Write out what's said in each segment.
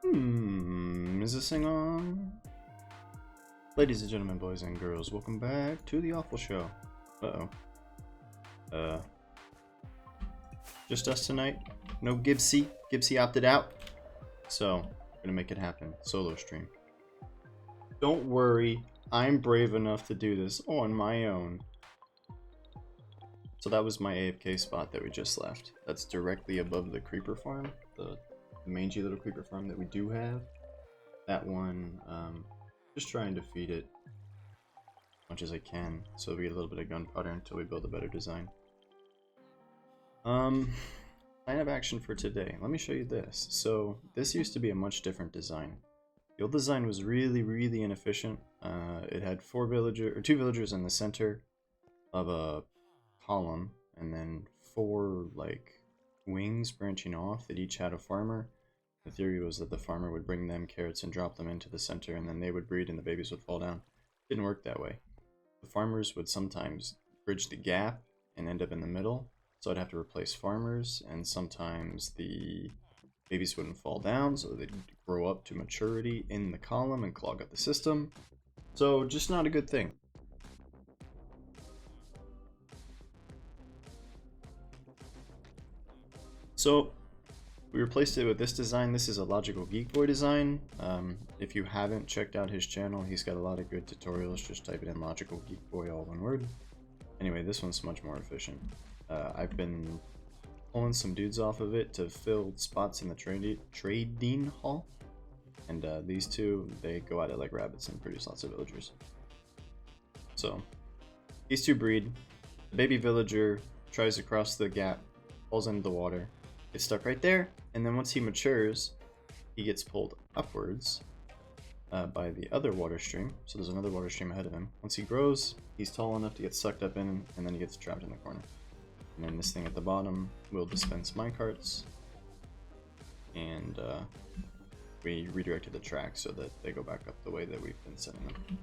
Is this thing on? Ladies and gentlemen, boys and girls, welcome back to the Awfl show. Just us tonight. No GITZB. GITZB opted out. So, we're gonna make it happen. Solo stream. Don't worry, I'm brave enough to do this on my own. So that was my AFK spot that we just left. That's directly above the creeper farm. The mangy little creeper farm that we do have. That one, just trying to feed it as much as I can, so we get a little bit of gunpowder until we build a better design. Plan of action for today. Let me show you this. So this used to be a much different design. The old design was really inefficient. It had two villagers in the center of a column, and then 4 like wings branching off that each had a farmer. The theory was that the farmer would bring them carrots and drop them into the center, and then they would breed and the babies would fall down. Didn't work that way. The farmers would sometimes bridge the gap and end up in the middle, so I'd have to replace farmers, and sometimes the babies wouldn't fall down, so they'd grow up to maturity in the column and clog up the system. So just not a good thing. So we replaced it with this design. This is a Logical Geek Boy design. If you haven't checked out his channel, he's got a lot of good tutorials. Just type it in Logical Geek Boy, all one word. Anyway, this one's much more efficient. I've been pulling some dudes off of it to fill spots in the trading hall. And these two, they go at it like rabbits and produce lots of villagers. So, these two breed. The baby villager tries to cross the gap, falls into the water, gets stuck right there, and then once he matures, he gets pulled upwards by the other water stream. So there's another water stream ahead of him. Once he grows, he's tall enough to get sucked up in, and then he gets trapped in the corner. And then this thing at the bottom will dispense minecarts, and we redirected the track so that they go back up the way that we've been sending them.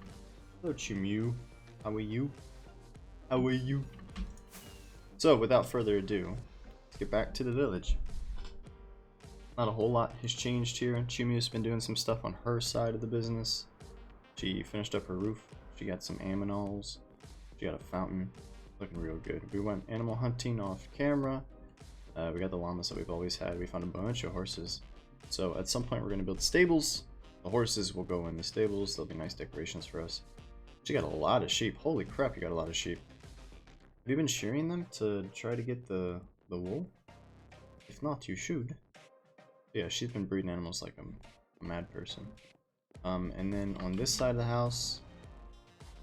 Hello, Chimew. How are you? How are you? So, without further ado, let's get back to the village. Not a whole lot has changed here. Chimew's been doing some stuff on her side of the business. She finished up her roof. She got some aminals. She got a fountain. Looking real good. We went animal hunting off camera. We got the llamas that we've always had. We found a bunch of horses. So at some point we're going to build stables. The horses will go in the stables. They'll be nice decorations for us. She got a lot of sheep. Holy crap, you got a lot of sheep. Have you been shearing them to try to get the wool? If not, you should. Yeah, she's been breeding animals like a mad person. And then on this side of the house,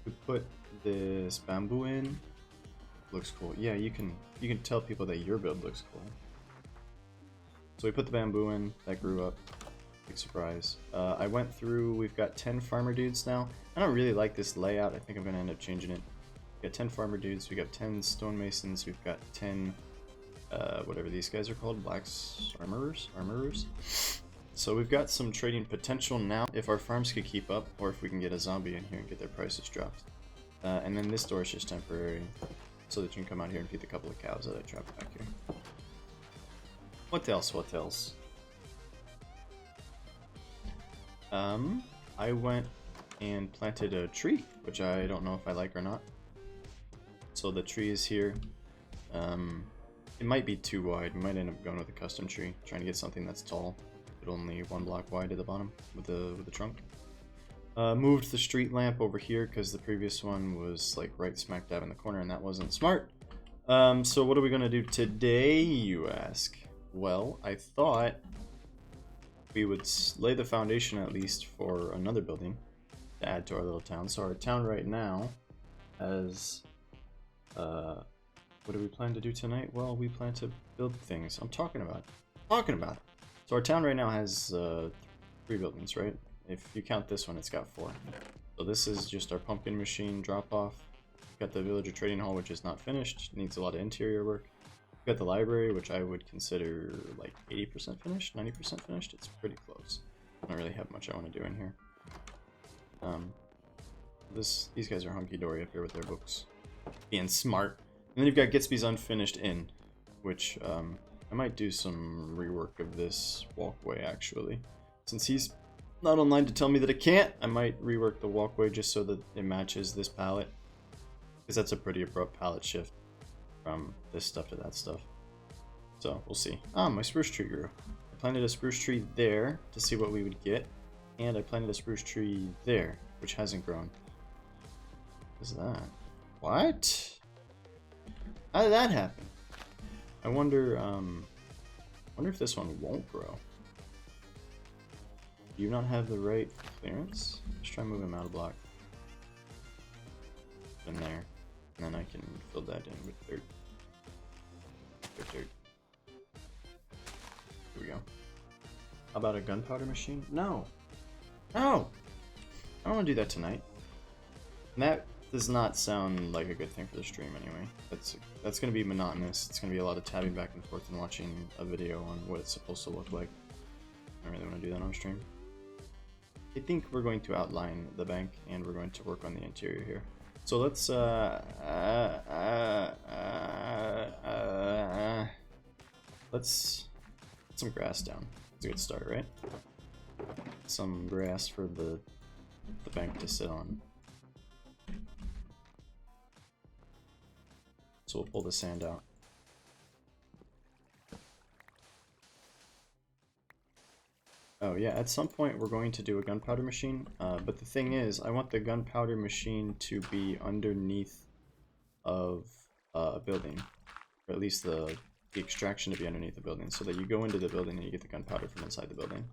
we put this bamboo in. Looks cool. Yeah, you can tell people that your build looks cool. So we put the bamboo in, that grew up. Big surprise. I went through, we've got 10 farmer dudes now. I don't really like this layout. I think I'm gonna end up changing it. We got 10 farmer dudes, we got 10 stonemasons, we've got 10 whatever these guys are called, armorers. So we've got some trading potential now if our farms could keep up, or if we can get a zombie in here and get their prices dropped. And then this door is just temporary, so that you can come out here and feed the couple of cows that I trapped back here. What else? What else? I went and planted a tree, which I don't know if I like or not. So the tree is here. It might be too wide. We might end up going with a custom tree, trying to get something that's tall, but only 1 block wide at the bottom with the trunk. Moved the street lamp over here because the previous one was like right smack dab in the corner, and that wasn't smart. So what are we gonna do today, you ask? Well, I thought we would lay the foundation at least for another building to add to our little town. So our town right now has what do we plan to do tonight? Well, we plan to build things. I'm talking about it. So our town right now has 3 buildings, right? If you count this one, it's got 4. So this is just our pumpkin machine drop-off. We've got the villager trading hall, which is not finished. Needs a lot of interior work. We've got the library, which I would consider like 80% finished, 90% finished. It's pretty close. I don't really have much I want to do in here. These guys are hunky-dory up here with their books. Being smart. And then you've got GITZB's unfinished inn, which I might do some rework of this walkway actually. Since he's not online to tell me that it can't, I might rework the walkway just so that it matches this palette. Because that's a pretty abrupt palette shift from this stuff to that stuff. So, we'll see. Ah, my spruce tree grew. I planted a spruce tree there to see what we would get. And I planted a spruce tree there, which hasn't grown. What is that? What? How did that happen? I wonder if this one won't grow. Do you not have the right clearance? Let's try moving him out a block. In there. And then I can fill that in with dirt. Dirt. Here we go. How about a gunpowder machine? No! No! I don't want to do that tonight. And that does not sound like a good thing for the stream anyway. That's going to be monotonous. It's going to be a lot of tabbing back and forth and watching a video on what it's supposed to look like. I don't really want to do that on stream. I think we're going to outline the bank and we're going to work on the interior here. So let's let's put some grass down. It's a good start, right? Some grass for the bank to sit on. So we'll pull the sand out. Oh yeah, at some point we're going to do a gunpowder machine, but the thing is, I want the gunpowder machine to be underneath of a building, or at least the extraction to be underneath the building, so that you go into the building and you get the gunpowder from inside the building.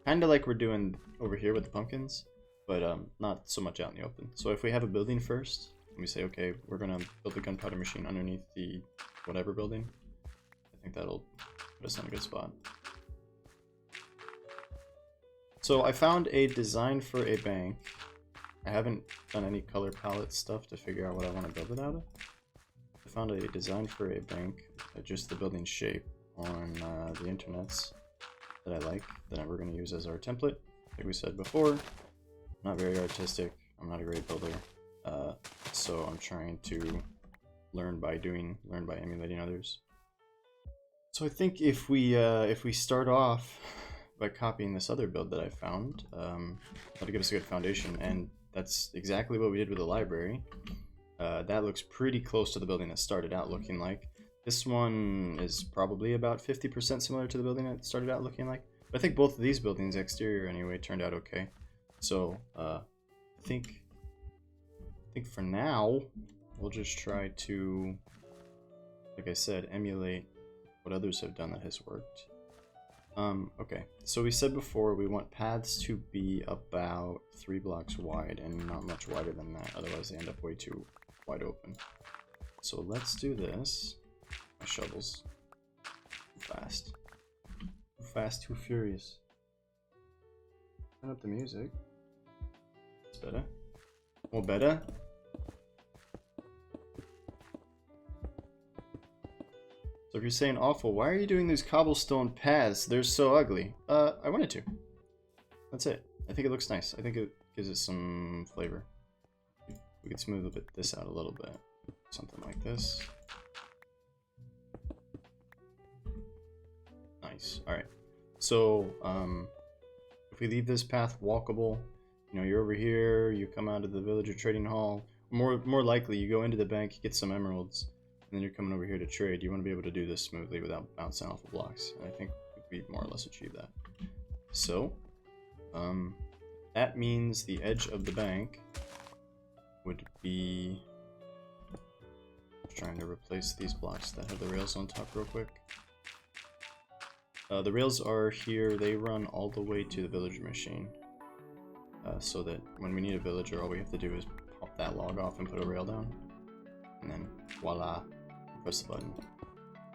Kinda like we're doing over here with the pumpkins, but not so much out in the open. So if we have a building first, and we say, okay, we're gonna build the gunpowder machine underneath the whatever building, I think that'll put us in a good spot. So I found a design for a bank. I haven't done any color palette stuff to figure out what I want to build it out of. I found a design for a bank, just the building shape, on the internets that I like, that we're going to use as our template. Like we said before, I'm not very artistic, I'm not a great builder, so I'm trying to learn by emulating others. So I think if we start off by copying this other build that I found, that'll give us a good foundation, and that's exactly what we did with the library. That looks pretty close to the building that started out looking like. This one is probably about 50% similar to the building that started out looking like. But I think both of these buildings, exterior anyway, turned out okay. So I think for now we'll just try to, like I said, emulate what others have done that has worked. Okay, so we said before we want paths to be about 3 blocks wide and not much wider than that, otherwise they end up way too wide open. So let's do this. My shovels. Too fast. Too fast, too furious. Turn up the music. It's better. More better? So if you're saying Awfl, why are you doing these cobblestone paths? They're so ugly. I wanted to. That's it. I think it looks nice. I think it gives it some flavor. We could smooth this out a little bit. Something like this. Nice. Alright. So, if we leave this path walkable, you know, you're over here, you come out of the villager trading hall. More likely, you go into the bank, you get some emeralds, and then you're coming over here to trade. You want to be able to do this smoothly without bouncing off of blocks. And I think we more or less achieve that. So, that means the edge of the bank would be... trying to replace these blocks that have the rails on top real quick. The rails are here, they run all the way to the villager machine. So that when we need a villager, all we have to do is pop that log off and put a rail down. And then, voila, press the button.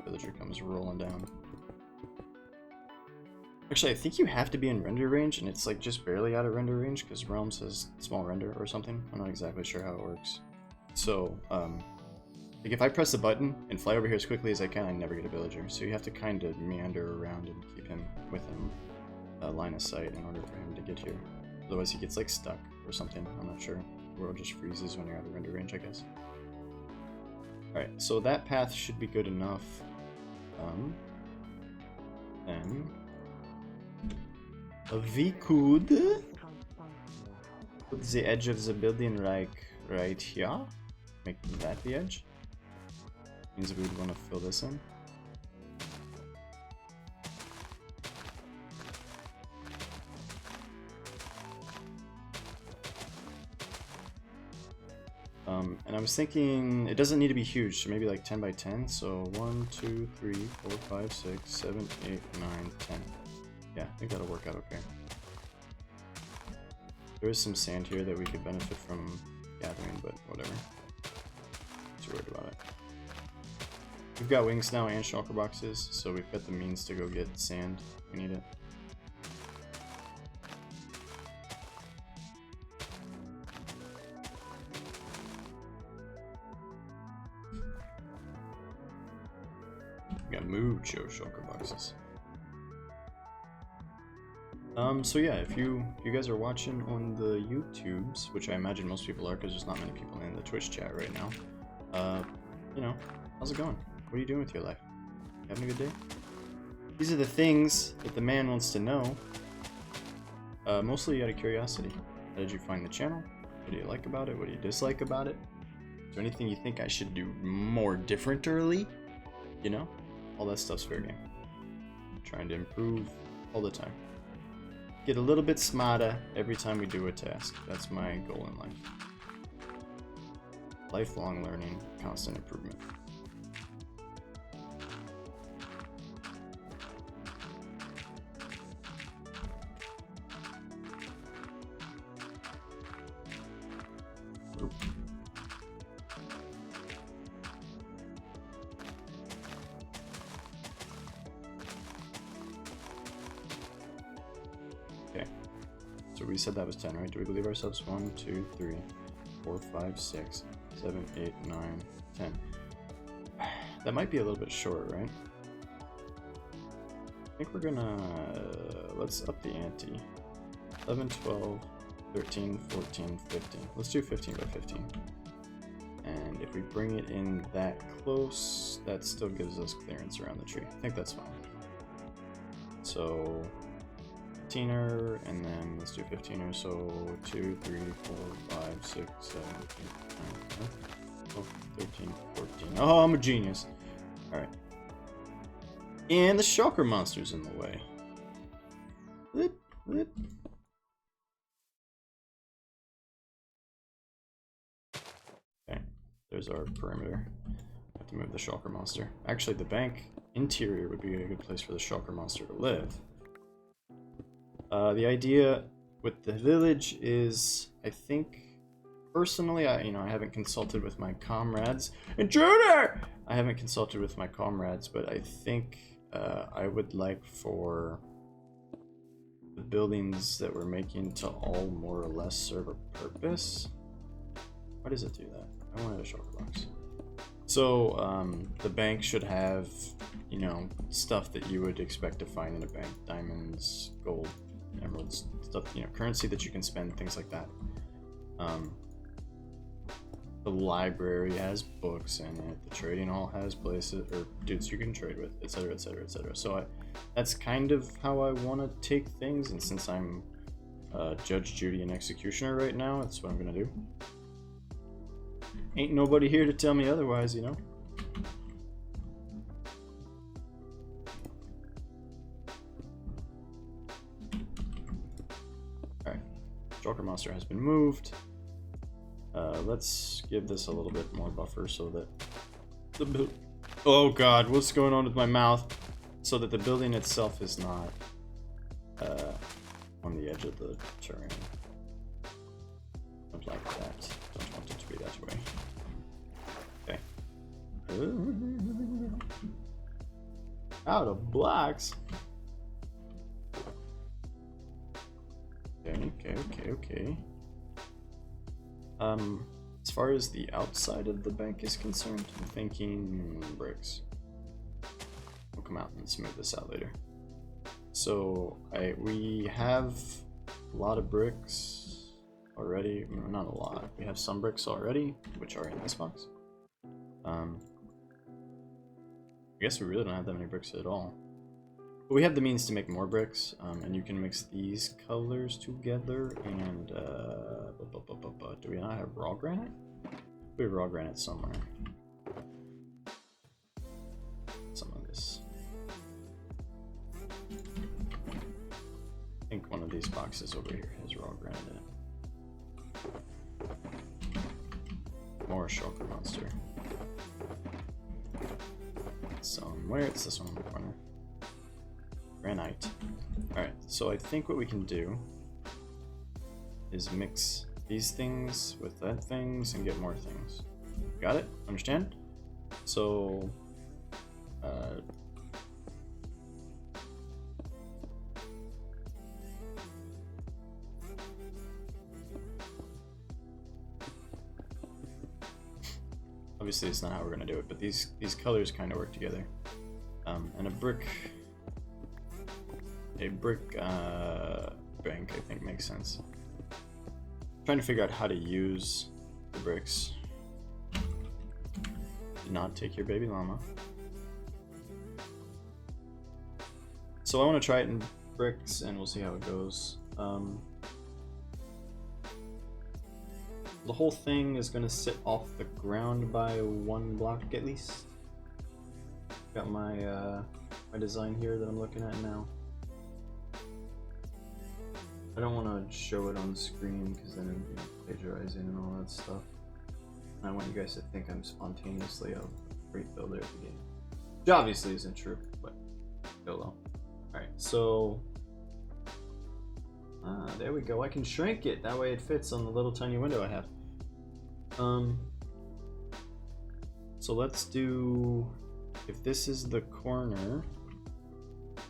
Villager comes rolling down. Actually, I think you have to be in render range, and it's like just barely out of render range, because Realms has small render or something. I'm not exactly sure how it works. So, like if I press the button and fly over here as quickly as I can, I never get a villager. So you have to kind of meander around and keep him within a line of sight in order for him to get here. Otherwise he gets like stuck or something, I'm not sure. The world just freezes when you're out of render range, I guess. Alright, so that path should be good enough. Then We could put the edge of the building like right here. Make that the edge. Means we would want to fill this in. And I was thinking it doesn't need to be huge, so maybe like 10 by 10. So 1, 2, 3, 4, 5, 6, 7, 8, 9, 10. Yeah, I think that'll work out okay. There is some sand here that we could benefit from gathering, but whatever. Not too worried about it. We've got wings now and shulker boxes, so we've got the means to go get sand if we need it. We got mucho shulker boxes. So yeah, if you guys are watching on the YouTubes, which I imagine most people are because there's not many people in the Twitch chat right now, you know, how's it going? What are you doing with your life? You having a good day? These are the things that the man wants to know, mostly out of curiosity. How did you find the channel? What do you like about it? What do you dislike about it? Is there anything you think I should do more differently? You know? All that stuff's fair game. I'm trying to improve all the time. Get a little bit smarter every time we do a task. That's my goal in life. Lifelong learning, constant improvement. Okay, so we said that was 10, right? Do we believe ourselves? 1, 2, 3, 4, 5, 6, 7, 8, 9, 10. That might be a little bit short, right? I think we're gonna... let's up the ante. 11, 12, 13, 14, 15. Let's do 15 by 15. And if we bring it in that close, that still gives us clearance around the tree. I think that's fine. So 15er, and then let's do 15er. So 2, 3, 4, 5, 6, 7, 8, 9, 10, 12, 13, 14. Oh, I'm a genius. Alright. And the shulker monster's in the way. Whip, whip. Okay, there's our perimeter. Have to move the shulker monster. Actually, the bank interior would be a good place for the shulker monster to live. The idea with the village is, I think, personally, I haven't consulted with my comrades. Intruder! I haven't consulted with my comrades, but I think I would like for the buildings that we're making to all more or less serve a purpose. Why does it do that? I wanted a shulker box. So, the bank should have, stuff that you would expect to find in a bank. Diamonds, gold, emeralds, stuff, currency that you can spend, things like that. The library has books in it. The trading hall has places, or dudes you can trade with, etc., etc., etc. So that's kind of how I want to take things, and since I'm Judge, Judy, and Executioner right now, that's what I'm gonna do. Ain't nobody here to tell me otherwise, Alright, shulker monster has been moved. Let's give this a little bit more buffer so that the oh god, what's going on with my mouth? So that the building itself is not on the edge of the terrain. Don't like that. Don't want it to be that way. Okay. Out of blocks. Okay. As far as the outside of the bank is concerned, I'm thinking bricks. We'll come out and smooth this out later. So we have a lot of bricks already. Not a lot. We have some bricks already, which are in this box. I guess we really don't have that many bricks at all. But we have the means to make more bricks, and you can mix these colors together. And do we not have raw granite? We have raw granite somewhere. Some of this. I think one of these boxes over here has raw granite in it. More shulker monster. Somewhere it's this one in the corner. Granite. Alright, so I think what we can do is mix these things with that things and get more things. Got it? Understand? So obviously it's not how we're gonna do it, but these colors kind of work together. And a brick bank I think makes sense. Trying to figure out how to use the bricks. Did not take your baby llama. So I want to try it in bricks and we'll see how it goes. The whole thing is going to sit off the ground by 1 block at least. Got my my design here that I'm looking at now. I don't want to show it on the screen because then it'd be plagiarizing and all that stuff. And I want you guys to think I'm spontaneously a great builder of the game. Which obviously isn't true, but YOLO. Alright, so there we go. I can shrink it, that way it fits on the little tiny window I have. So let's do, if this is the corner,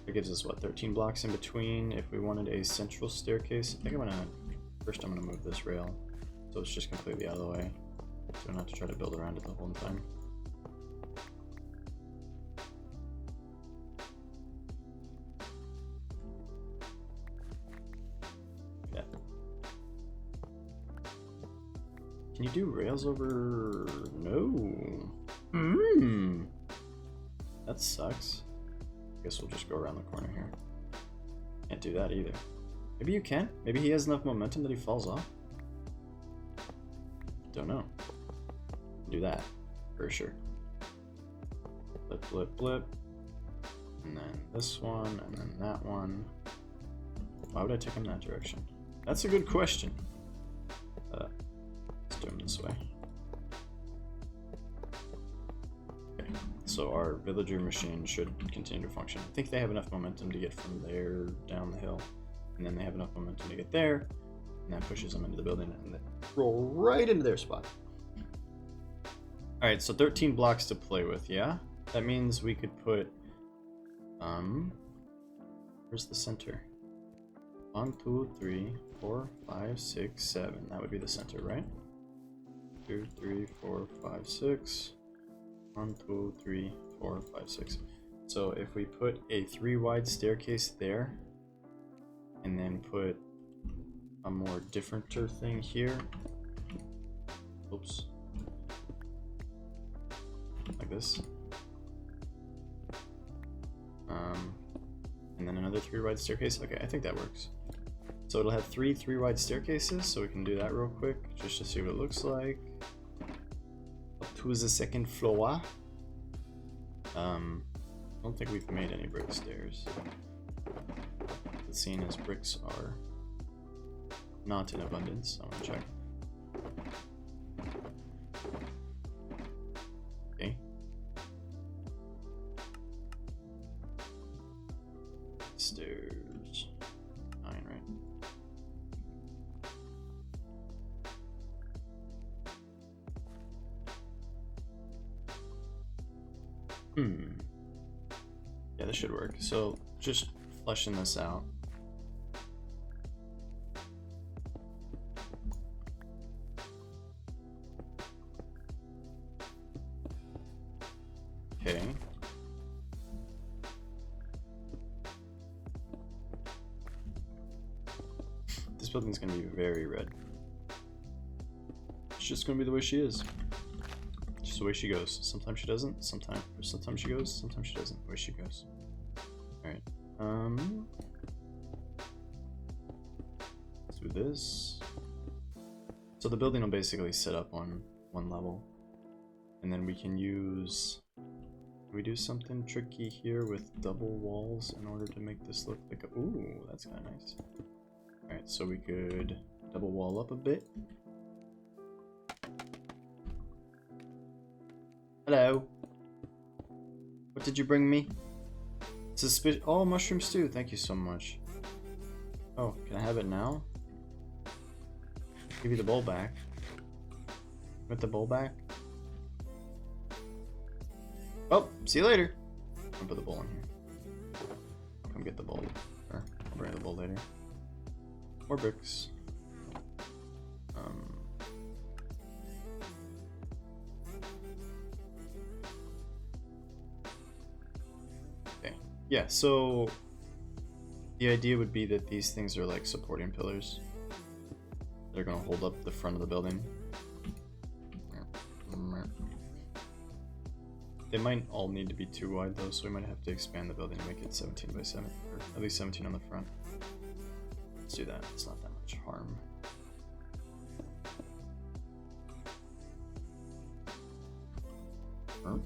it gives us what, 13 blocks in between. If we wanted a central staircase, I think I'm gonna move this rail so it's just completely out of the way, so I don't have to try to build around it the whole time. Yeah. Can you do rails over? No. That sucks. Guess we'll just go around the corner here. Can't do that either. Maybe you can. Maybe he has enough momentum that he falls off. Don't know. Do that for sure. Blip, blip, blip. And then this one, and then that one. Why would I take him that direction? That's a good question. Let's do him this way. So our villager machine should continue to function. I think they have enough momentum to get from there down the hill, and then they have enough momentum to get there, and that pushes them into the building, and they roll right into their spot. Alright, so 13 blocks to play with, yeah? That means we could put, where's the center? 1, 2, 3, 4, 5, 6, 7. That would be the center, right? 2, 3, 4, 5, 6. 1, 2, 3, 4, 5, 6. So if we put a 3 wide staircase there, and then put a more differenter thing here, oops, like this, and then another 3 wide staircase. Okay, I think that works. So it'll have 3 wide staircases, so we can do that real quick just to see what it looks like. To the second floor. I don't think we've made any brick stairs. But seeing as bricks are not in abundance, I'm gonna check. Okay. Stairs. 9, right? Yeah, this should work. So just fleshing this out. Okay. This building's gonna be very red. It's just gonna be the way she is. Just the way she goes. Sometimes she doesn't, sometimes she goes, sometimes she doesn't. The way she goes. Alright. Let's do this. So the building will basically set up on one level, and then we can use. We do something tricky here with double walls in order to make this look like a. Ooh, that's kind of nice. All right, so we could double wall up a bit. Hello. What did you bring me? Suspicious. Oh, mushroom stew. Thank you so much. Oh, can I have it now? Give you the bowl back. With the bowl back? Oh, see you later. I'll put the bowl in here. Come get the bowl. Or I'll bring the bowl later. More bricks. Okay. Yeah, so the idea would be that these things are like supporting pillars. They're gonna hold up the front of the building. They might all need to be too wide though, so we might have to expand the building to make it 17 by 7, or at least 17 on the front. Let's do that, it's not that much harm. Huh?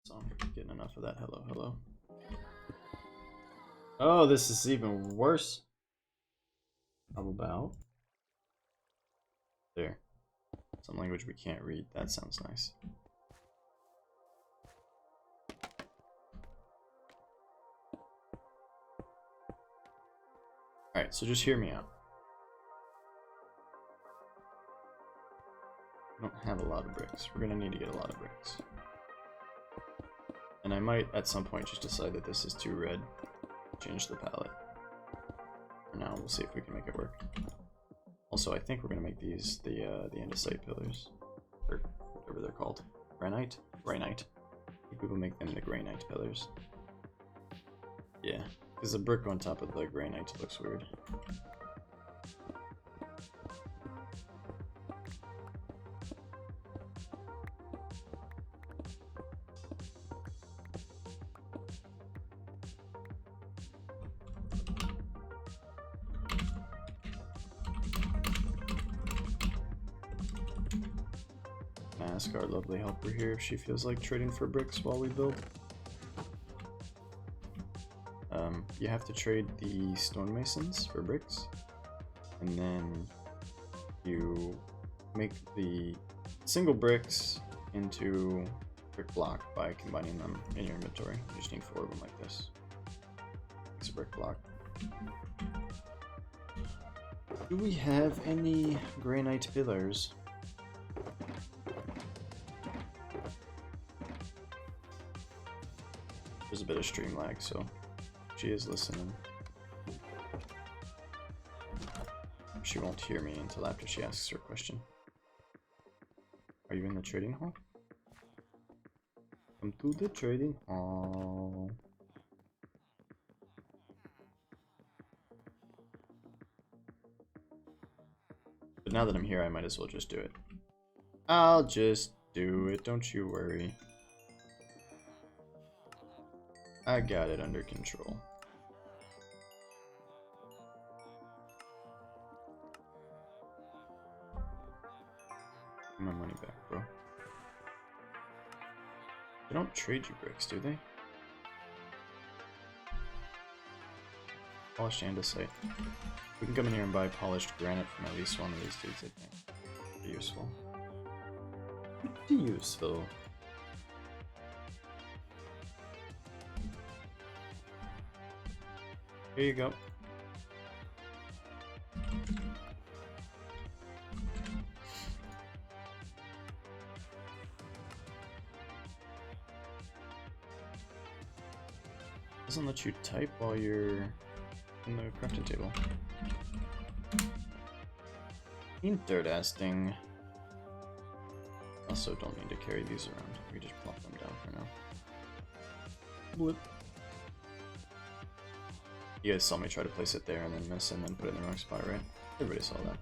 So, getting enough of that. Hello, hello. Oh, this is even worse. How about there? Some language we can't read. That sounds nice. Alright, so just hear me out. I don't have a lot of bricks. We're gonna need to get a lot of bricks. And I might at some point just decide that this is too red. Change the palette. For now, we'll see if we can make it work. Also, I think we're gonna make these the andesite pillars, or whatever they're called. Granite? Granite. I think we will make them the granite pillars. Yeah, because the brick on top of the granite looks weird. Ask our lovely helper here if she feels like trading for bricks while we build. You have to trade the stonemasons for bricks, and then you make the single bricks into brick block by combining them in your inventory. You just need 4 of them like this. It's a brick block. Do we have any granite pillars? There's a bit of stream lag, so she is listening. She won't hear me until after she asks her question. Are you in the trading hall? Come to the trading hall. But now that I'm here, I might as well just do it. I'll just do it, don't you worry. I got it under control. Give my money back, bro. They don't trade you bricks, do they? Polished andesite. We can come in here and buy polished granite from at least one of these dudes, I think. Pretty useful. Pretty useful. Here you go. Doesn't let you type while you're in the crafting table. Interesting. Also, don't need to carry these around. We just plop them down for now. Blip. You guys saw me try to place it there and then miss and then put it in the wrong spot, right? Everybody saw that.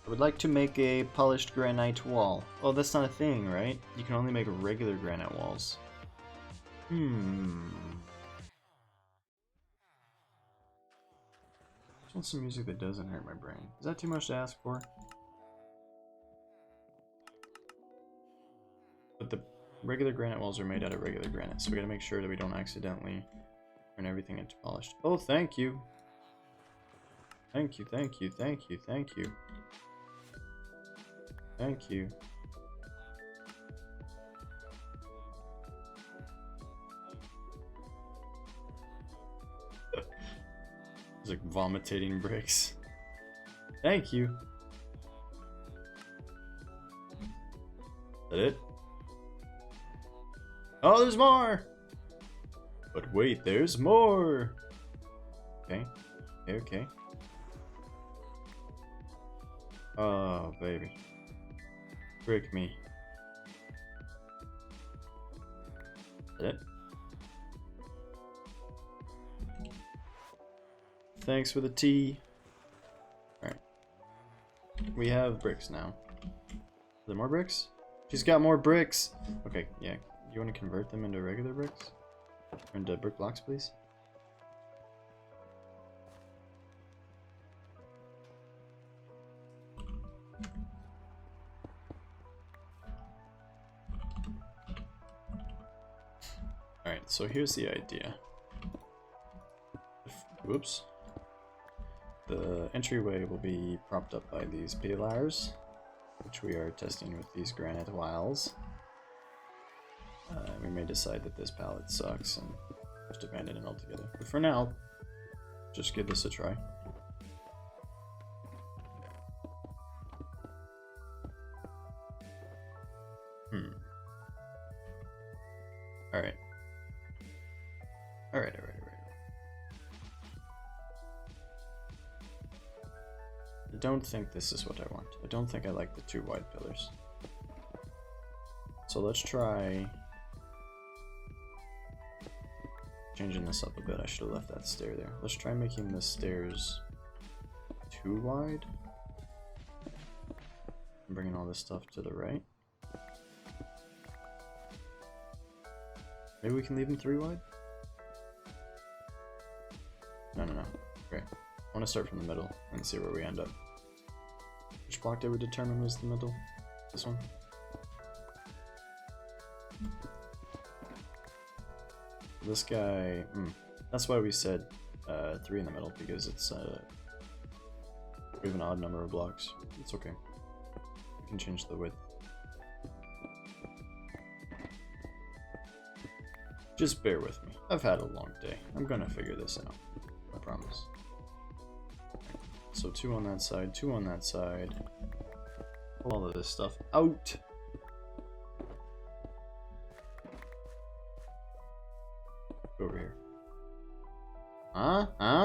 I would like to make a polished granite wall. Oh, that's not a thing, right? You can only make regular granite walls. I just want some music that doesn't hurt my brain. Is that too much to ask for? But the regular granite walls are made out of regular granite, so we gotta make sure that we don't accidentally turn everything into polished. Oh, thank you! Thank you, thank you, thank you, thank you. Thank you. It's like vomitating bricks. Thank you. Is that it? Oh, there's more! But wait, there's more! Okay. Okay, okay. Oh, baby. Brick me. Is that it? Thanks for the tea. Alright. We have bricks now. Are there more bricks? She's got more bricks! Okay, yeah. You want to convert them into regular bricks? Or into brick blocks, please? Alright, so here's the idea. Whoops. The entryway will be propped up by these pillars, which we are testing with these granite walls. We may decide that this palette sucks and just abandon it altogether. But for now, just give this a try. Alright. Alright. I don't think this is what I want. I don't think I like the 2 wide pillars. So let's try changing this up a bit. I should have left that stair there. Let's try making the stairs 2 wide. And bringing all this stuff to the right. Maybe we can leave them 3 wide? No. Okay. I want to start from the middle and see where we end up. Which block did we determine was the middle? This one? This guy... that's why we said 3 in the middle, because it's we have an odd number of blocks. It's okay. We can change the width. Just bear with me. I've had a long day. I'm gonna figure this out. I promise. So 2 on that side, 2 on that side. Pull all of this stuff out. Go over here.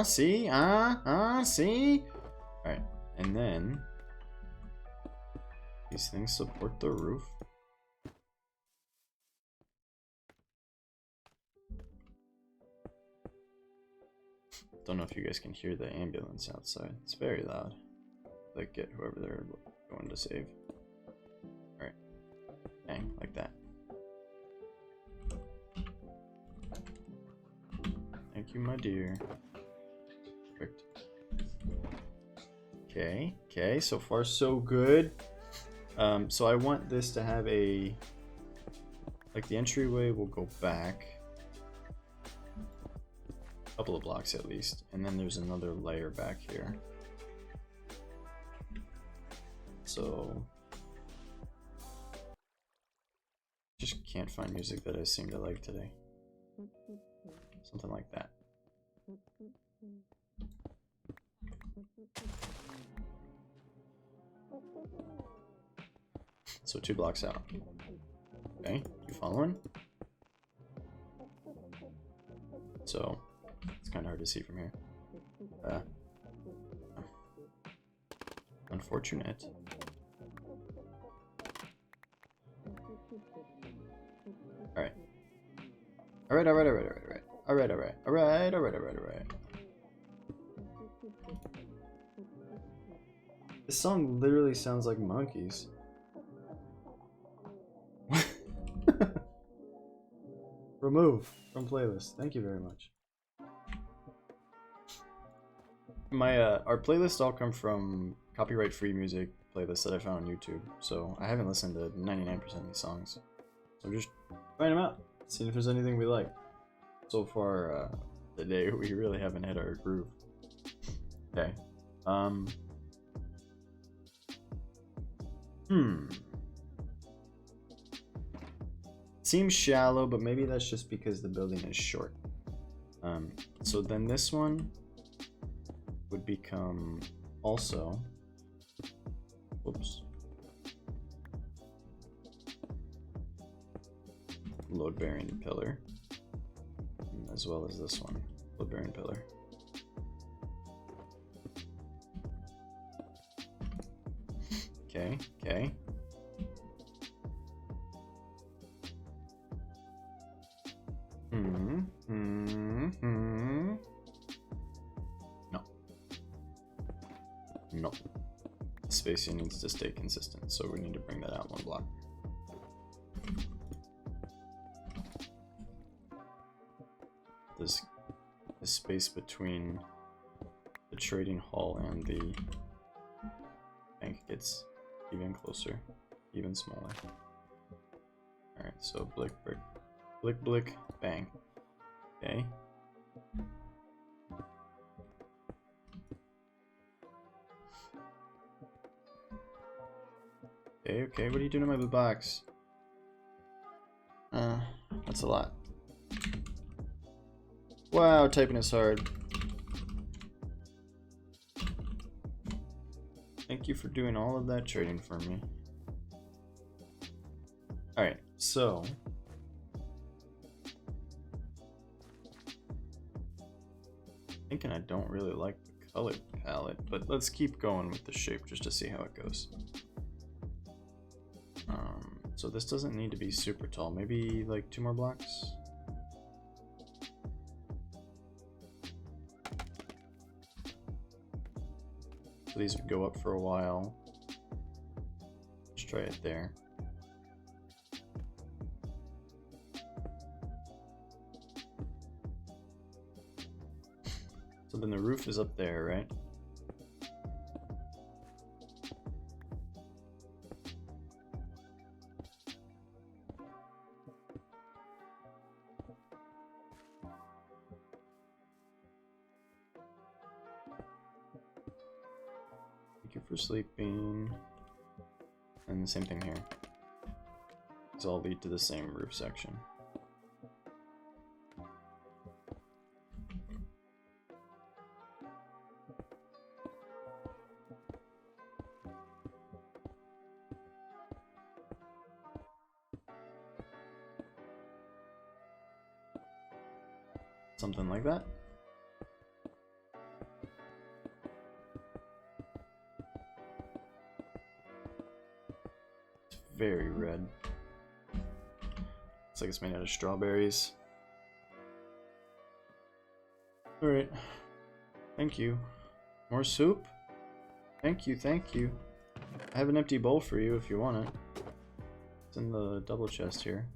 See? See? Alright, and then these things support the roof. Don't know if you guys can hear the ambulance outside. It's very loud. Like, get whoever they're going to save. Alright. Bang, like that. Thank you, my dear. Perfect. Okay, so far so good. So I want this to have a... like, the entryway will go back a couple of blocks at least, and then there's another layer back here. So... just can't find music that I seem to like today. Something like that. So 2 blocks out. Okay, you following? So, it's kind of hard to see from here. Unfortunate. Alright. Alright. This song literally sounds like monkeys. Remove from playlist. Thank you very much. Our playlists all come from copyright-free music playlists that I found on YouTube, so I haven't listened to 99% of these songs. So I'm just trying them out, seeing if there's anything we like. So far, today we really haven't hit our groove. Okay. Seems shallow, but maybe that's just because the building is short. So then this one would become also, whoops, load-bearing pillar, as well as this one, load-bearing pillar. Okay, okay. No. No. The spacing needs to stay consistent, so we need to bring that out one block. The space between the trading hall and the bank gets even closer, even smaller. Alright, so blick, brick, blick, blick, bang. Okay. Okay, okay, what are you doing in my blue box? That's a lot. Wow, typing is hard. Thank you for doing all of that trading for me. Alright, so thinking I don't really like the color palette, but let's keep going with the shape just to see how it goes. So this doesn't need to be super tall, maybe like 2 more blocks. So these would go up for a while. Let's try it there. So then the roof is up there, right? Thank you for sleeping. And the same thing here. These all lead to the same roof section. Something like that. It's very red. Looks like it's made out of strawberries. Alright. Thank you. More soup? Thank you, thank you. I have an empty bowl for you if you want it. It's in the double chest here.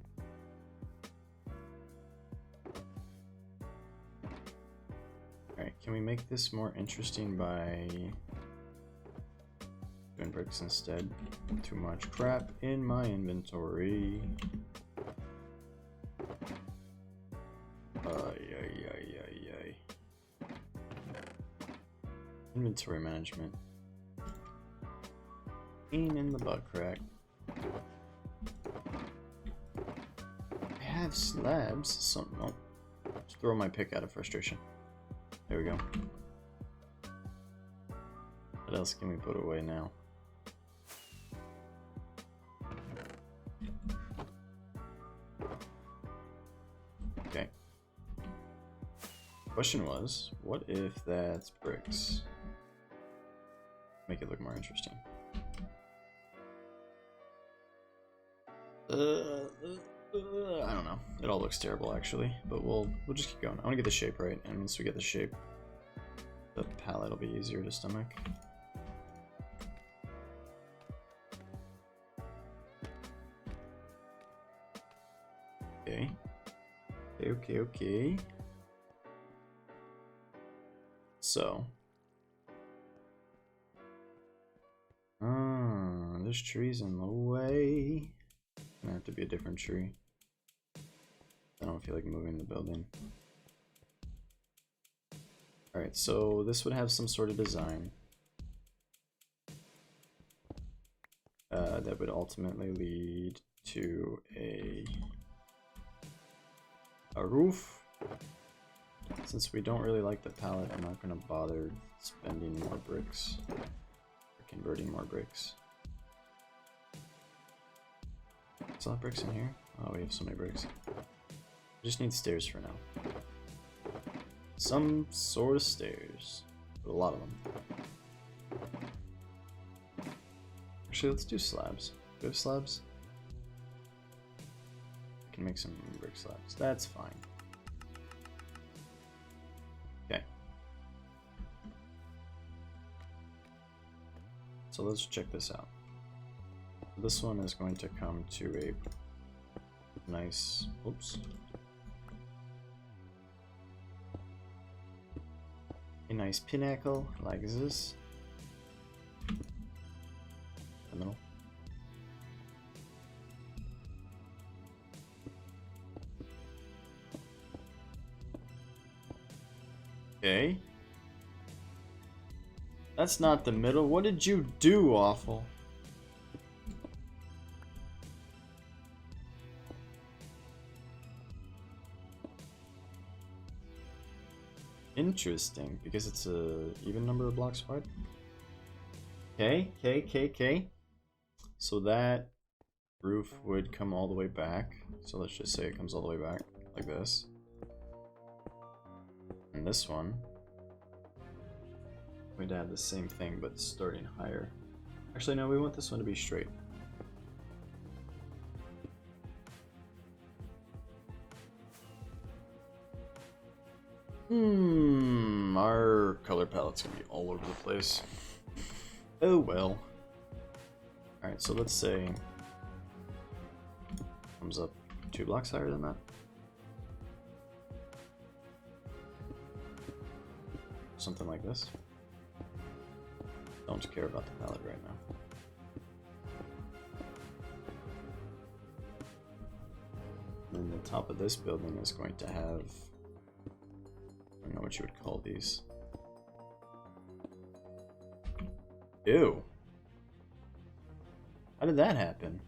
Alright, can we make this more interesting by doing bricks instead? Too much crap in my inventory. Ay. Inventory management. Pain in the butt crack. I have slabs. Something. Oh, just throw my pick out of frustration. There we go. What else can we put away now? Okay. Question was, what if that's bricks? Make it look more interesting. I don't know. It all looks terrible actually, but we'll just keep going. I want to get the shape right, and once we get the shape, the palette will be easier to stomach. Okay. Okay. So. There's trees in the way. Gonna have to be a different tree. I don't feel like moving the building. Alright, so this would have some sort of design. That would ultimately lead to a roof. Since we don't really like the palette, I'm not going to bother spending more bricks or converting more bricks. Still have bricks in here? Oh, we have so many bricks. I just need stairs for now. Some sort of stairs. A lot of them. Actually, let's do slabs. Do we have slabs? I can make some brick slabs. That's fine. Okay. So let's check this out. This one is going to come to a nice... Oops. A nice pinnacle like this. The middle. Okay. That's not the middle. What did you do, Awfl? Interesting, because it's a even number of blocks wide. Okay. So that roof would come all the way back. So let's just say it comes all the way back, like this. And this one, we'd have the same thing, but starting higher. Actually, no, we want this one to be straight. Our color palette's gonna be all over the place. Oh well. Alright, so let's say comes up 2 blocks higher than that. Something like this. Don't care about the palette right now. And then the top of this building is going to have, I don't know what you would call these. Ew. How did that happen?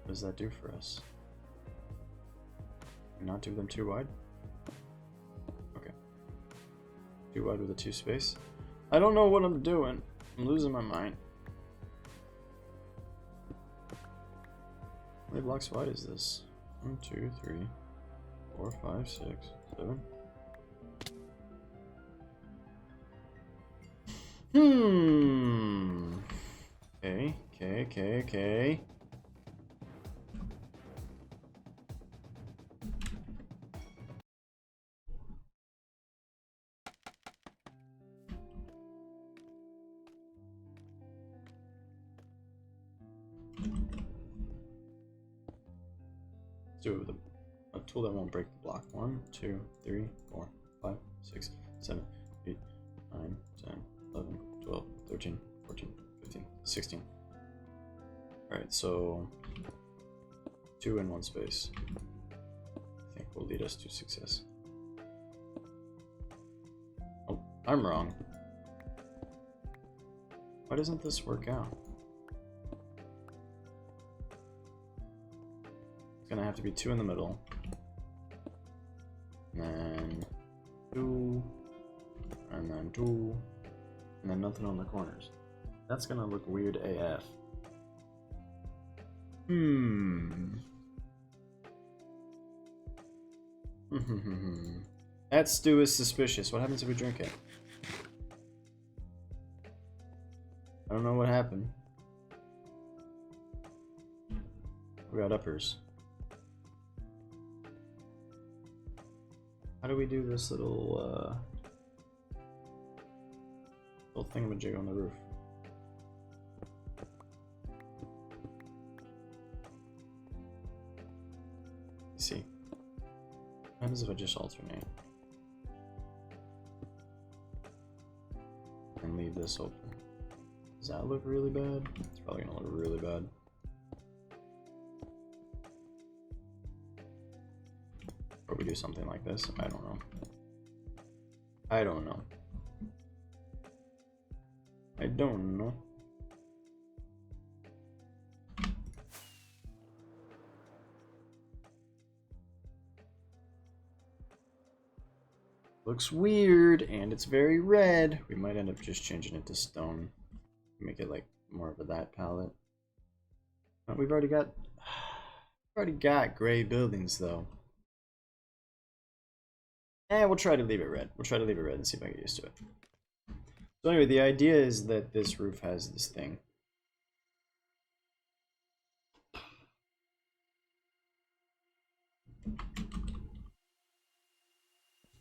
What does that do for us? Not do them too wide? Okay. Too wide with a 2 space? I don't know what I'm doing. I'm losing my mind. How many blocks wide is this? 1, 2, 3, 4, 5, 6, 7. Okay. Let's do it with a tool that won't break the block. 1, 2, 3, 4, 5, 6, 7, 8, 9, 10, 11, 12, 13, 14, 15, 16. Alright, so 2 in 1 space, I think will lead us to success. Oh, I'm wrong. Why doesn't this work out? It's gonna have to be 2 in the middle. And then 2. And then 2. And then nothing on the corners. That's gonna look weird AF. That stew is suspicious. What happens if we drink it? I don't know what happened. We got uppers. How do we do this little Little thingamajig on the roof. See. What happens if I just alternate? And leave this open. Does that look really bad? It's probably gonna look really bad. Or we do something like this? I don't know. I don't know. I don't know. Looks weird, and it's very red. We might end up just changing it to stone. Make it like more of a that palette. We've already got gray buildings though. We'll try to leave it red. We'll try to leave it red and see if I get used to it. So anyway, the idea is that this roof has this thing.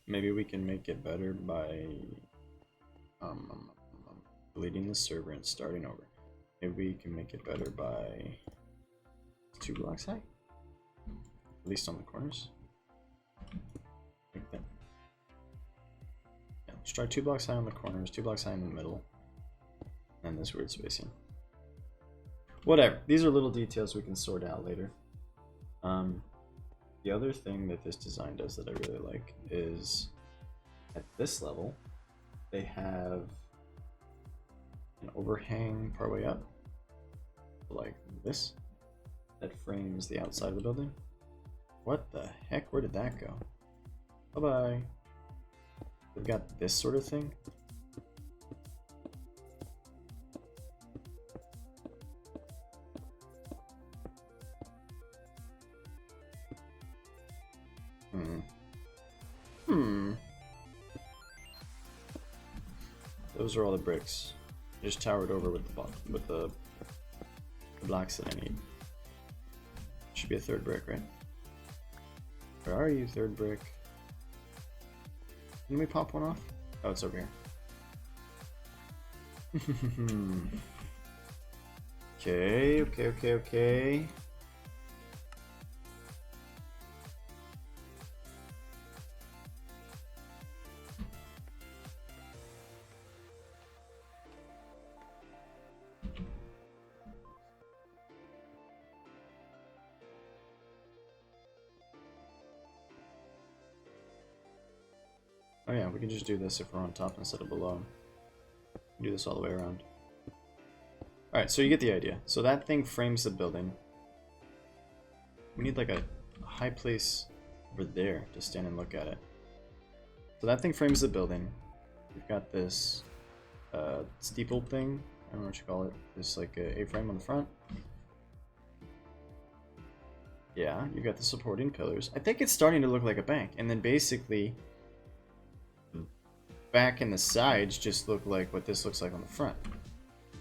Maybe we can make it better by deleting the server and starting over. Maybe we can make it better by 2 blocks high, at least on the corners. Like that. Yeah, let's try 2 blocks high on the corners, 2 blocks high in the middle, and this weird spacing. Whatever. These are little details we can sort out later. The other thing that this design does that I really like is at this level, they have an overhang partway up, like this, that frames the outside of the building. What the heck? Where did that go? Bye-bye. They've got this sort of thing. Those are all the bricks. Just towered over with the blocks that I need. Should be a 3rd brick, right? Where are you, 3rd brick? Can we pop one off? Oh, it's over here. Okay. Oh yeah, we can just do this if we're on top instead of below. Do this all the way around. Alright, so you get the idea. So that thing frames the building. We need like a high place over there to stand and look at it. So that thing frames the building. We've got this steeple thing. I don't know what you call it. This like a A-frame on the front. Yeah, you've got the supporting pillars. I think it's starting to look like a bank. And then basically back and the sides just look like what this looks like on the front.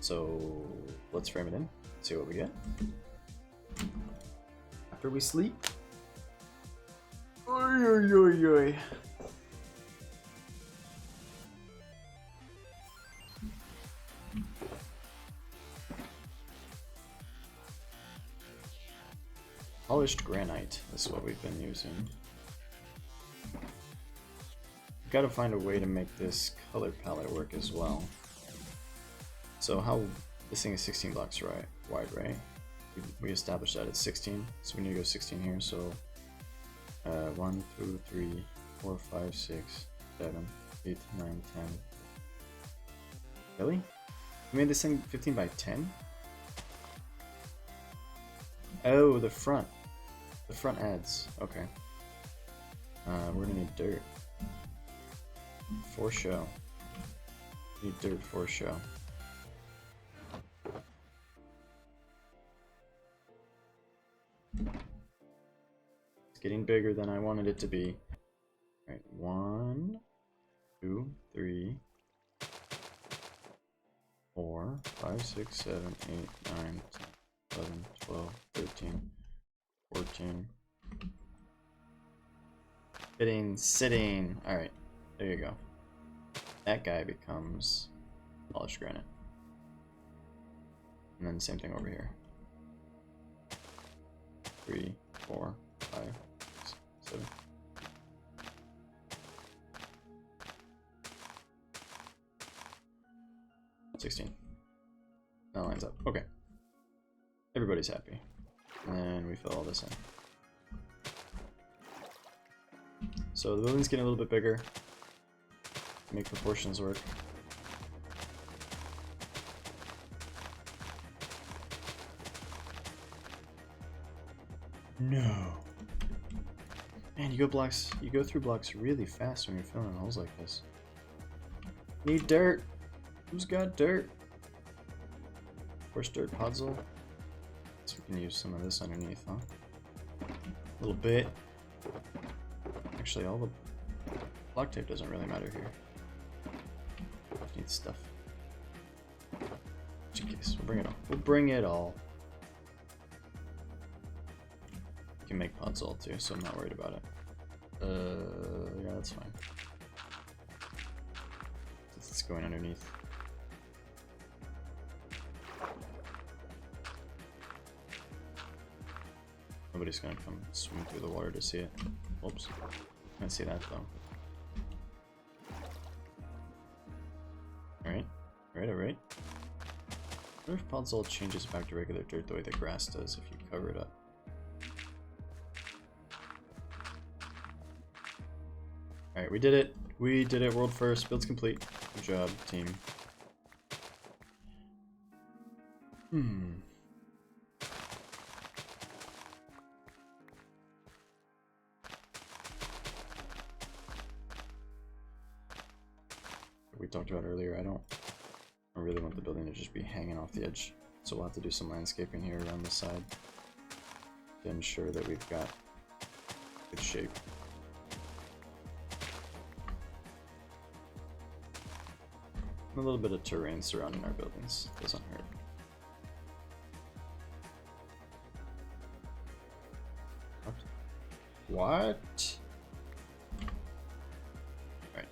So let's frame it in, see what we get. After we sleep. Oy, oy, oy, oy. Polished granite is what we've been using. Got to find a way to make this color palette work as well. So how this thing is 16 blocks wide, right? We established that it's 16, so we need to go 16 here. So 1, 2, 3, 4, 5, 6, 7, 8, 9, 10. Really? We made this thing 15 by 10? Oh, the front. The front adds. Okay. We're gonna need dirt. For show. Need dirt for show. It's getting bigger than I wanted it to be. Alright, 1, 2, 3, 4, 5, 6, 7, 8, 9, 10, 11, 12, 13, 14. Sitting. Alright, there you go. That guy becomes polished granite. And then same thing over here. 3, 4, 5, 6, 7. That lines up. Okay. Everybody's happy. And then we fill all this in. So the building's getting a little bit bigger. Make proportions work. No. Man, you go through blocks really fast when you're filling holes like this. Need dirt. Who's got dirt? Where's dirt, Podzol? So we can use some of this underneath, huh? A little bit. Actually, all the block tape doesn't really matter here. Just need stuff. Just in case, we'll bring it all. We'll bring it all. You can make Podzol too, so I'm not worried about it. Yeah, that's fine. It's going underneath. Nobody's gonna come swim through the water to see it. Oops. Can't see that though. Alright. Alright. I wonder if Podzol changes back to regular dirt the way the grass does if you cover it up. Alright, we did it. We did it. World first. Build's complete. Good job, team. We talked about earlier, I really want the building to just be hanging off the edge. So we'll have to do some landscaping here around the side to ensure that we've got good shape. A little bit of terrain surrounding our buildings doesn't hurt. What? Right.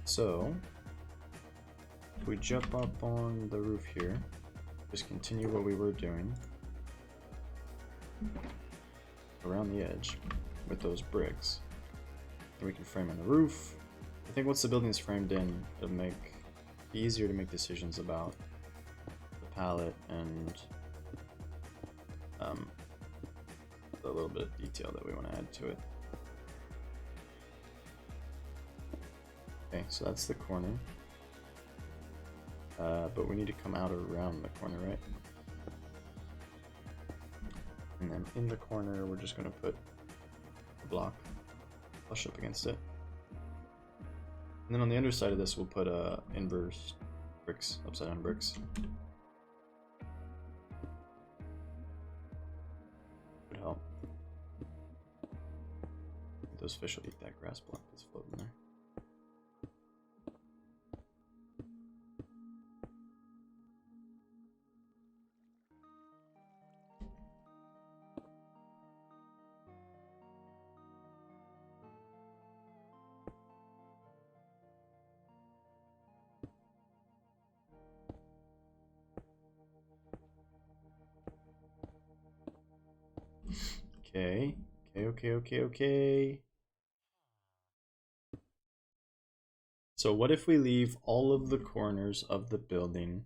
So, if we jump up on the roof here, just continue what we were doing around the edge with those bricks. Then we can frame in the roof. I think once the building's framed in, it'll be easier to make decisions about the palette and the little bit of detail that we want to add to it. Okay, so that's the corner. But we need to come out around the corner, right? And then in the corner, we're just going to put a block flush up against it. And then on the underside of this, we'll put inverse bricks, upside down bricks. Would help. Those fish will eat that grass block that's floating there. Okay. So what if we leave all of the corners of the building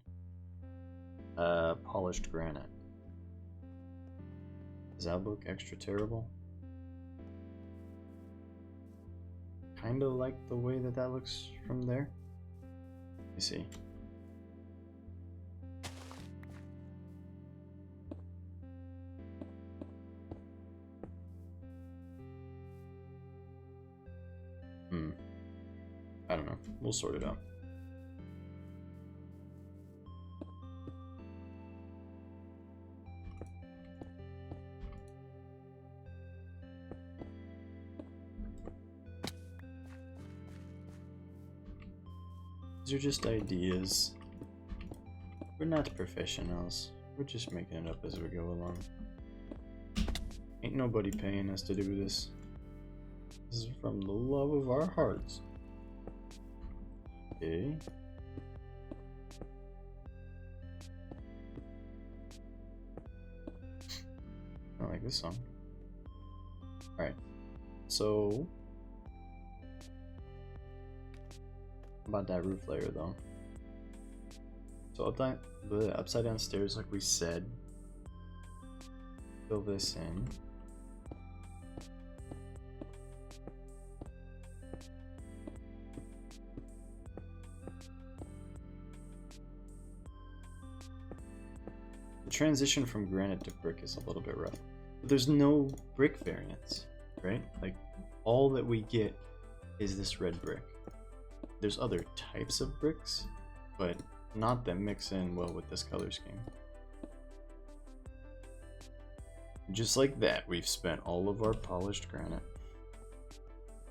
polished granite? Does that look extra terrible? Kind of like the way that looks from there. Let me see. I don't know. We'll sort it out. These are just ideas. We're not professionals. We're just making it up as we go along. Ain't nobody paying us to do this. This is from the love of our hearts. Okay. I like this song. Alright. So about that roof layer though. So upside down stairs, like we said. Fill this in. The transition from granite to brick is a little bit rough. But there's no brick variants, right? Like, all that we get is this red brick. There's other types of bricks, but not that mix in well with this color scheme. Just like that, we've spent all of our polished granite.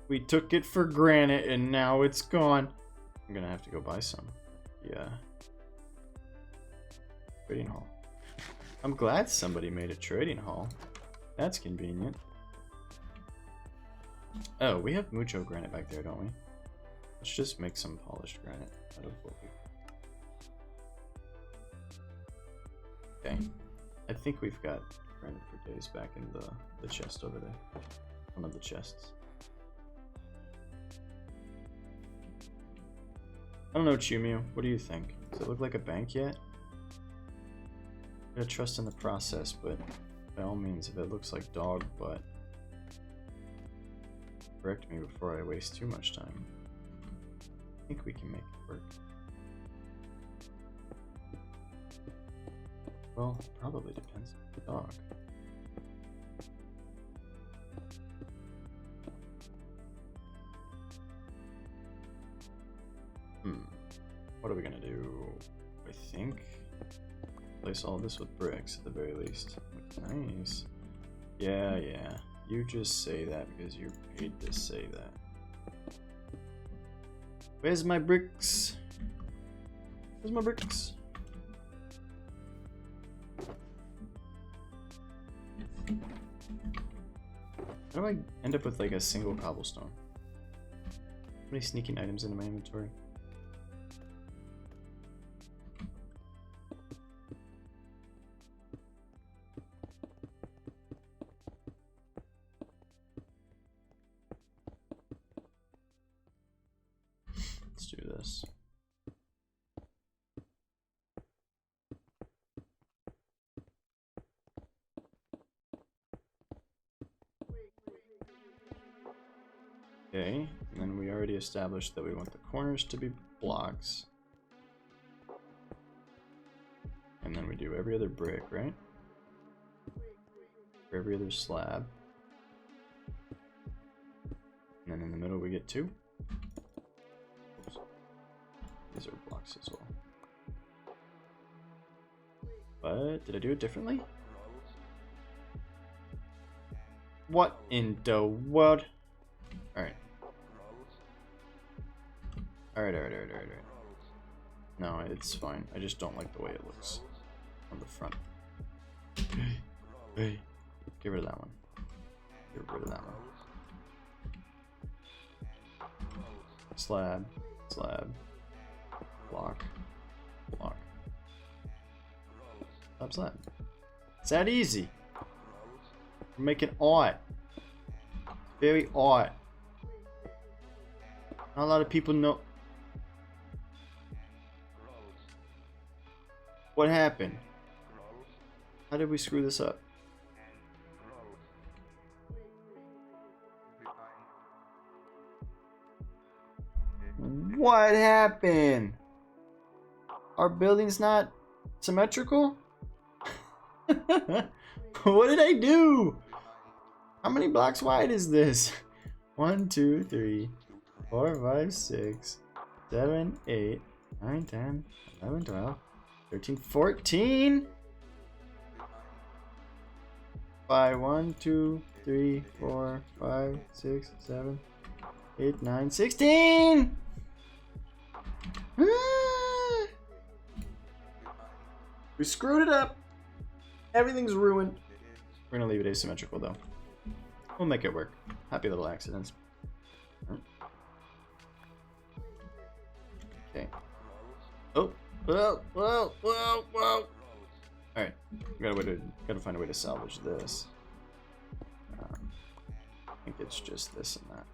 We took it for granted and now it's gone. I'm gonna have to go buy some. Yeah. Trading hall. I'm glad somebody made a trading hall. That's convenient. Oh, we have mucho granite back there, don't we? Let's just make some polished granite out of what we... Okay. I think we've got granite for days back in the chest over there. One of the chests. I don't know, Chumio. What do you think? Does it look like a bank yet? I gotta trust in the process, but by all means, if it looks like dog butt, correct me before I waste too much time. I think we can make it work. Well, it probably depends on the dog. What are we gonna do? I think place all this with bricks at the very least. Nice. Yeah. You just say that because you're paid to say that. Where's my bricks? Where's my bricks? How do I end up with like a single cobblestone? How many sneaking items into my inventory? Let's do this. Okay, and then we already established that we want the corners to be blocks. And then we do every other brick, right? For every other slab. And then in the middle we get 2. Oops. These are blocks as well. But did I do it differently? What in the world? Alright. Alright. No, it's fine. I just don't like the way it looks on the front. Hey. Get rid of that one. Get rid of that one. Slab. Block. Slab. It's that easy. We're making art. Very art. Not a lot of people know. What happened? How did we screw this up? What happened? Our building's not symmetrical? What did I do? How many blocks wide is this? 1, 2, 3, 4, 5, 6, 7, 8, 9, 10, 11, 12, 13, 14. 5, 1, 2, 3, 4, 5, 6, 7, 8, 9, 16. We screwed it up. Everything's ruined. We're gonna leave it asymmetrical though. We'll make it work. Happy little accidents. Okay. Oh, whoa. All right, gotta find a way to salvage this. I think it's just this and that.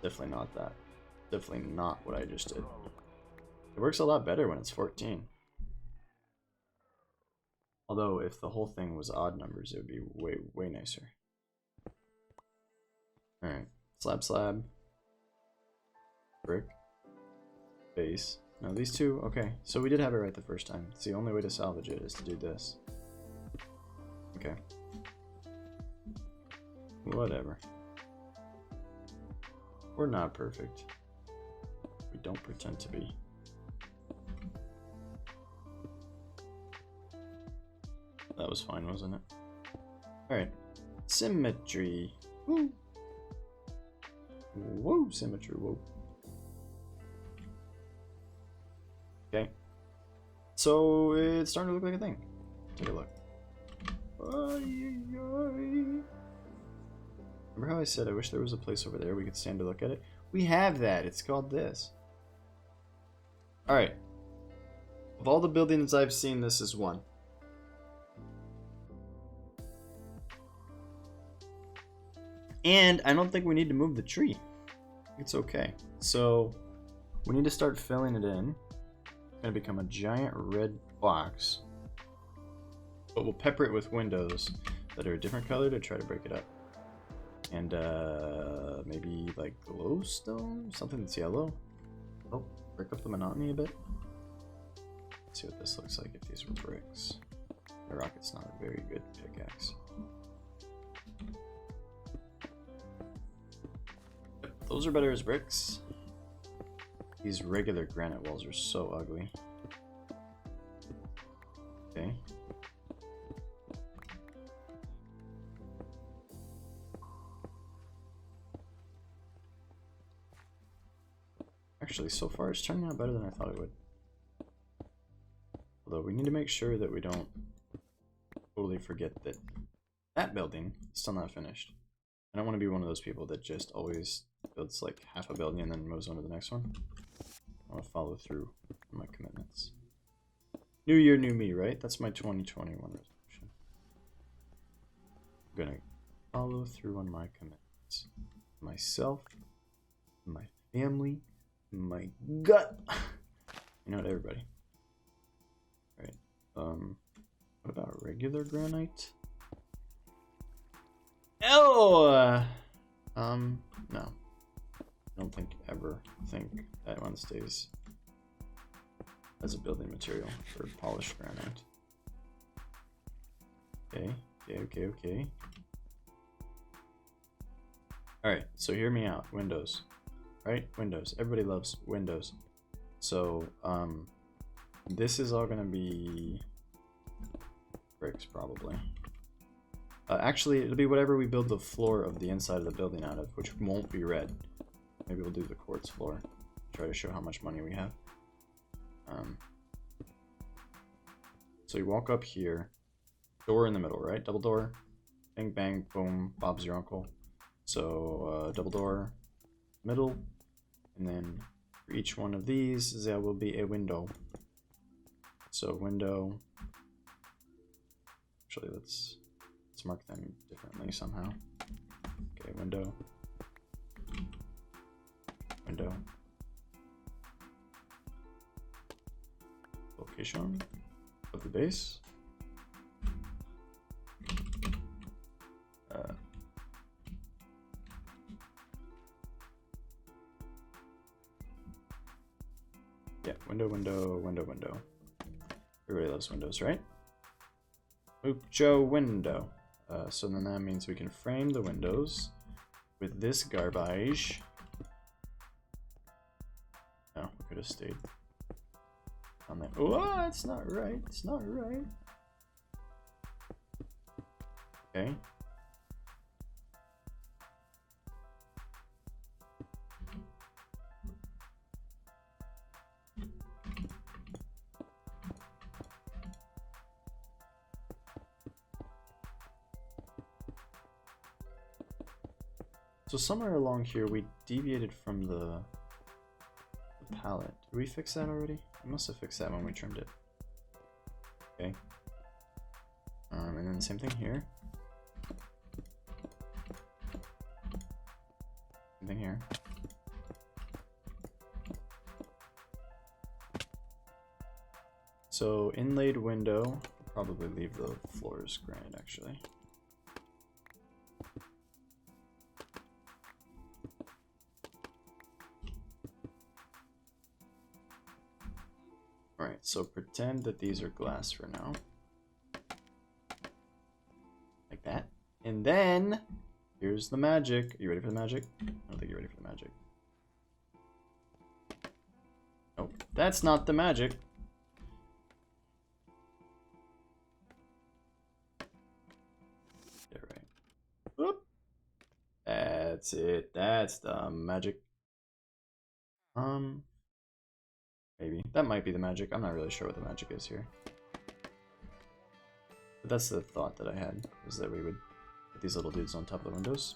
Definitely not that. Definitely not what I just did. It works a lot better when it's 14. Although, if the whole thing was odd numbers, it would be way nicer. Alright. Slab. Brick. Base. No, these two. Okay. So we did have it right the first time. It's the only way to salvage it is to do this. Okay. Whatever. We're not perfect. We don't pretend to be. That was fine, wasn't it? Alright. Symmetry. Woo! Whoa, symmetry, whoa. Okay. So it's starting to look like a thing. Take a look. Remember how I said I wish there was a place over there we could stand to look at it? We have that. It's called this. Alright. Of all the buildings I've seen, this is one. And I don't think we need to move the tree. It's okay. So we need to start filling it in. It's going to become a giant red box. But we'll pepper it with windows that are a different color to try to break it up. And maybe like glowstone? Something that's yellow. Oh, break up the monotony a bit. Let's see what this looks like if these were bricks. The rocket's not a very good pickaxe. Those are better as bricks. These regular granite walls are so ugly. Okay. Actually, so far it's turning out better than I thought it would. Although we need to make sure that we don't totally forget that that building is still not finished. I don't want to be one of those people that just always builds like half a building and then moves on to the next one. I want to follow through on my commitments. New year, new me, right? That's my 2021 resolution. I'm gonna follow through on my commitments. Myself, my family, my gut. You know what, everybody. All right. What about regular granite? Oh. No. I don't ever think that one stays as a building material for polished granite. Okay. Alright, so hear me out. Windows. Right? Windows. Everybody loves windows. So, this is all gonna be bricks, probably. Actually, it'll be whatever we build the floor of the inside of the building out of, which won't be red. Maybe we'll do the quartz floor. Try to show how much money we have. So you walk up here. Door in the middle, right? Double door. Bang, bang, boom. Bob's your uncle. So, double door. Middle. And then for each one of these, there will be a window. So, window. Actually, let's mark them differently somehow. Okay, window. Window. Location of the base. Yeah, window. Everybody loves windows, right? Mucho window. So then that means we can frame the windows with this garbage. No, we could have stayed on there. Oh, it's not right. It's not right. Okay. So somewhere along here we deviated from the palette. Did we fix that already? We must have fixed that when we trimmed it. Okay. And then same thing here. Same thing here. So inlaid window, probably leave the floors granite actually. Alright, so pretend that these are glass for now. Like that. And then, here's the magic. Are you ready for the magic? I don't think you're ready for the magic. Nope, that's not the magic. Get it right. Whoop. That's it. That's the magic. Maybe. That might be the magic. I'm not really sure what the magic is here. But that's the thought that I had, is that we would put these little dudes on top of the windows.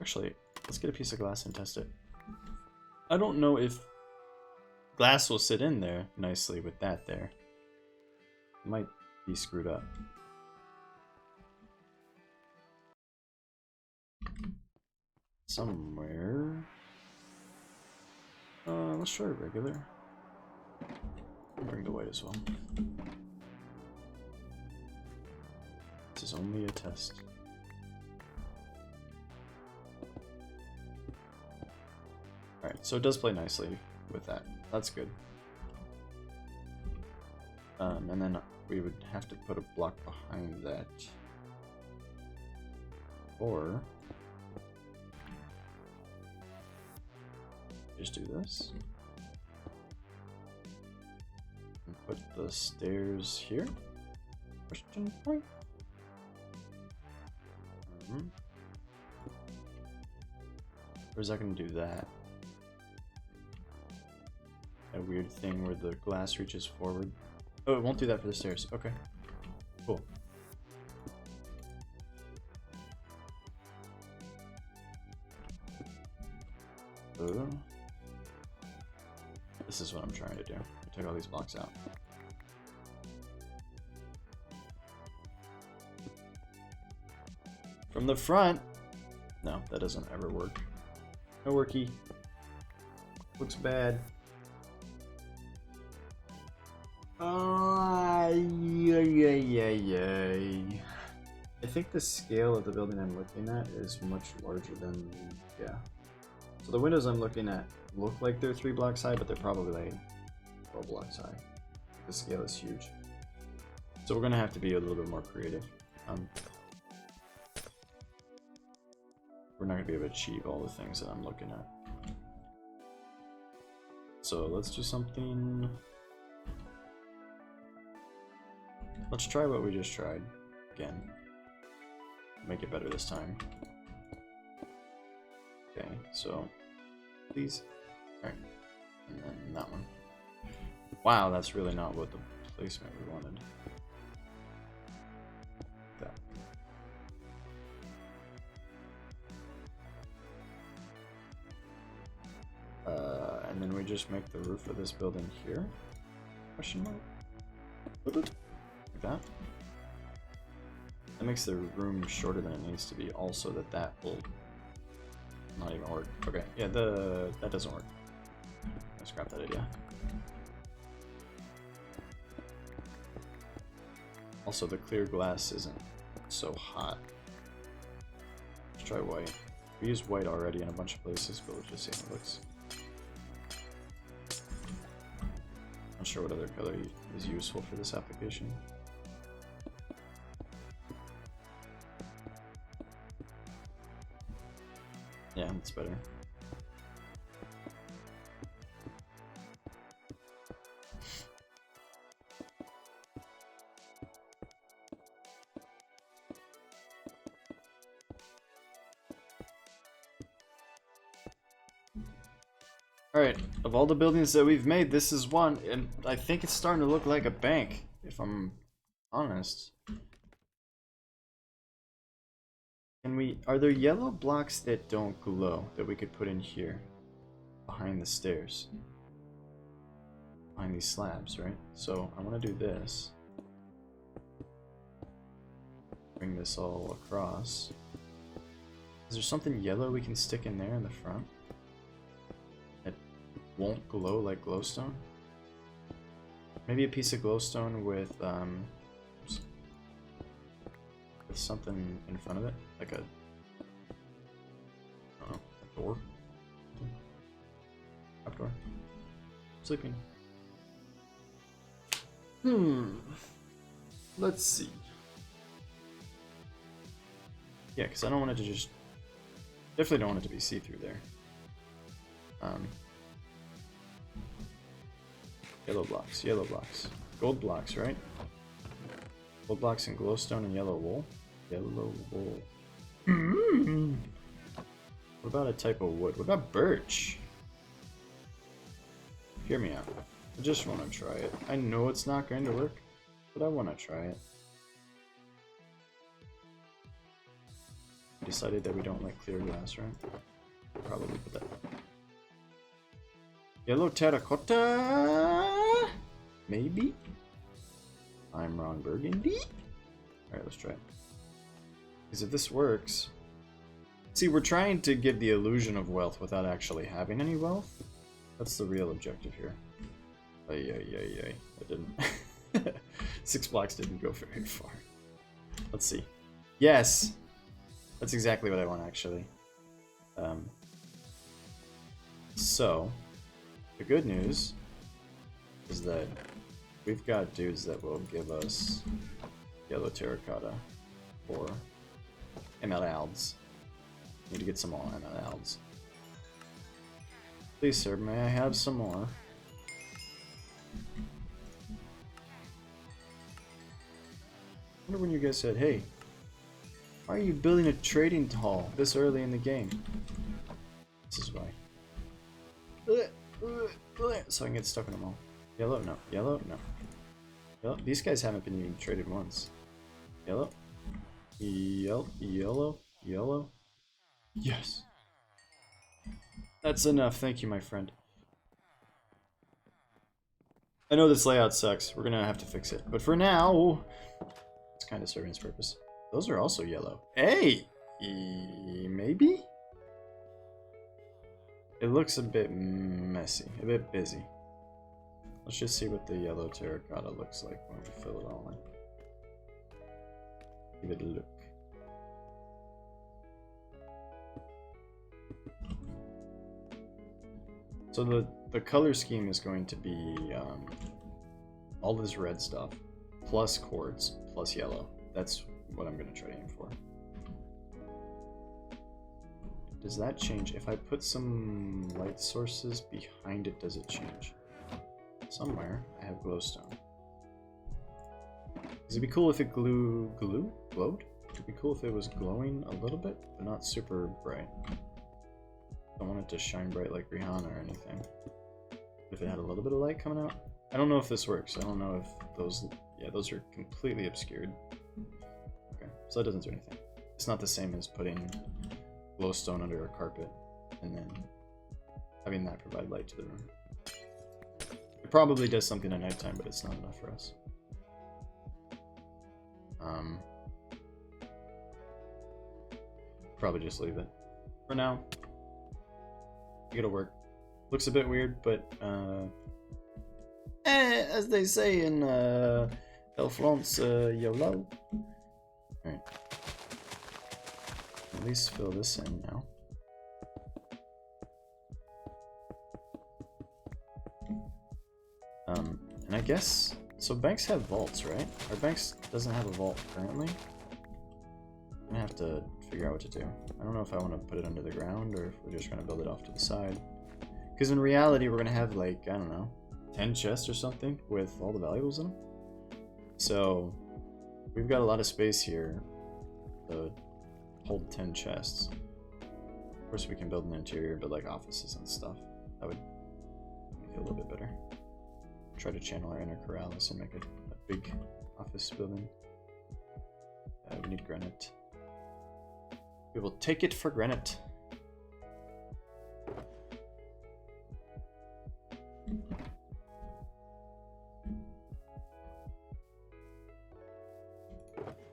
Actually, let's get a piece of glass and test it. I don't know if glass will sit in there nicely with that there. It might be screwed up. Somewhere. Let's try regular. I'll bring the white as well. This is only a test. Alright, so it does play nicely with that. That's good. And then we would have to put a block behind that. Or just do this. And put the stairs here? Question point? Or is that going to do that? A weird thing where the glass reaches forward. Oh, it won't do that for the stairs. Okay. Cool. This is what I'm trying to do. I took all these blocks out. From the front. No, that doesn't ever work. No worky. Looks bad. Yay. I think the scale of the building I'm looking at is much larger than, yeah. So the windows I'm looking at look like they're 3 blocks high, but they're probably like 12 blocks high. The scale is huge. So we're gonna have to be a little bit more creative. We're not gonna be able to achieve all the things that I'm looking at. So let's do something. Let's try what we just tried again. Make it better this time. Okay, so please. Alright. And then that one. Wow, that's really not what the placement we wanted. That. And then we just make the roof of this building here? Question mark? Like that? That makes the room shorter than it needs to be, also that will not even work. Okay, yeah, that doesn't work. Let's scrap that idea. Also, the clear glass isn't so hot. Let's try white. We used white already in a bunch of places, but we'll just see how it looks. Not sure what other color is useful for this application. Yeah, that's better. Alright, of all the buildings that we've made, this is one, and I think it's starting to look like a bank, if I'm honest. Are there yellow blocks that don't glow that we could put in here? Behind the stairs. Behind these slabs, right? So I want to do this. Bring this all across. Is there something yellow we can stick in there in the front? That won't glow like glowstone? Maybe a piece of glowstone with something in front of it, like a, I don't know, door? Trap door? Sleeping. Let's see. Yeah, because I don't want it to just... Definitely don't want it to be see-through there. Yellow blocks, yellow blocks. Gold blocks, right? Gold blocks and glowstone and yellow wool. Yellow wool. What about a type of wood? What about birch? Hear me out. I just want to try it. I know it's not going to work, but I want to try it. Decided that we don't like clear glass, right? Probably put that. Yellow terracotta? Maybe? I'm wrong, burgundy? Alright, let's try it. Because if this works... See, we're trying to give the illusion of wealth without actually having any wealth. That's the real objective here. Ay. That didn't... 6 blocks didn't go very far. Let's see. Yes! That's exactly what I want, actually. So, the good news is that we've got dudes that will give us yellow terracotta for emeralds. Need to get some more emeralds. Please, sir, may I have some more? I wonder when you guys said, hey, why are you building a trading hall this early in the game? This is why. So I can get stuck in them all. Yellow? No. Yellow? No. Yellow? These guys haven't been even traded once. Yellow? Yellow? Yellow? Yes! That's enough, thank you, my friend. I know this layout sucks. We're gonna have to fix it. But for now, it's kind of serving its purpose. Those are also yellow. Hey! Maybe? It looks a bit messy, a bit busy. Let's just see what the yellow terracotta looks like when we fill it all in. Give it a look. So the color scheme is going to be all this red stuff, plus quartz, plus yellow. That's what I'm going to try to aim for. Does that change? If I put some light sources behind it, does it change? Somewhere I have glowstone. It'd be cool if it glowed? It'd be cool if it was glowing a little bit, but not super bright. Don't want it to shine bright like Rihanna or anything. If it had a little bit of light coming out. I don't know if this works. I don't know if those... Yeah, those are completely obscured. Okay, so that doesn't do anything. It's not the same as putting glowstone under a carpet and then having that provide light to the room. It probably does something at nighttime, but it's not enough for us. Probably just leave it. For now, it'll work. Looks a bit weird, but as they say in Awfl, YOLO. Alright. At least fill this in now. And I guess, so banks have vaults, right? Our banks doesn't have a vault currently. I'm gonna have to figure out what to do. I don't know if I want to put it under the ground or if we're just gonna build it off to the side. Because in reality, we're gonna have like, I don't know, 10 chests or something with all the valuables in them. So we've got a lot of space here to hold 10 chests. Of course, we can build an interior, but like offices and stuff. That would make it a little bit better. Try to channel our inner Corrales and make a big office building. We need granite. We will take it for granted.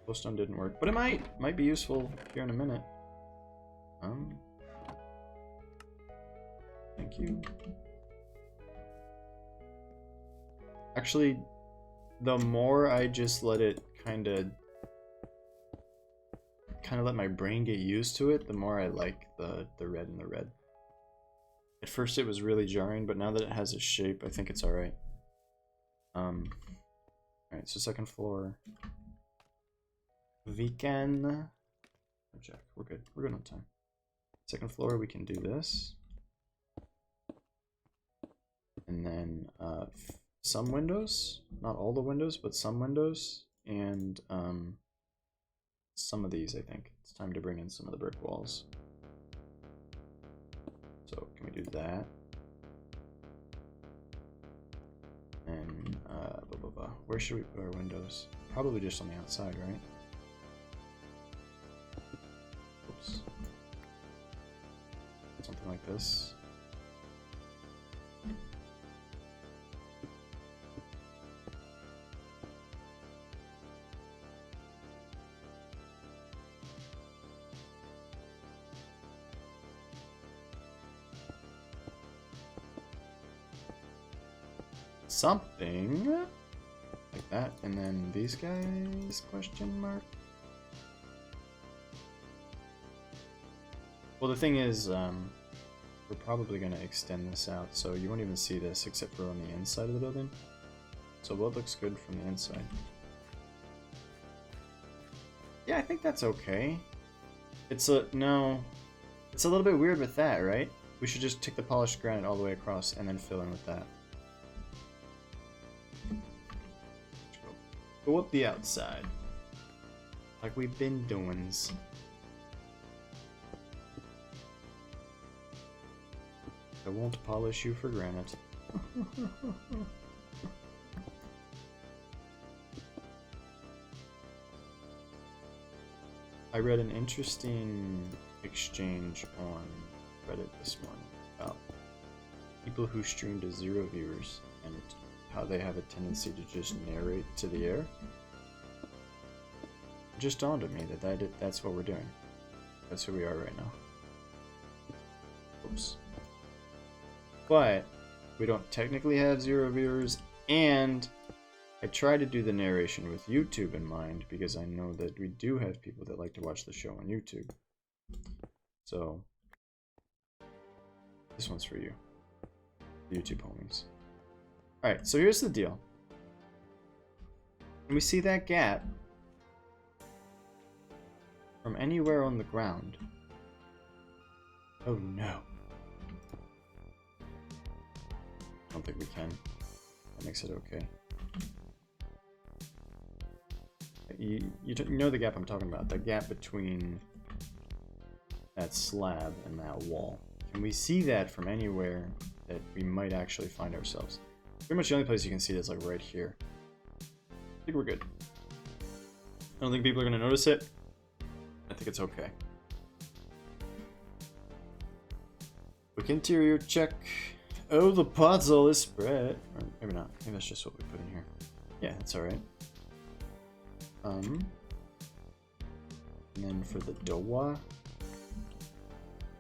Glowstone didn't work, but it might be useful here in a minute. Thank you. Actually, the more I just let it kind of let my brain get used to it, the more I like the red and the red. At first it was really jarring, but now that it has a shape, I think it's alright. Alright, so second floor. We can check. We're good. We're good on time. Second floor, we can do this. And then some windows, not all the windows, but some windows, and some of these, I think. It's time to bring in some of the brick walls. So can we do that? And where should we put our windows? Probably just on the outside, right? Oops. Something like this. Something like that, and then these guys, question mark. Well, the thing is, we're probably going to extend this out, so you won't even see this except for on the inside of the building. So what looks good from the inside? Yeah, I think that's okay. It's a little bit weird with that, right? We should just take the polished granite all the way across and then fill in with that. Go up the outside, like we've been doing. I won't polish you for granite. I read an interesting exchange on Reddit this morning about people who stream to 0 viewers and how they have a tendency to just narrate to the air. It just dawned on me that that's what we're doing. That's who we are right now. Oops. But we don't technically have 0 viewers, and I try to do the narration with YouTube in mind because I know that we do have people that like to watch the show on YouTube. So this one's for you, YouTube homies. Alright, so here's the deal. When we see that gap from anywhere on the ground, oh no. I don't think we can. That makes it okay. You know the gap I'm talking about, the gap between that slab and that wall. Can we see that from anywhere that we might actually find ourselves? Pretty much the only place you can see it is like right here. I think we're good. I don't think people are going to notice it. I think it's okay. Quick interior check. Oh, the puzzle is spread. Or maybe not. Maybe that's just what we put in here. Yeah, that's alright. And then for the door,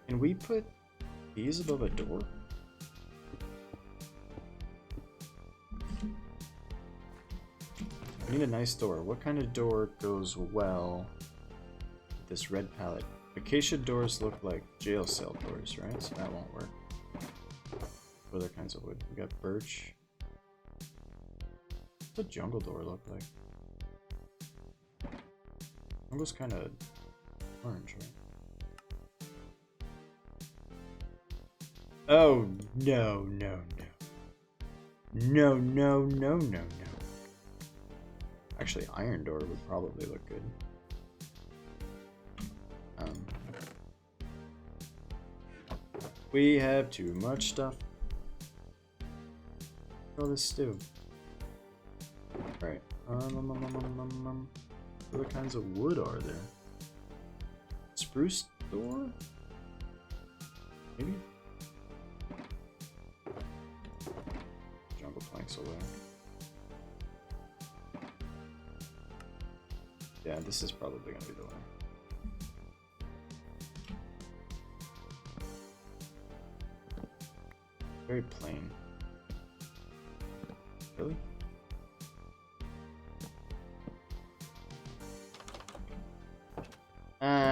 can we put these above a door? I need a nice door. What kind of door goes well with this red palette? Acacia doors look like jail cell doors, right? So that won't work. What other kinds of wood? We got birch. What's a jungle door look like? Jungle's kind of orange, right? Oh, no, no, no. No, no, no, no, no. Actually, iron door would probably look good. We have too much stuff. All this stew. Right. What other kinds of wood are there? spruce door? Maybe? Jungle planks away. Yeah, this is probably gonna be the one. Very plain. Really?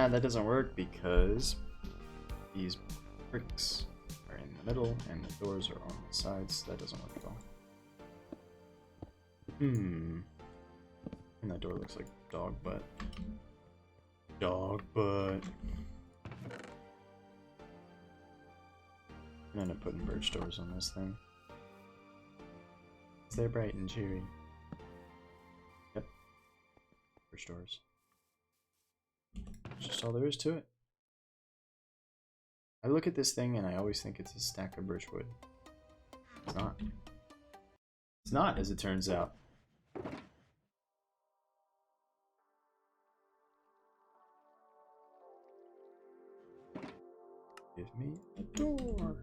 That doesn't work because these bricks are in the middle and the doors are on the sides. That doesn't work at all. And that door looks like dog butt. Dog butt. I'm gonna put birch doors on this thing. They're bright and cheery. Yep. Birch doors. That's just all there is to it. I look at this thing and I always think it's a stack of birch wood. It's not. It's not, as it turns out. Give me a door.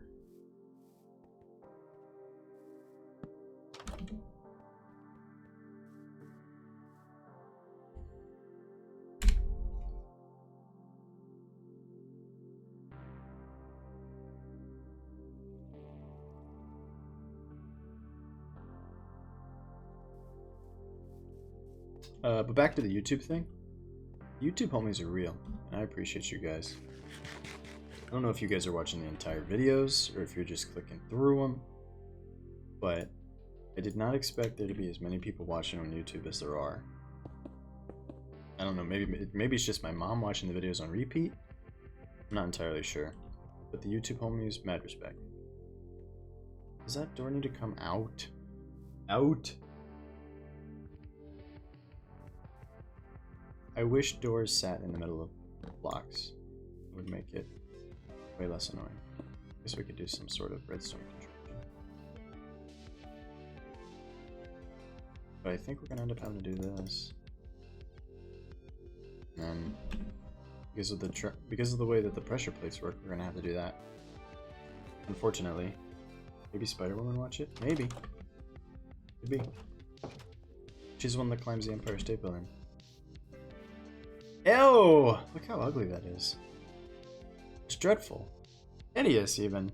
But back to the YouTube thing. YouTube homies are real, and I appreciate you guys. I don't know if you guys are watching the entire videos, or if you're just clicking through them, but I did not expect there to be as many people watching on YouTube as there are. I don't know, maybe it's just my mom watching the videos on repeat? I'm not entirely sure. But the YouTube homies, mad respect. Does that door need to come out? Out! I wish doors sat in the middle of blocks. It would make it way less annoying. I guess we could do some sort of redstone construction. But I think we're gonna end up having to do this. And then, because of the way that the pressure plates work, we're gonna have to do that. Unfortunately. Maybe Spider-Woman watch it? Maybe. Could be. She's the one that climbs the Empire State Building. Ew! Look how ugly that is. It's dreadful. Hideous, even.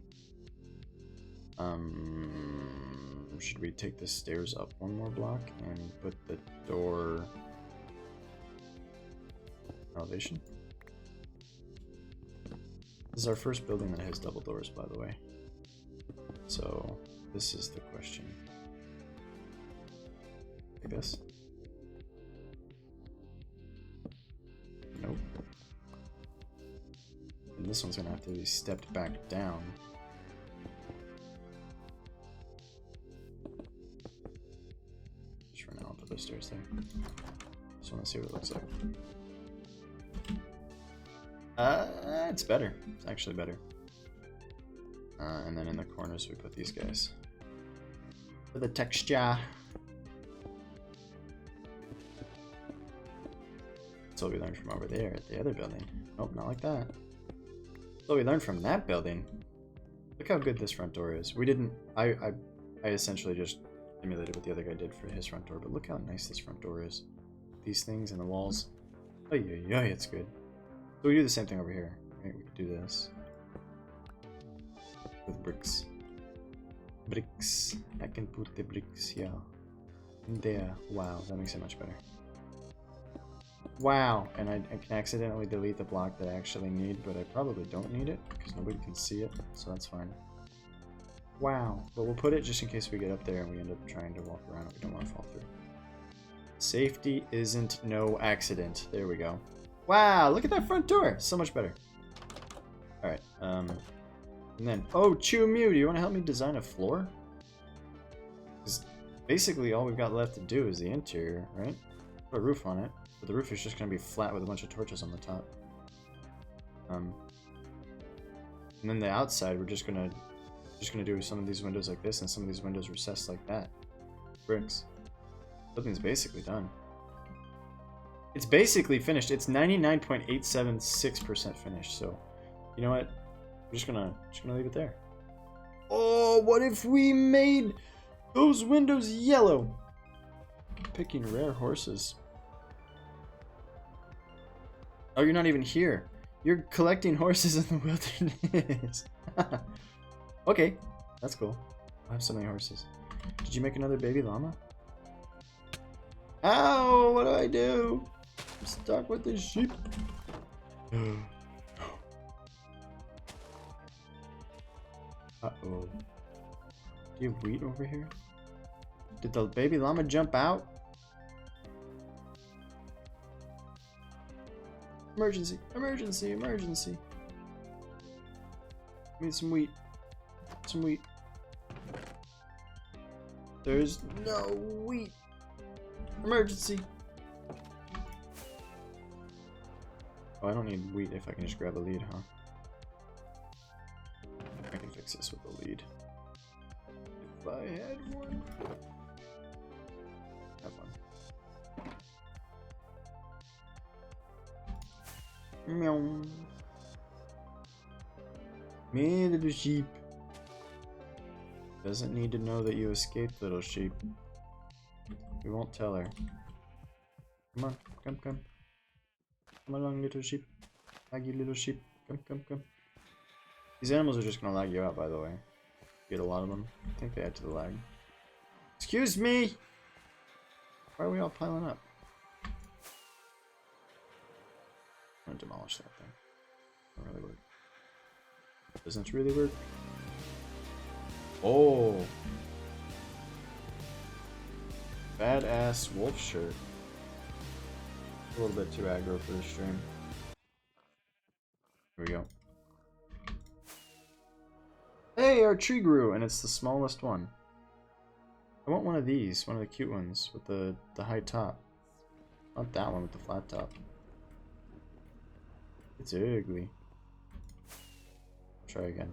Should we take the stairs up one more block and put the door elevation? This is our first building that has double doors, by the way. So, this is the question. Like this? Nope. And this one's gonna have to be stepped back down. Just for now, I'll put those stairs there. Just wanna see what it looks like. It's better. It's actually better. And then in the corners we put these guys. For the texture. That's what we learned from over there at the other building. Nope, not like that. That's what we learned from that building. Look how good this front door is. We didn't... I essentially just emulated what the other guy did for his front door, but look how nice this front door is. These things and the walls. Oh yeah, it's good. So we do the same thing over here. Right, we could do this. With bricks. Bricks. I can put the bricks here. In there. Wow, that makes it much better. Wow, and I can accidentally delete the block that I actually need, but I probably don't need it, because nobody can see it, so that's fine. Wow, but we'll put it just in case we get up there and we end up trying to walk around and we don't want to fall through. Safety isn't no accident. There we go. Wow, look at that front door! So much better. Alright, and then, oh, Chew Mew, do you want to help me design a floor? Because basically all we've got left to do is the interior, right? Put a roof on it. But the roof is just going to be flat with a bunch of torches on the top. And then the outside, we're just gonna do some of these windows like this, and some of these windows recessed like that. Bricks. Building's basically done. It's basically finished. It's 99.876% finished. So, you know what? I'm just gonna leave it there. Oh, what if we made those windows yellow? Picking rare horses. Oh, you're not even here. You're collecting horses in the wilderness. Okay, that's cool. I have so many horses. Did you make another baby llama? Ow, what do I do? I'm stuck with this sheep. Uh-oh. Do you have wheat over here? Did the baby llama jump out? Emergency! Emergency! Emergency! I need some wheat. Some wheat. There's no wheat. Emergency! Oh, I don't need wheat if I can just grab a lead, huh? I can fix this with a lead. If I had one. Have fun. Meow. Me, little sheep. Doesn't need to know that you escaped, little sheep. We won't tell her. Come on, come, come. Come along, little sheep. Laggy little sheep. Come, come, come. These animals are just gonna lag you out, by the way. Get a lot of them. I think they add to the lag. Excuse me! Why are we all piling up? I'm gonna demolish that thing. Doesn't really work. Doesn't really work. Oh! Badass wolf shirt. A little bit too aggro for this stream. Here we go. Hey, our tree grew, and it's the smallest one. I want one of these, one of the cute ones with the high top. Not that one with the flat top. It's ugly. Try again.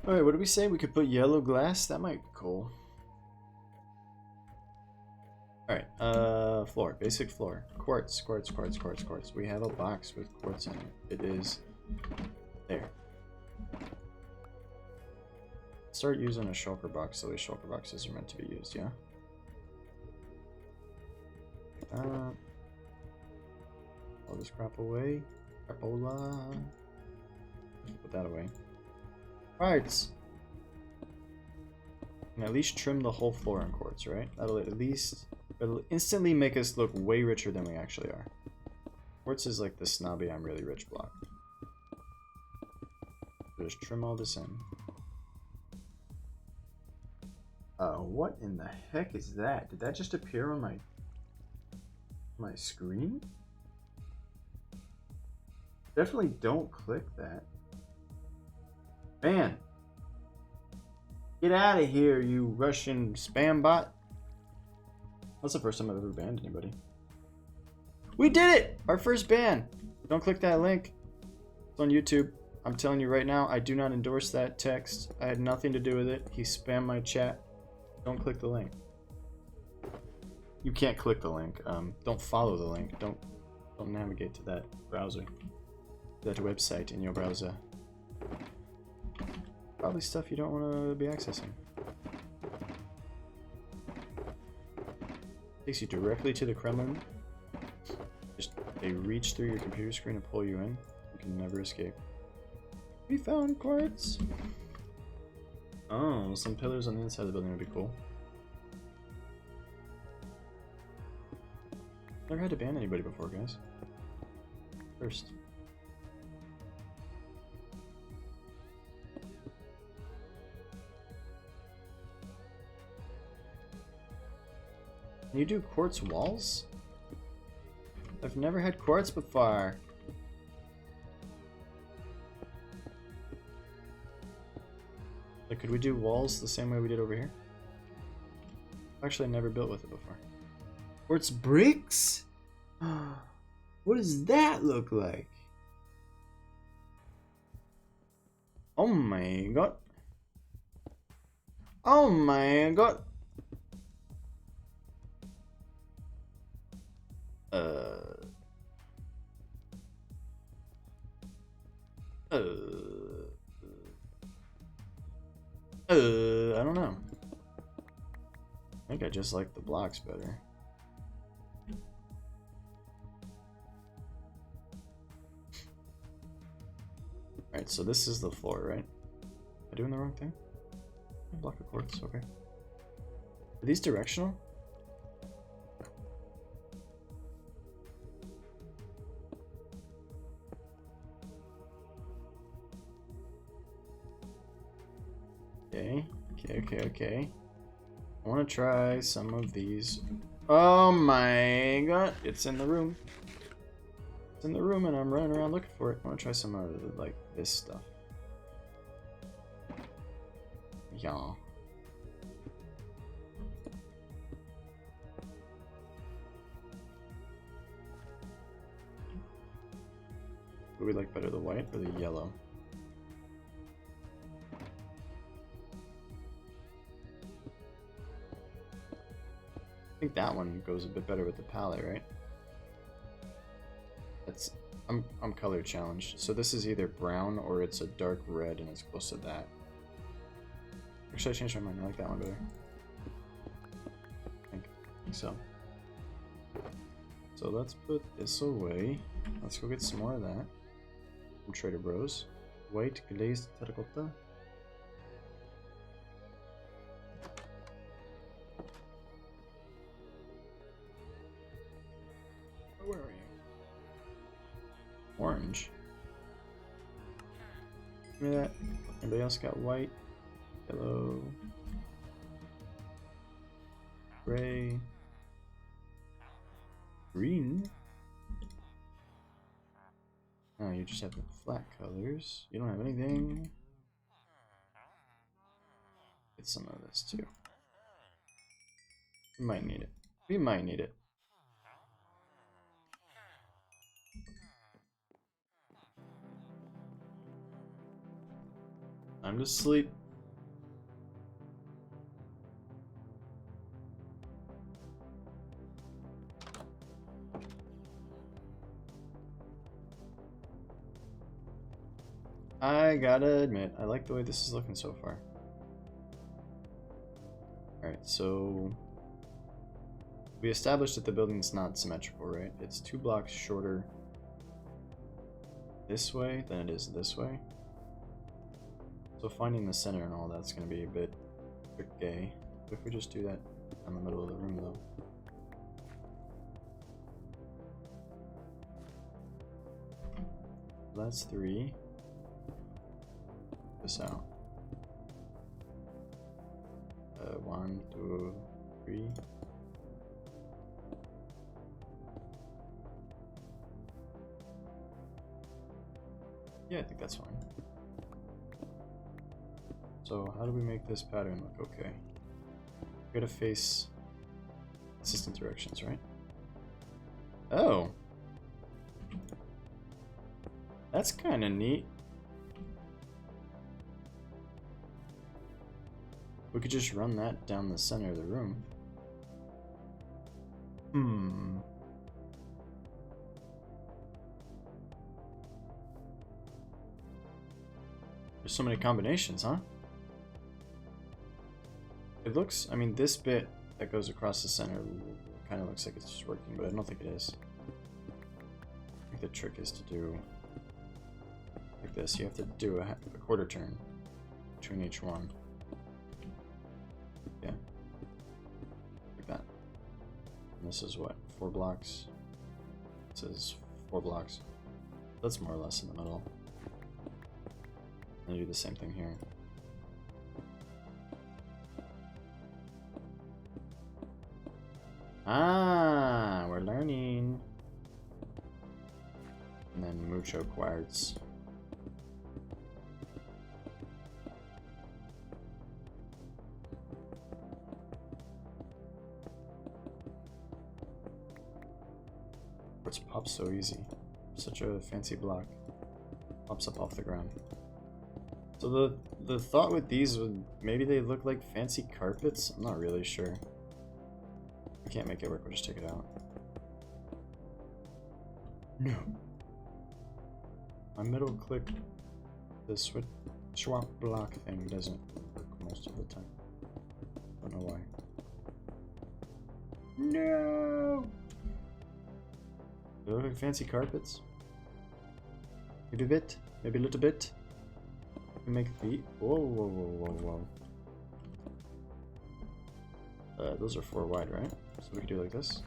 Alright, what did we say? We could put yellow glass? That might be cool. Alright, floor. Basic floor. Quartz, quartz, quartz, quartz, quartz. We have a box with quartz in it. It is there. Start using a shulker box the way shulker boxes are meant to be used, yeah? All this crap away. Crapola. Put that away. Quartz! And at least trim the whole floor on quartz, right? It'll instantly make us look way richer than we actually are. Quartz is like the snobby I'm really rich block. So just trim all this in. What in the heck is that? Did that just appear on my screen? Definitely don't click that. Man! Get out of here, you Russian spam bot! That's the first time I've ever banned anybody. We did it! Our first ban! Don't click that link. It's on YouTube. I'm telling you right now, I do not endorse that text. I had nothing to do with it. He spammed my chat. Don't click the link. You can't click the link. Don't follow the link. Don't navigate to that browser. That website in your browser. Probably stuff you don't want to be accessing. Takes you directly to the Kremlin. Just they reach through your computer screen and pull you in. You can never escape. We found quartz. Oh, some pillars on the inside of the building would be cool. Never had to ban anybody before, guys. First. Can you do quartz walls? I've never had quartz before. Like, could we do walls the same way we did over here? Actually, I never built with it before. Quartz bricks? What does that look like? Oh my god. Oh my god. I don't know. I think I just like the blocks better. Alright, so this is the floor, right? Am I doing the wrong thing? Block of quartz, okay. Are these directional? Okay. I want to try some of these. Oh my god, it's in the room. It's in the room and I'm running around looking for it. I want to try some of like this stuff. Yeah. What do we like better, the white or the yellow? I think that one goes a bit better with the palette, right? That's I'm color challenged. So this is either brown or it's a dark red and it's close to that. Actually, I changed my mind. I like that one better. I think so. So let's put this away. Let's go get some more of that from Trader Bros. White glazed terracotta. Where are you? Orange. Give me that. Anybody else got white? Yellow. Gray. Green. Oh, you just have the flat colors. You don't have anything. Get some of this too. We might need it. We might need it. Time to sleep. I gotta admit, I like the way this is looking so far. Alright, so we established that the building's not symmetrical, right? It's 2 blocks shorter this way than it is this way. So finding the center and all that's going to be a bit tricky. What if we just do that in the middle of the room, though? That's 3. This out. 1, 2, 3. Yeah, I think that's fine. So how do we make this pattern look okay? We gotta face consistent directions, right? Oh! That's kinda neat. We could just run that down the center of the room. There's so many combinations, huh? It looks, I mean, this bit that goes across the center kind of looks like it's just working, but I don't think it is. I think the trick is to do like this. You have to do a quarter turn between each one. Yeah. Like that. And this is what? 4 blocks? This is 4 blocks. That's more or less in the middle. And do the same thing here. Ah, we're learning. And then mucho quartz. Quartz pops so easy. Such a fancy block. Pops up off the ground. So the thought with these would maybe they look like fancy carpets. I'm not really sure. We can't make it work. We'll just take it out. No. My middle click, the swap block thing doesn't work most of the time. Don't know why. No. They look like fancy carpets. Maybe a bit. Maybe a little bit. Make the whoa. Those are 4 wide, right? So we can do it like this.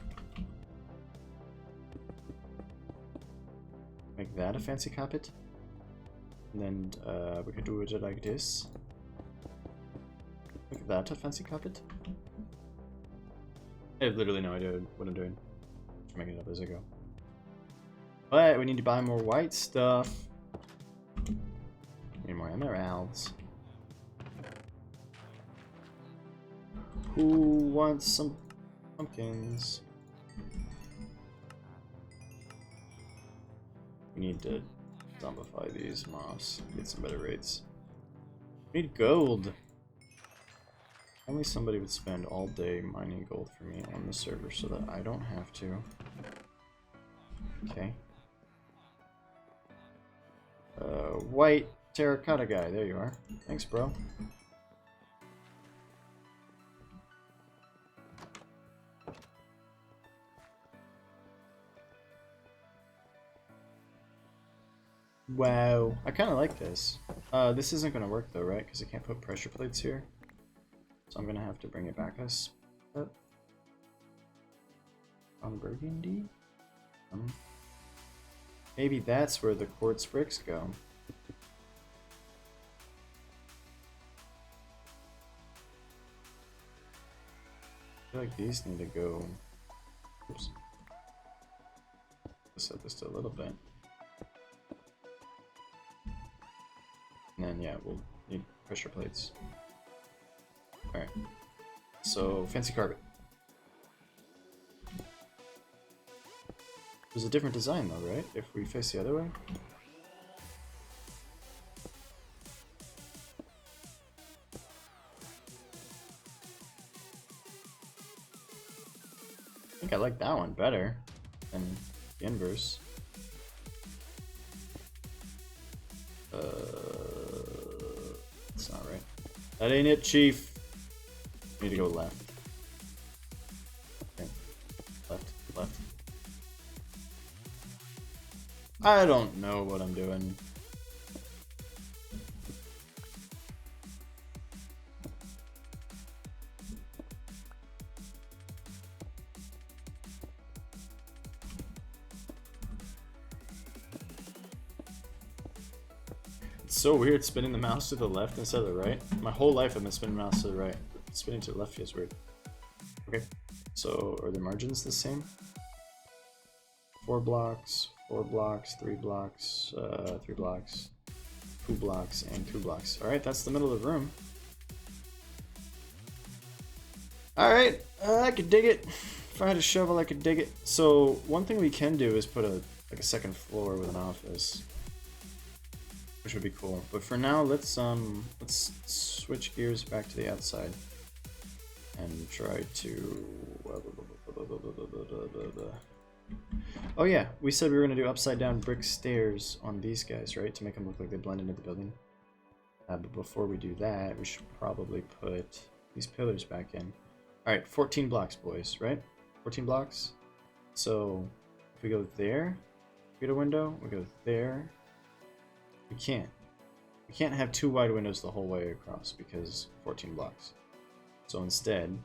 Make that a fancy carpet. And then we could do it like this. Make that a fancy carpet. I have literally no idea what I'm doing. Just making it up as I go. But we need to buy more white stuff. Need more emeralds. Who wants some pumpkins? We need to zombify these moss. Get some better rates. We need gold. Only somebody would spend all day mining gold for me on the server so that I don't have to. Okay. White terracotta guy, there you are. Thanks, bro. Wow, I kind of like this. This isn't going to work though, right? Because I can't put pressure plates here. So I'm going to have to bring it back a step. On burgundy? Maybe that's where the quartz bricks go. I feel like these need to go. Oops. I'll set this to a little bit. And then, yeah, we'll need pressure plates. Alright. So, fancy carpet. There's a different design though, right? If we face the other way? I think I like that one better than the inverse. That's not right. That ain't it, Chief. Need to go left. Okay. Left. I don't know what I'm doing. It's so weird spinning the mouse to the left instead of the right. My whole life I've been spinning the mouse to the right. Spinning to the left feels weird. Okay, so are the margins the same? 4 blocks, 4 blocks, 3 blocks, 3 blocks, 2 blocks, and 2 blocks. Alright, that's the middle of the room. Alright, I could dig it. If I had a shovel, I could dig it. So, one thing we can do is put a second floor with an office. Which would be cool. But for now, let's switch gears back to the outside. And try to... Oh yeah, we said we were going to do upside down brick stairs on these guys, right? To make them look like they blend into the building. But before we do that, we should probably put these pillars back in. Alright, 14 blocks, boys, right? 14 blocks. So, if we go there, we get a window, we go there. We can't. We can't have 2 wide windows the whole way across because 14 blocks. So instead,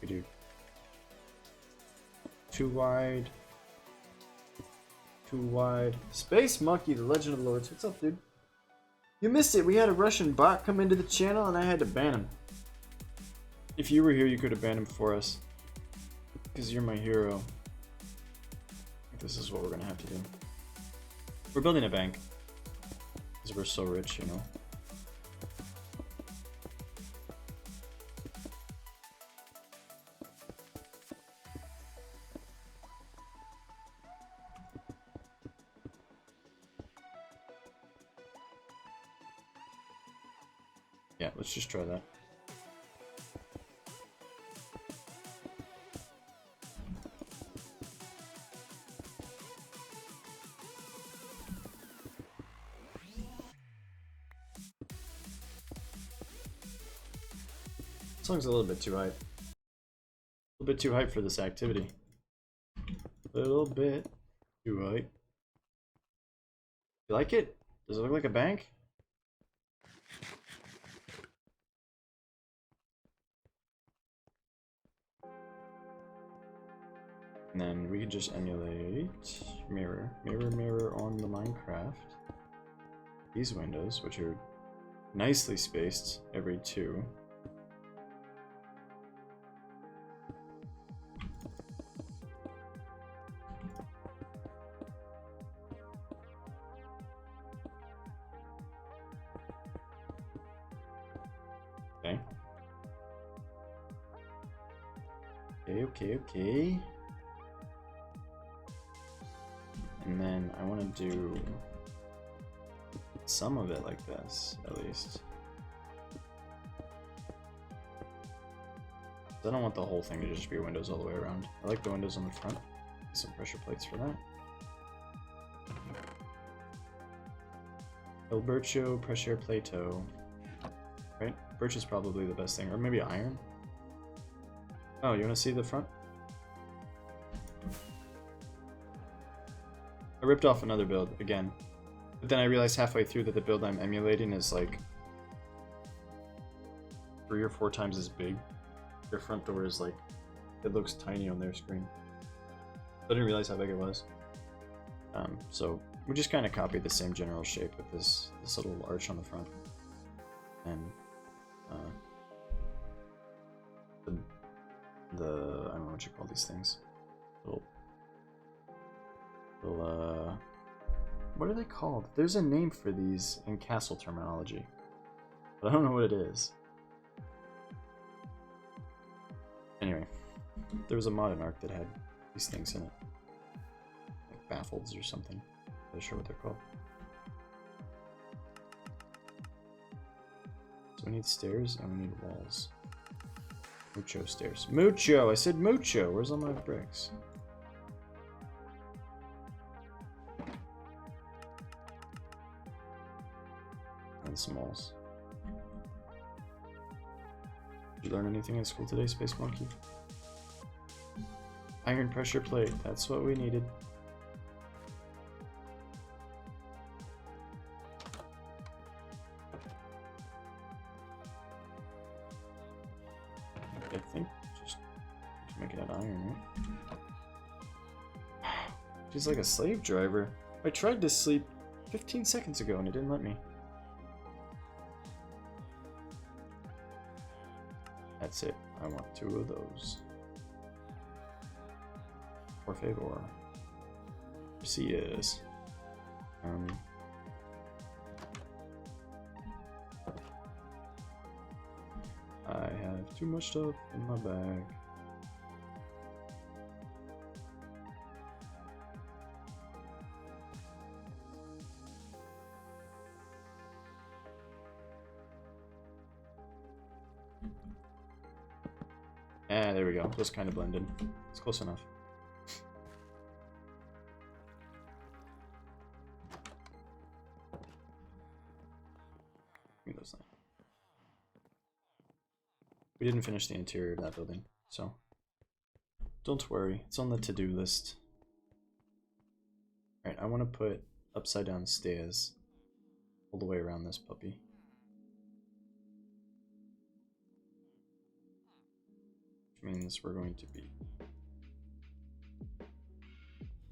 we do 2 wide, 2 wide. Space Monkey, the Legend of Lords. What's up, dude? You missed it. We had a Russian bot come into the channel and I had to ban him. If you were here, you could have banned him for us. Because you're my hero. This is what we're gonna have to do. We're building a bank. Because we're so rich, you know. Yeah, let's just try that. This song's a little bit too hype. A little bit too hype for this activity. A little bit too hype. You like it? Does it look like a bank? And then we can just emulate mirror on the Minecraft. These windows, which are nicely spaced every 2. Okay. And then I want to do some of it like this, at least. I don't want the whole thing to just be windows all the way around. I like the windows on the front. Some pressure plates for that. El Bircho pressure plato. Right? Birch is probably the best thing. Or maybe iron? Oh, you want to see the front? I ripped off another build again. But then I realized halfway through that the build I'm emulating is like 3 or 4 times as big. Their front door is like, it looks tiny on their screen. I didn't realize how big it was. So we just kind of copied the same general shape with this little arch on the front. And I don't know what you call these things. Little what are they called? There's a name for these in castle terminology, but I don't know what it is. Anyway, there was a mod in Ark that had these things in it, like baffles or something. I'm not sure what they're called. So we need stairs and we need walls. Mucho stairs. Mucho! I said mucho! Where's all my bricks? And some walls. Did you learn anything in school today, Space Monkey? Iron pressure plate. That's what we needed. I think just make it out of iron, right? She's like a slave driver. I tried to sleep 15 seconds ago and it didn't let me. That's it. I want 2 of those. Por favor. Yes. I have too much stuff in my bag. Ah, there we go. Just kind of blended. It's close enough. Give me those things. We didn't finish the interior of that building, so don't worry. It's on the to-do list. Alright, I want to put upside down stairs all the way around this puppy. Which means we're going to be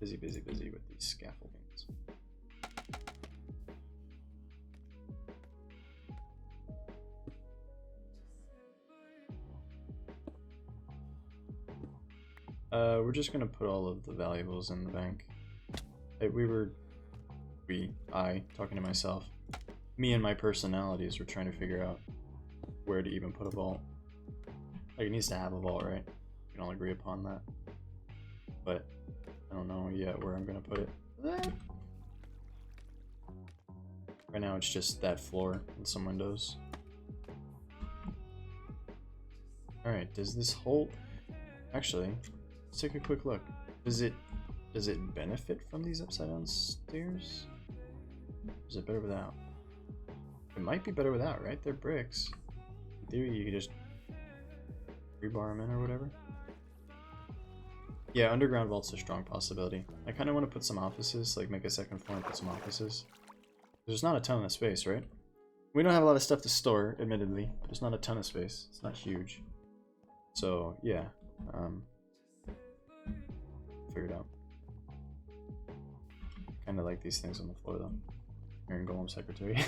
busy with these scaffoldings. We're just gonna put all of the valuables in the bank. I, talking to myself, me and my personalities were trying to figure out where to even put a vault. Like, it needs to have a vault, right? We can all agree upon that. But I don't know yet where I'm gonna put it. Right now it's just that floor and some windows. Alright, does this hold? Actually, let's take a quick look. Does it benefit from these upside down stairs? Or is it better without? It might be better without, right? They're bricks. In theory, you could just rebar them in or whatever. Yeah, underground vault's a strong possibility. I kind of want to put some offices, like make a second floor and put some offices. There's not a ton of space, right? We don't have a lot of stuff to store, admittedly, but there's not a ton of space. It's not huge. So, yeah. Figure it out. Kind of like these things on the floor, though. Iron Golem Secretary.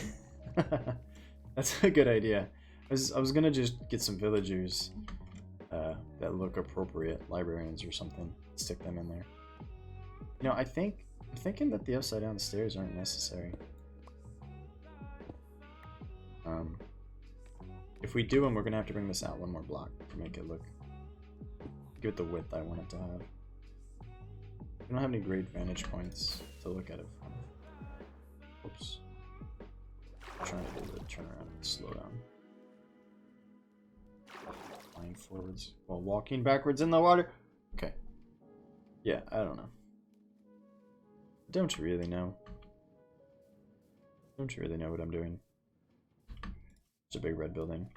That's a good idea. I was gonna just get some villagers that look appropriate, librarians or something, stick them in there. You know, I'm thinking that the upside down stairs aren't necessary. If we do them, we're gonna have to bring this out one more block to make it look, give it the width I want it to have. We don't have any great vantage points to look at it from. Oops. I'm trying to do the turnaround and slow down. Flying forwards while walking backwards in the water. Okay. Yeah, I don't know. Don't you really know? Don't you really know what I'm doing? It's a big red building.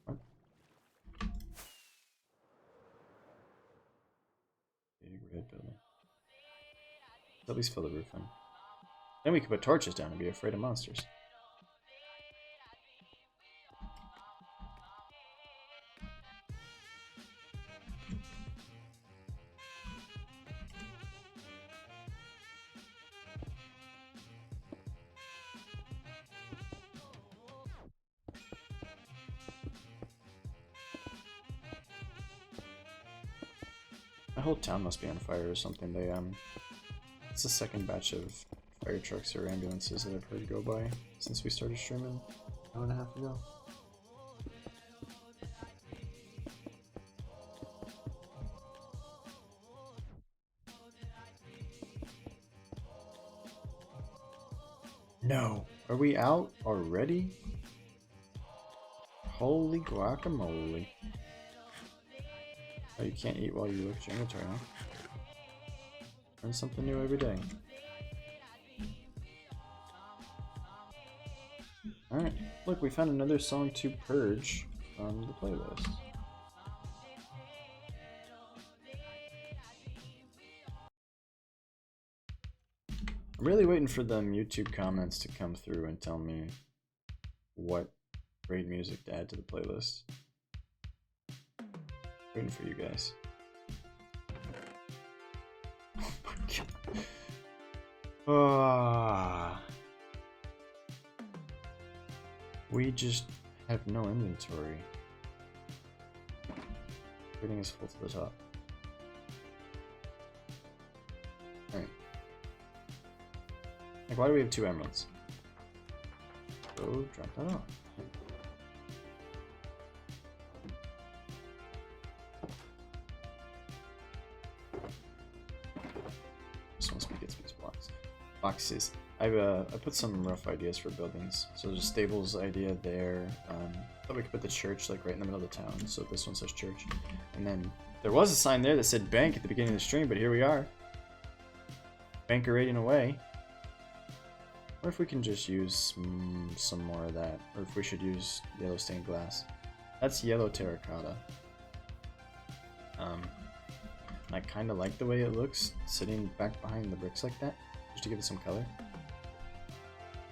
What? Big red building. At least fill the roof in. Then we can put torches down and be afraid of monsters. The whole town must be on fire or something. They it's the second batch of fire trucks or ambulances that I've heard go by since we started streaming an hour and a half ago. No, are we out already? Holy guacamole. Oh, you can't eat while you look at your inventory, huh? Learn something new every day. Alright, look, we found another song to purge from the playlist. I'm really waiting for them YouTube comments to come through and tell me what great music to add to the playlist. Waiting for you guys. Oh my god. We just have no inventory. Everything is full to the top. Alright. Like, why do we have 2 emeralds? So, drop that off. This must be GITZB's blocks. Boxes. I put some rough ideas for buildings. So there's a stables idea there. Thought we could put the church like right in the middle of the town. So this one says church. And then there was a sign there that said bank at the beginning of the stream, but here we are. Bankerating away. Or if we can just use some more of that. Or if we should use yellow stained glass. That's yellow terracotta. I kind of like the way it looks sitting back behind the bricks like that. Just to give it some color.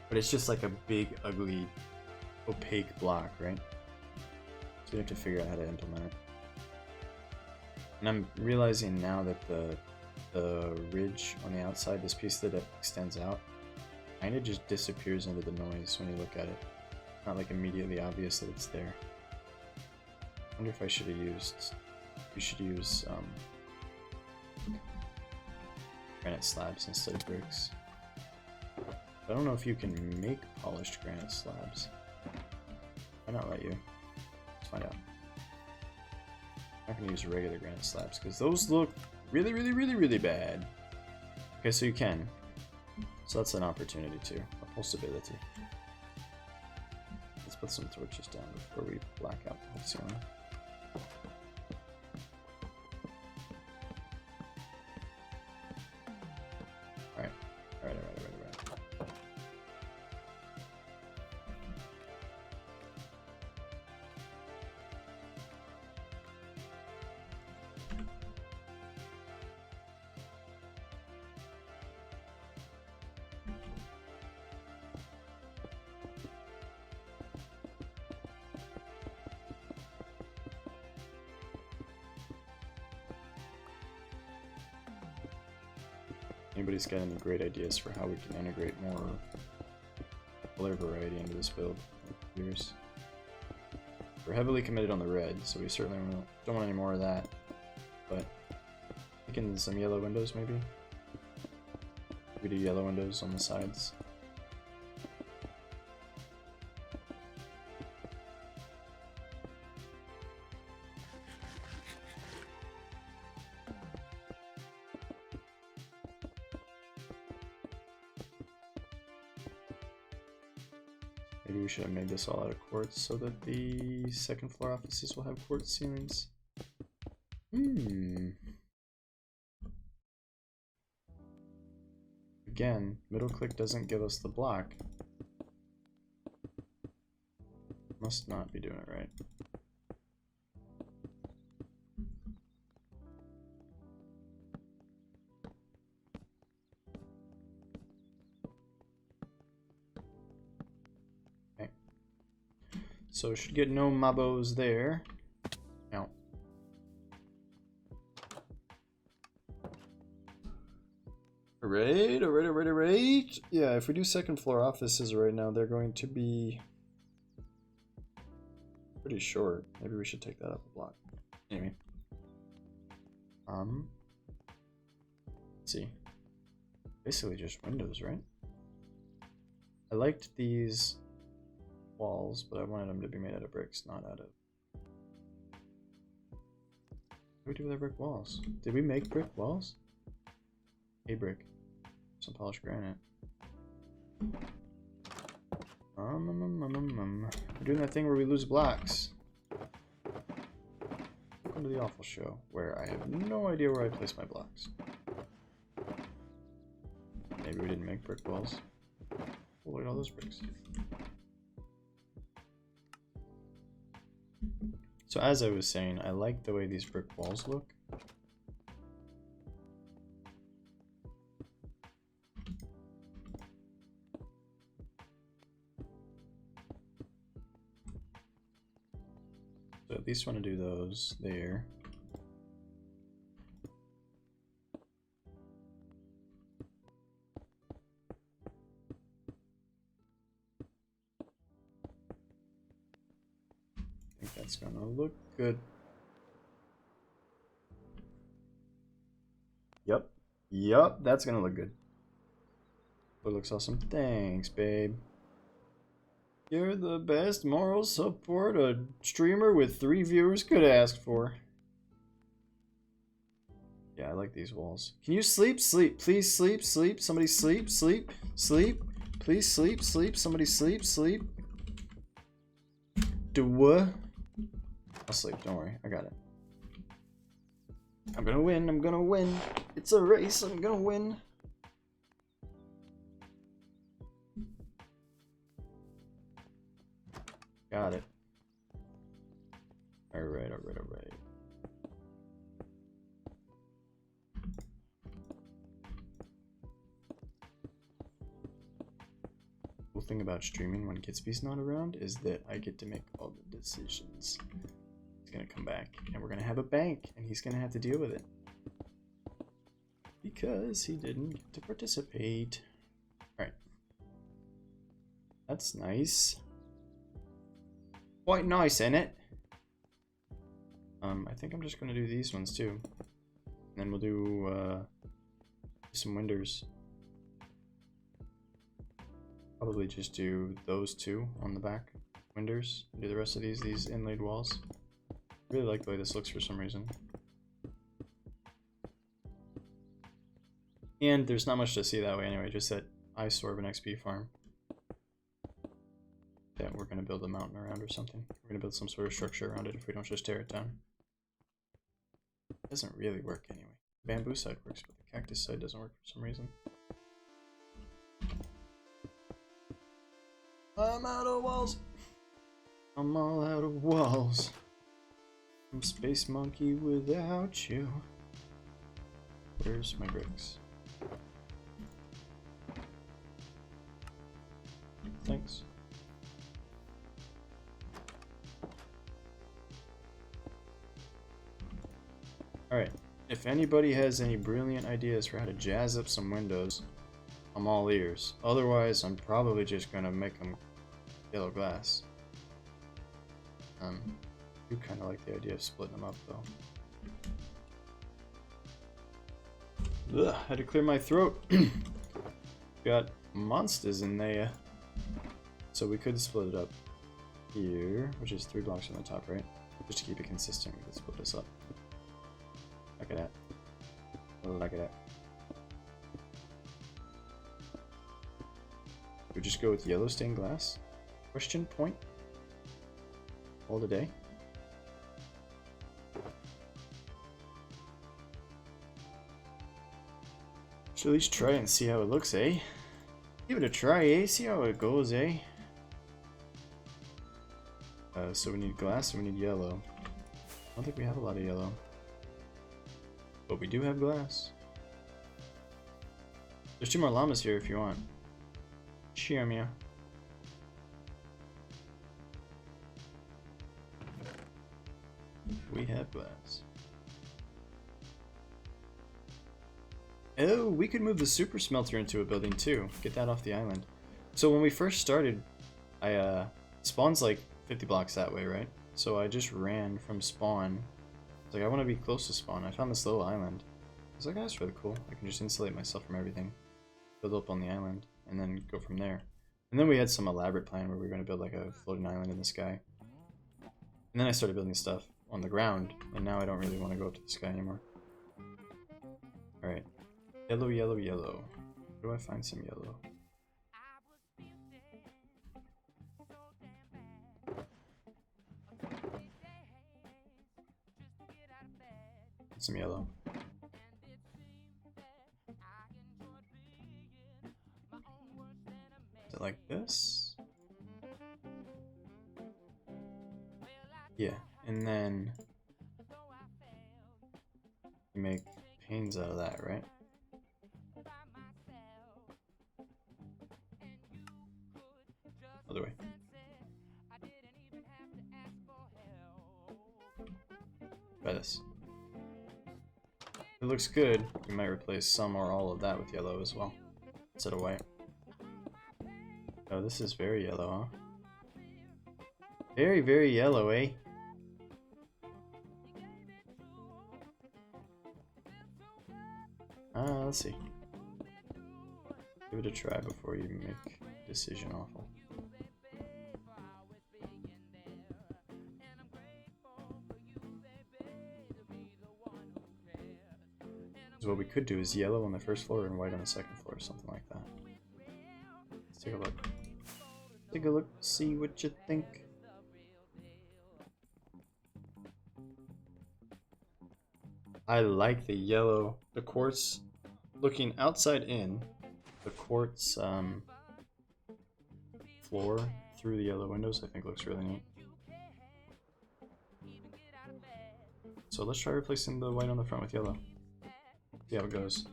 But it's just like a big, ugly, opaque block, right? So we have to figure out how to implement it. And I'm realizing now that the ridge on the outside, this piece that extends out, kind of just disappears into the noise when you look at it. Not like immediately obvious that it's there. I wonder if I should have used, we should use granite slabs instead of bricks. I don't know if you can make polished granite slabs. Why not let you? Let's find out. I'm not going to use regular granite slabs because those look really, really, really, really bad. Okay, so you can. So that's an opportunity too. A possibility. Let's put some torches down before we black out the whole ceiling. Anybody's got any great ideas for how we can integrate more color variety into this build? Curious. We're heavily committed on the red, so we certainly don't want any more of that. But thinking some yellow windows maybe. We do yellow windows on the sides. Maybe we should have made this all out of quartz so that the second floor offices will have quartz ceilings. Again, middle click doesn't give us the block. Must not be doing it right. Okay. So should get no mabos there. Now. Alright. Yeah, if we do second floor offices right now, they're going to be pretty short. Maybe we should take that up a block. Anyway. Let's see. Basically just windows, right? I liked these walls, but I wanted them to be made out of bricks, not out of... What do we do with our brick walls? Did we make brick walls? A brick. Some polished granite. We're doing that thing where we lose blocks. Welcome to the Awfl show, where I have no idea where I place my blocks. Maybe we didn't make brick walls. Oh, look at all those bricks. So as I was saying, I like the way these brick walls look. So at least want to do those there. I think that's gonna look good. Yup, that's gonna look good. That looks awesome. Thanks, babe. You're the best moral support a streamer with 3 viewers could ask for. Yeah, I like these walls. Can you sleep? Sleep. Please sleep. Sleep. Somebody sleep. Sleep. Sleep. Please sleep. Sleep. Somebody sleep. Sleep. Do what? I'll sleep. Don't worry. I got it. I'm gonna win. I'm gonna win. It's a race. I'm gonna win. Got it. Alright. Cool thing about streaming when GITZB's not around is that I get to make all the decisions. He's gonna come back and we're gonna have a bank and he's gonna have to deal with it. Because he didn't get to participate. Alright. That's nice. Quite nice, ain't it? I think I'm just gonna do these ones too. And then we'll do some windows. Probably just do those two on the back windows. Do the rest of these inlaid walls. I really like the way this looks for some reason. And there's not much to see that way anyway, just that eyesore of an XP farm that we're going to build a mountain around or something. We're going to build some sort of structure around it if we don't just tear it down. It doesn't really work anyway. Bamboo side works, but the cactus side doesn't work for some reason. I'm out of walls! I'm all out of walls. I'm Space Monkey without you. Where's my bricks? Thanks. Alright, If anybody has any brilliant ideas for how to jazz up some windows, I'm all ears. Otherwise, I'm probably just gonna make them yellow glass. I do kind of like the idea of splitting them up, though. Ugh, had to clear my throat. Got monsters in there. So we could split it up here, which is 3 blocks on the top, right? Just to keep it consistent, we could split this up. Look at that. Look at that. We just go with yellow stained glass? Question point? All the day? Should at least try and see how it looks, eh? Give it a try, eh? See how it goes, eh? So we need glass and we need yellow. I don't think we have a lot of yellow. But we do have glass. There's 2 more llamas here if you want. Cheer me. We have glass. Oh, we could move the super smelter into a building too. Get that off the island. So when we first started, spawn's like 50 blocks that way, right? So I just ran from spawn. I was like, I want to be close to spawn. I found this little island. I was like, that's really cool. I can just insulate myself from everything. Build up on the island, and then go from there. And then we had some elaborate plan where we were going to build like a floating island in the sky. And then I started building stuff on the ground, and now I don't really want to go up to the sky anymore. Alright. Yellow, yellow, yellow. Where do I find some yellow? Some yellow. Is it like this? Yeah, and then you make panes out of that, right? Other way. Try this. It looks good. You might replace some or all of that with yellow as well, instead of white. Oh, this is very yellow, huh? Very, very yellow, eh? Let's see. Give it a try before you make a decision, Awfl. So what we could do is yellow on the first floor and white on the second floor, or something like that. Let's take a look. Take a look, see what you think. I like the yellow, the quartz, looking outside in, the quartz floor through the yellow windows, I think looks really neat. So let's try replacing the white on the front with yellow. See how it goes.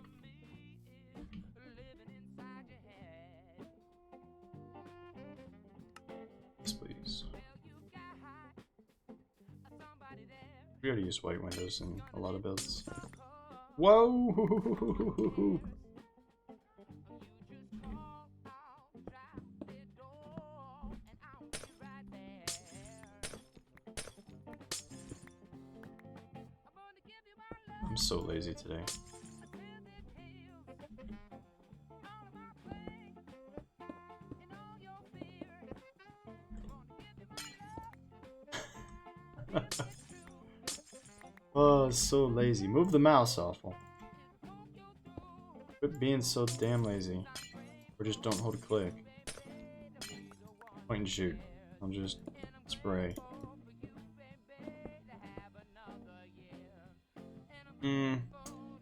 Yes, please. We already use white windows in a lot of builds. Whoa! I'm so lazy today. Oh, it's so lazy. Move the mouse, Awfl. Quit being so damn lazy. Or just don't hold click. Point and shoot. I'll just spray. You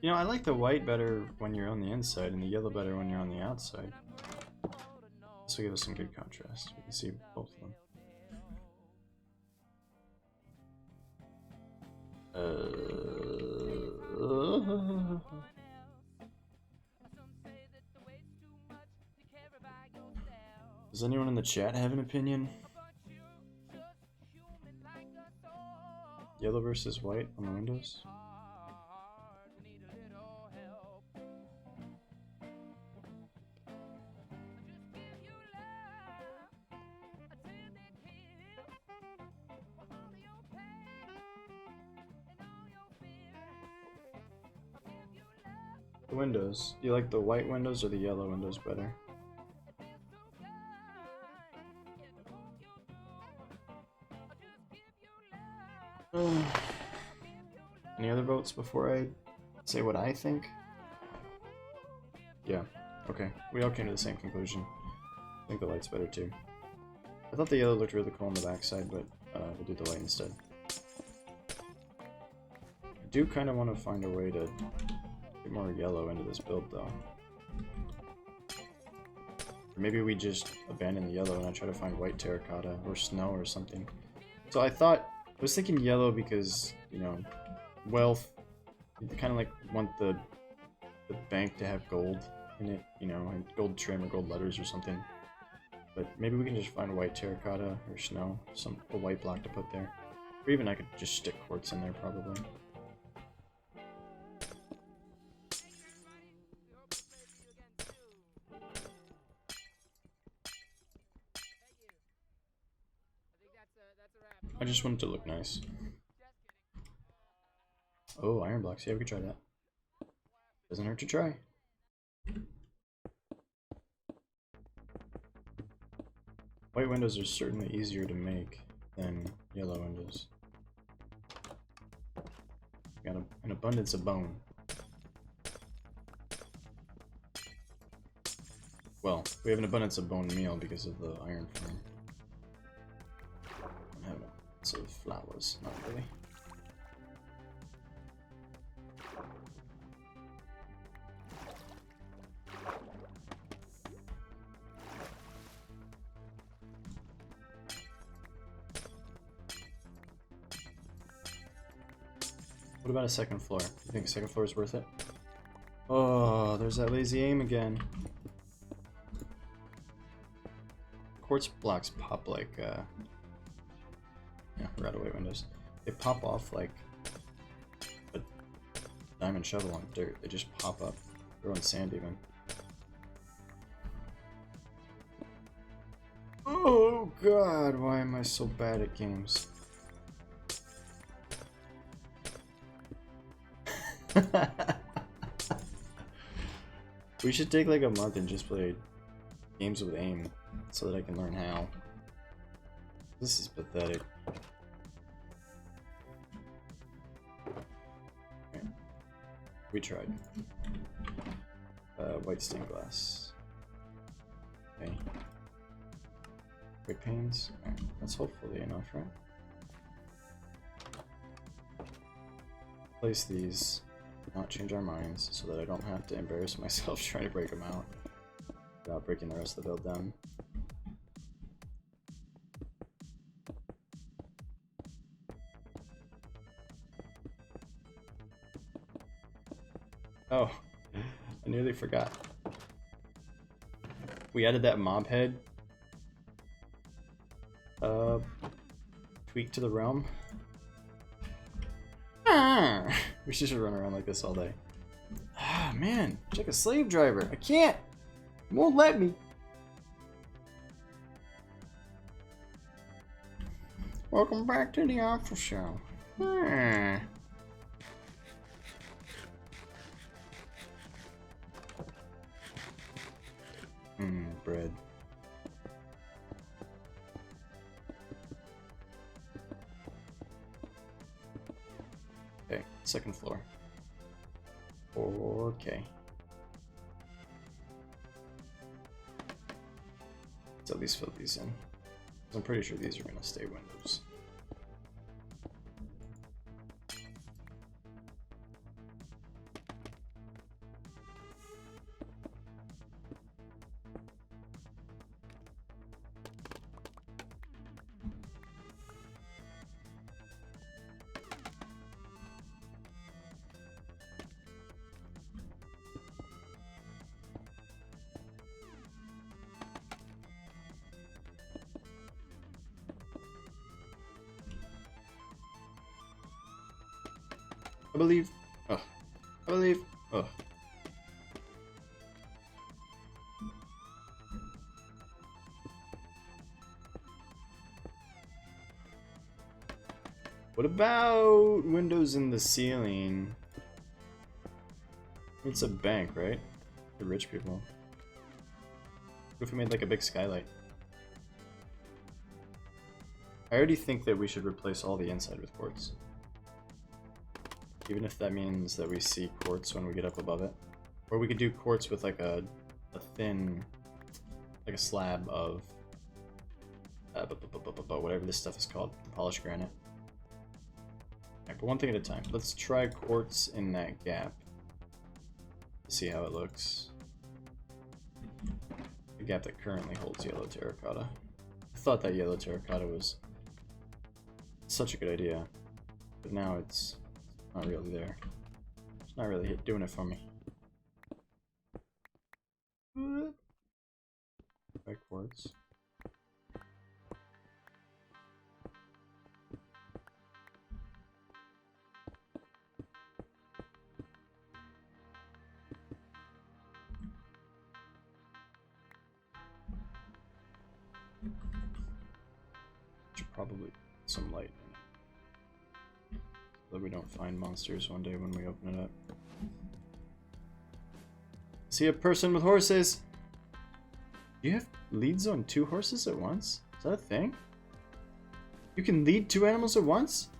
know, I like the white better when you're on the inside and the yellow better when you're on the outside. This will give us some good contrast. We can see both of them. Does anyone in the chat have an opinion? Yellow versus white on the windows? The windows. Do you like the white windows or the yellow windows better? Any other votes before I say what I think? Yeah. Okay. We all came to the same conclusion. I think the light's better too. I thought the yellow looked really cool on the backside, but we'll do the light instead. I do kind of want to find a way to get more yellow into this build, though. Or maybe we just abandon the yellow and I try to find white terracotta or snow or something. So I was thinking yellow because, you know, wealth, you kind of like want the bank to have gold in it, you know, and gold trim or gold letters or something. But maybe we can just find white terracotta or snow, a white block to put there. Or even I could just stick quartz in there probably. I just want it to look nice. Oh, iron blocks. Yeah, we could try that. Doesn't hurt to try. White windows are certainly easier to make than yellow windows. Got an abundance of bone. Well, we have an abundance of bone meal because of the iron farm. I have an abundance of flowers, not really. What about a second floor? You think a second floor is worth it? Oh, there's that lazy aim again. Quartz blocks pop like, yeah, right-away windows. They pop off like a diamond shovel on dirt. They just pop up. They're on sand even. Oh god, why am I so bad at games? We should take like a month and just play games with aim so that I can learn how. This is pathetic. Okay. We tried. White stained glass. Okay. Great panes. Right. That's hopefully enough, right? Place these. Not change our minds so that I don't have to embarrass myself trying to break them out without breaking the rest of the build down. Oh, I nearly forgot. We added that mob head tweak to the realm. We should just run around like this all day. Ah, man, check a slave driver. I can't. It won't let me. Welcome back to the Awfl show. Bread. Okay, second floor. Okay. Let's at least fill these in. I'm pretty sure these are gonna stay windows. I believe. Oh. I believe. Oh. What about windows in the ceiling? It's a bank, right? The rich people. What if we made like a big skylight? I already think that we should replace all the inside with quartz. Even if that means that we see quartz when we get up above it. Or we could do quartz with like a thin, like a slab of whatever this stuff is called, polished granite. Alright, but one thing at a time. Let's try quartz in that gap. See how it looks. The gap that currently holds yellow terracotta. I thought that yellow terracotta was such a good idea, but now it's not really there. It's not really doing it for me. Try quartz. Should probably put some light in it, so that we don't find monsters one day when we open it up. See a person with horses. Do you have leads on 2 horses at once? Is that a thing? You can lead 2 animals at once?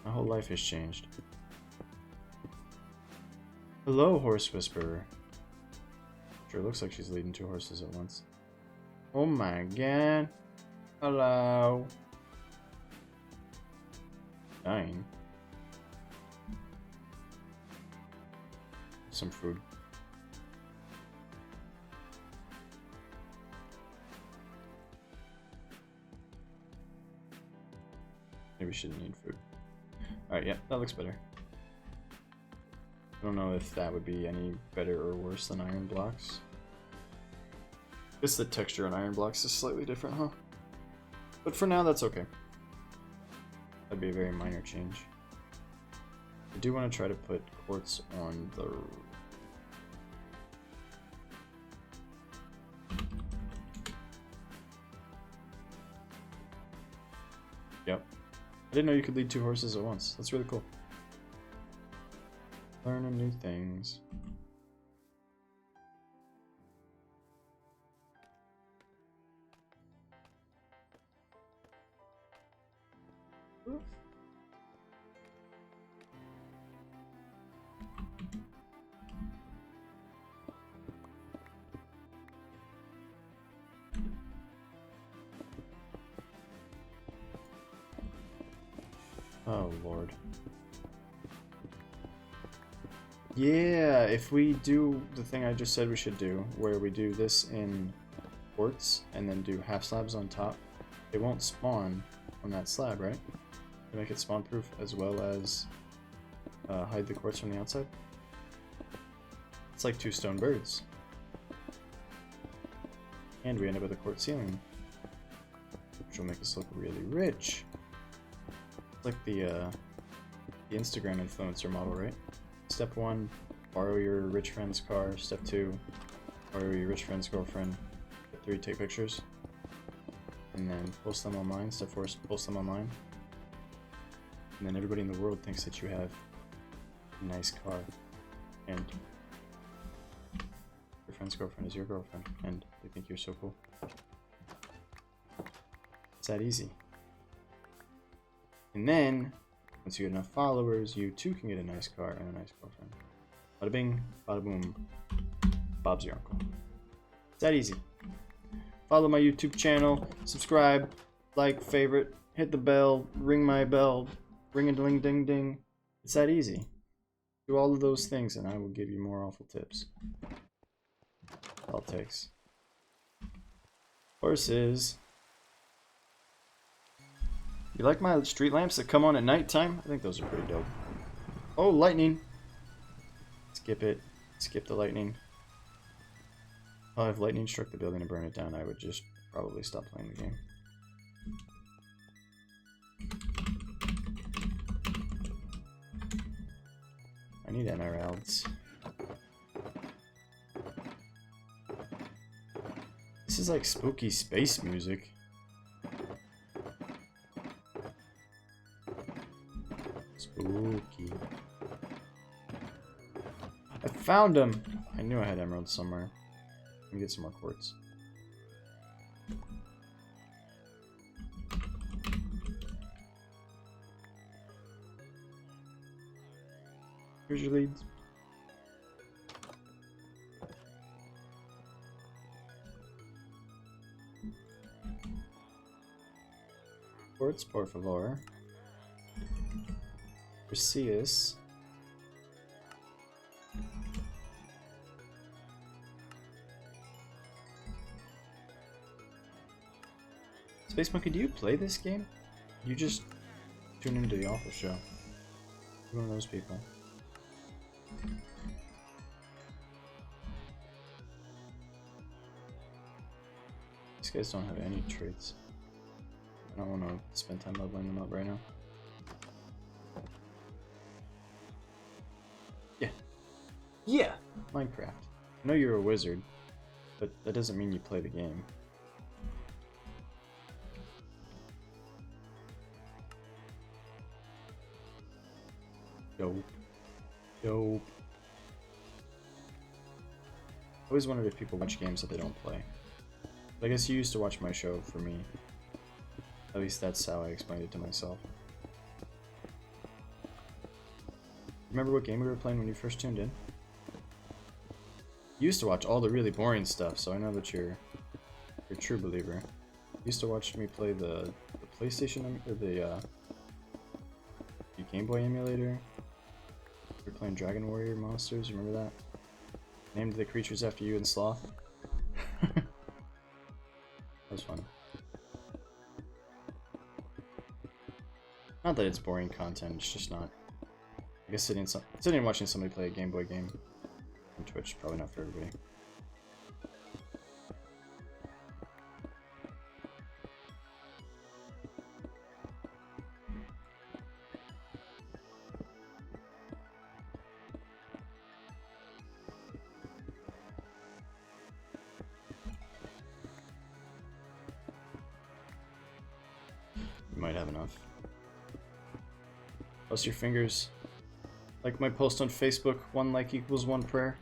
My whole life has changed. Hello, horse whisperer. Sure looks like she's leading 2 horses at once. Oh my god. Hello. Dying. Some food. Maybe we shouldn't need food. Alright, yeah, that looks better. I don't know if that would be any better or worse than iron blocks. I guess the texture on iron blocks is slightly different, huh? But for now, that's okay. That'd be a very minor change. I do want to try to put quartz on the... Yep. I didn't know you could lead 2 horses at once. That's really cool. Learning new things. Oh lord. Yeah, if we do the thing I just said we should do, where we do this in quartz and then do half slabs on top, it won't spawn on that slab, right? To make it spawn proof as well as hide the quartz from the outside. It's like 2 stone birds. And we end up with a quartz ceiling, which will make us look really rich. It's like the Instagram influencer model, right? Step 1, borrow your rich friend's car. Step 2, borrow your rich friend's girlfriend. Step 3, take pictures. And then post them online. Step 4, post them online. And then everybody in the world thinks that you have a nice car. And your friend's girlfriend is your girlfriend. And they think you're so cool. It's that easy. And then, once you get enough followers, you too can get a nice car and a nice girlfriend. Bada bing, bada boom. Bob's your uncle. It's that easy. Follow my YouTube channel, subscribe, like, favorite, hit the bell, ring my bell, ring a ding ding ding. It's that easy. Do all of those things and I will give you more awful tips. That's all it takes. Horses. You like my street lamps that come on at nighttime? I think those are pretty dope. Oh, lightning! Skip it. Skip the lightning. Oh, if lightning struck the building and burned it down, I would just probably stop playing the game. I need emeralds. This is like spooky space music. Spooky. found him! I knew I had emeralds somewhere. Let me get some more quartz. Here's your leads. Quartz, por favor. Perseus. Space Monkey, do you play this game? You just tune into the Awfl show. You're one of those people. These guys don't have any traits. I don't want to spend time leveling them up right now. Yeah. Yeah! Minecraft. I know you're a wizard, but that doesn't mean you play the game. Dope. Dope. I always wondered if people watch games that they don't play. But I guess you used to watch my show for me. At least that's how I explained it to myself. Remember what game we were playing when you first tuned in? You used to watch all the really boring stuff, so I know that you're a true believer. You used to watch me play the PlayStation, or the Game Boy emulator. We were playing Dragon Warrior Monsters, remember that? Named the creatures after you and Sloth. That was fun. Not that it's boring content, it's just not. I guess sitting and watching somebody play a Game Boy game on Twitch is probably not for everybody. You might have enough. Cross your fingers. Like my post on Facebook, 1 like equals 1 prayer.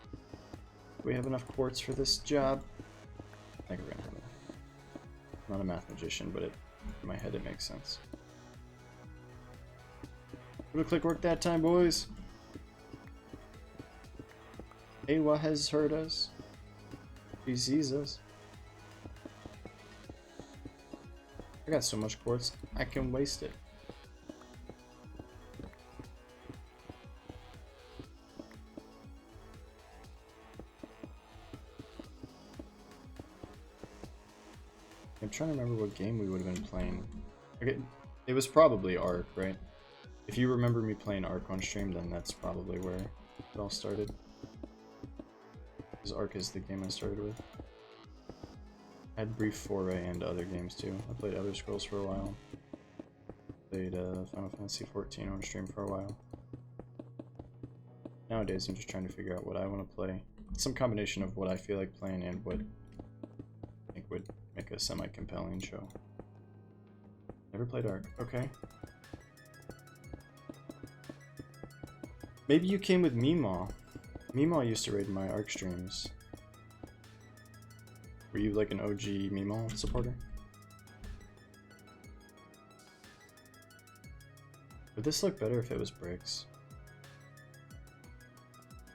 Do we have enough quartz for this job? I think we're gonna have enough. I'm not a math magician, but in my head it makes sense. Double click work that time, boys. Awa has heard us. He sees us. I got so much quartz, I can waste it. I'm trying to remember what game we would have been playing. Okay, it was probably Ark, right? If you remember me playing Ark on stream, then that's probably where it all started. Because Ark is the game I started with. I had brief foray into other games too. I played Elder Scrolls for a while. Played Final Fantasy 14 on stream for a while. Nowadays I'm just trying to figure out what I want to play. Some combination of what I feel like playing and what I think would make a semi-compelling show. Never played Ark. Okay. Maybe you came with Meemaw. Meemaw used to raid my Ark streams. Were you like an OG Meemaw supporter? Would this look better if it was bricks?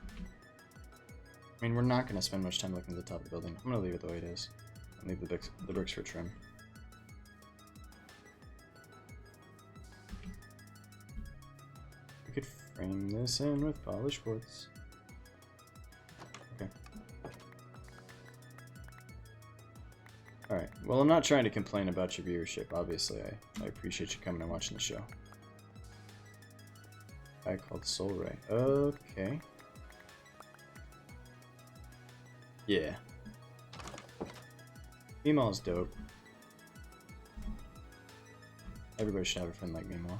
I mean, we're not going to spend much time looking at the top of the building. I'm going to leave it the way it is. And leave the bricks for trim. We could frame this in with polished quartz. Okay. Alright, well I'm not trying to complain about your viewership, obviously. I appreciate you coming and watching the show. Guy called Soul Ray. Okay. Yeah. Meemaw's dope. Everybody should have a friend like Meemaw.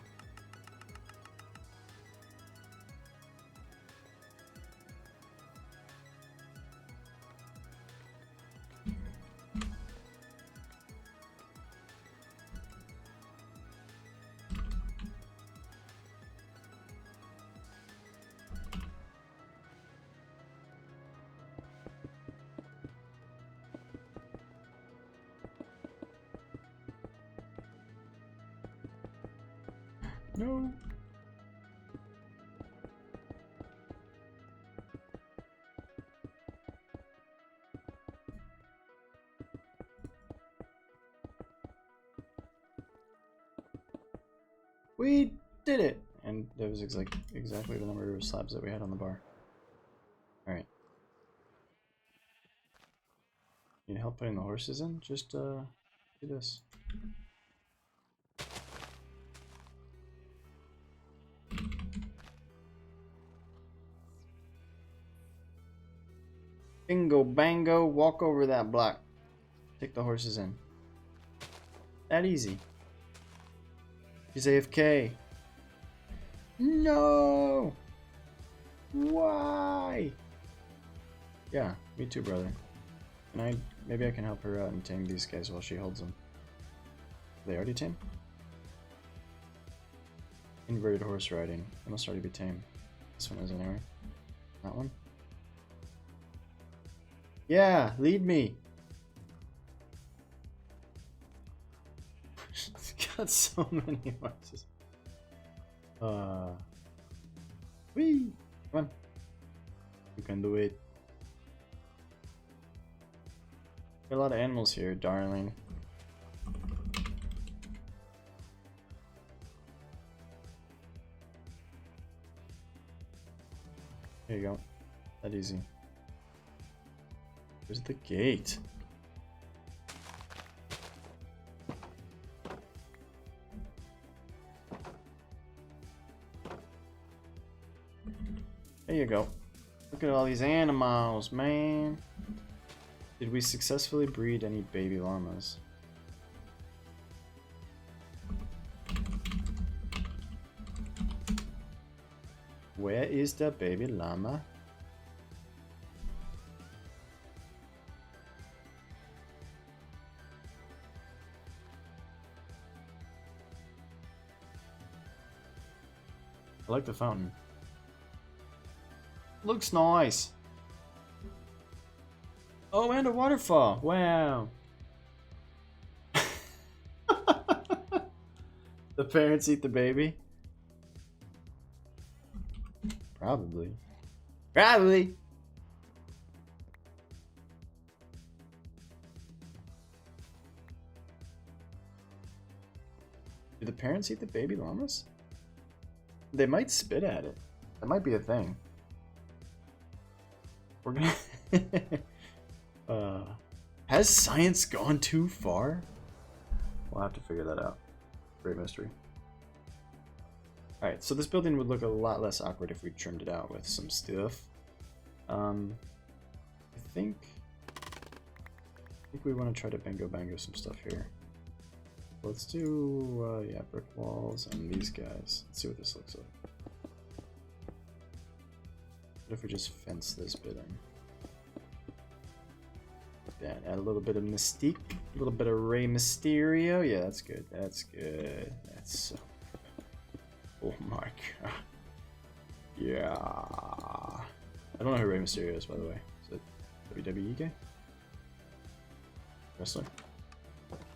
No. We did it! And that was exactly the number of slabs that we had on the bar. Alright. Need help putting the horses in? Just, do this. Bingo bango, walk over that block. Take the horses in. That easy. He's AFK. No! Why? Yeah, me too, brother. Maybe I can help her out and tame these guys while she holds them. Are they already tame? Inverted horse riding. They must already be tame. This one is anyway. That one? Yeah, lead me! It's got so many horses. Whee! Come on. You can do it. Got a lot of animals here, darling. There you go. That easy. Where's the gate? There you go. Look at all these animals, man. Did we successfully breed any baby llamas? Where is the baby llama? I like the fountain. Looks nice. Oh, and a waterfall. Wow. The parents eat the baby? Probably. Probably. Do the parents eat the baby llamas? They might spit at it. That might be a thing. We're gonna... has science gone too far? We'll have to figure that out. Great mystery. Alright, so this building would look a lot less awkward if we trimmed it out with some stuff. I think we want to try to bango some stuff here. Let's do, yeah, brick walls and these guys. Let's see what this looks like. What if we just fence this bit in? That add a little bit of mystique, a little bit of Rey Mysterio. Yeah, that's good. That's good. That's so good. Oh my god. Yeah. I don't know who Rey Mysterio is, by the way. Is it WWE guy? Wrestler?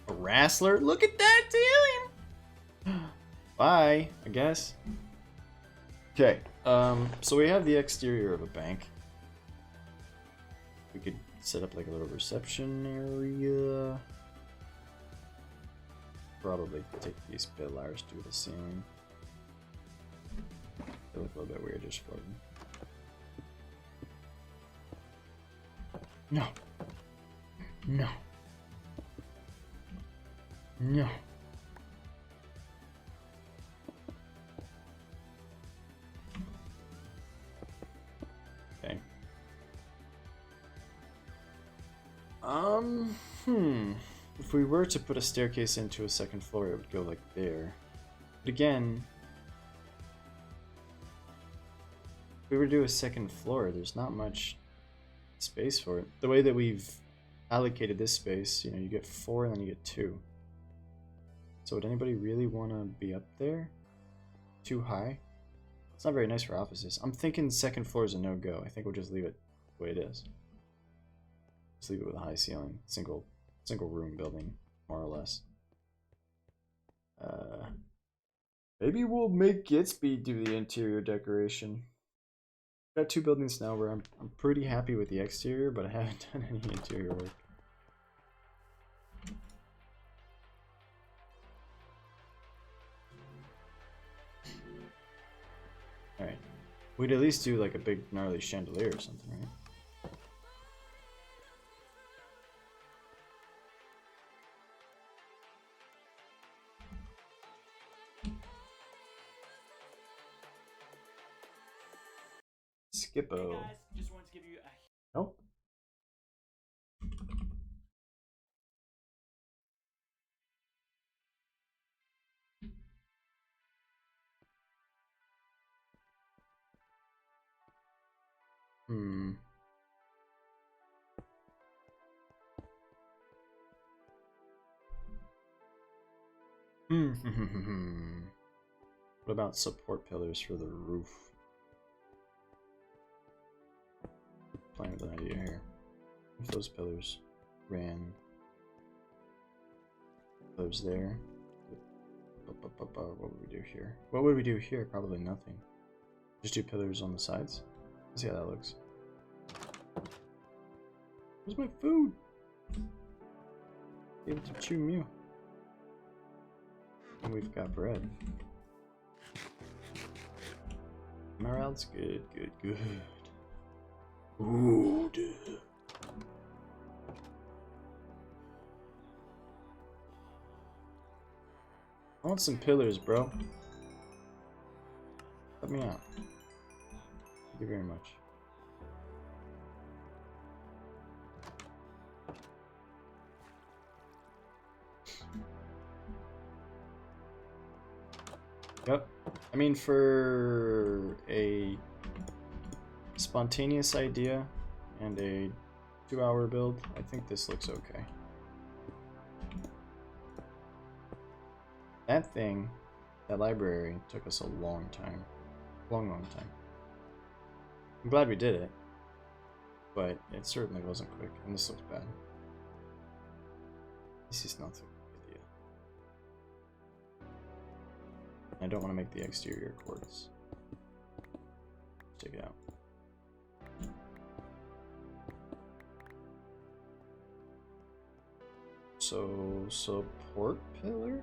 A wrestler? Look at that, alien! Bye, I guess. Okay, so we have the exterior of a bank. We could set up like a little reception area. Probably take these pillars to the ceiling. They look a little bit weird just floating. No. No. No. Okay. If we were to put a staircase into a second floor, it would go like there. But again, if we were to do a second floor, there's not much space for it. The way that we've allocated this space, you know, you get 4 and then you get 2. So would anybody really want to be up there? Too high? It's not very nice for offices. I'm thinking second floor is a no-go. I think we'll just leave it the way it is. Just leave it with a high ceiling. Single room building, more or less. Maybe we'll make GITZB do the interior decoration. Got 2 buildings now where I'm pretty happy with the exterior, but I haven't done any interior work. Alright. We'd at least do like a big gnarly chandelier or something, right? Skippo. Hey guys, just wanted to give you a... Nope. What about support pillars for the roof? Playing with an idea here. If those pillars ran pillars there, what would we do here? What would we do here? Probably nothing. Just do pillars on the sides. Let's see how that looks. Where's my food? Give it to Chew Mew. And we've got bread. Morale's good, good, good. Ooh, dude. I want some pillars, bro. Let me out. Thank you very much. Yep. I mean, for a spontaneous idea and a 2-hour build, I think this looks okay. That thing, that library, took us a long time. Long time. I'm glad we did it, but it certainly wasn't quick, and this looks bad. This is not a good idea. I don't want to make the exterior quartz. Check it out. So, support pillar?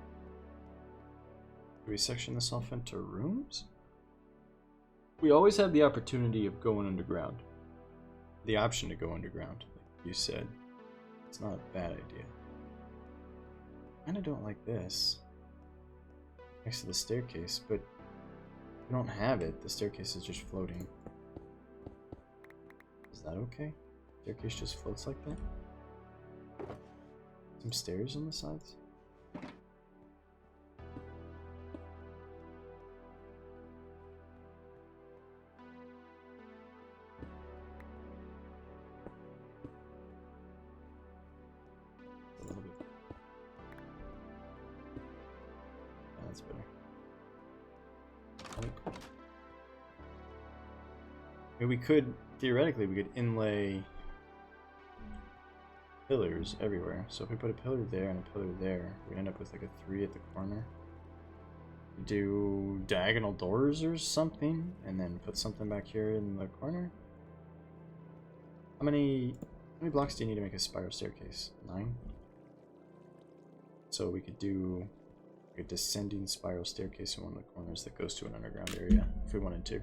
Do we section this off into rooms? We always have the opportunity of going underground. The option to go underground, like you said. It's not a bad idea. I kinda don't like this. Next to the staircase, but we don't have it. The staircase is just floating. Is that okay? Staircase just floats like that? Some stairs on the sides? A little bit. Yeah, that's better. Cool. I mean, we could, theoretically, we could inlay pillars everywhere. So if we put a pillar there and a pillar there, we end up with like a 3 at the corner. Do diagonal doors or something, and then put something back here in the corner. How many blocks do you need to make a spiral staircase? 9? So we could do a descending spiral staircase in one of the corners that goes to an underground area if we wanted to.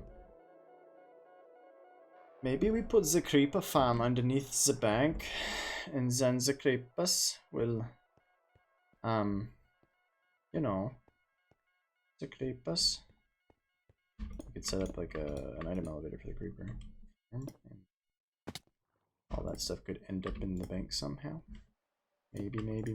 Maybe we put the creeper farm underneath the bank, and then the creepers will, you know, the creepers. We could set up like an item elevator for the creeper. And all that stuff could end up in the bank somehow. Maybe.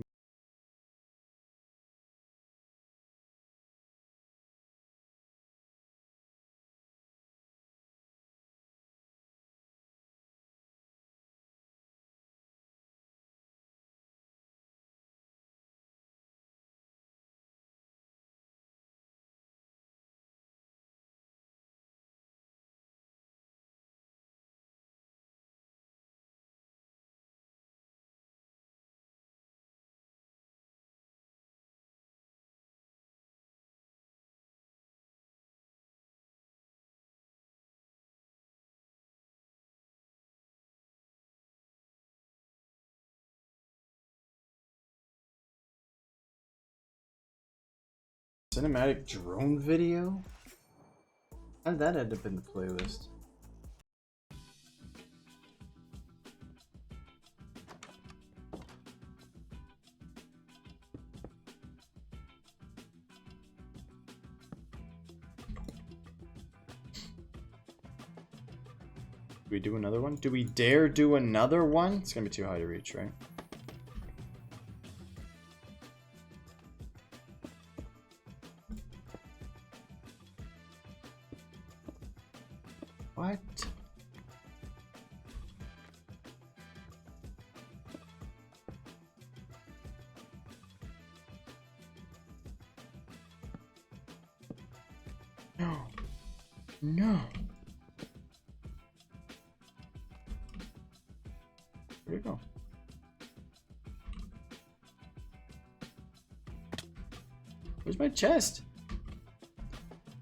Cinematic drone video? How did that end up in the playlist? Do we do another one? Do we dare do another one? It's gonna be too high to reach, right? What? No. No. Where'd it go? Where's my chest?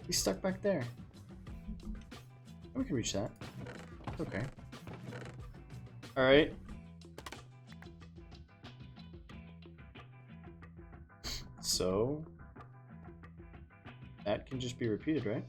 He's stuck back there. We can reach that. It's okay. Alright. So that can just be repeated, right?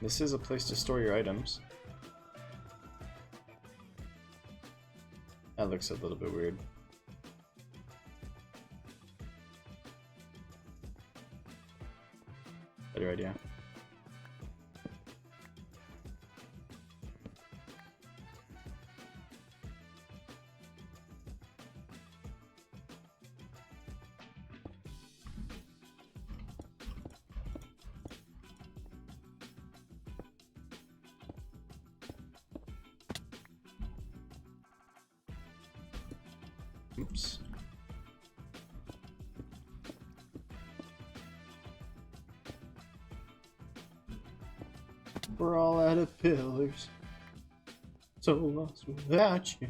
This is a place to store your items. That looks a little bit weird. Better idea. Oops. We're all out of pillars, so lost without you.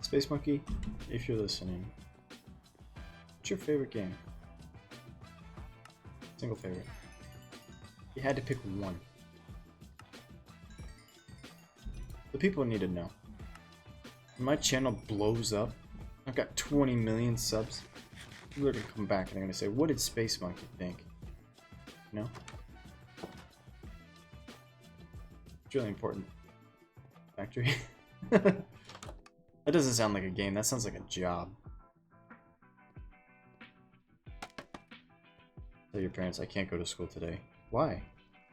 Space Monkey, if you're listening, what's your favorite game? Single favorite. You had to pick one. The people need to know. When my channel blows up, I've got 20 million subs. People are gonna come back and they're gonna say, "What did Space Monkey think?" You know? It's really important. Factory. That doesn't sound like a game. That sounds like a job. Tell your parents I can't go to school today. Why?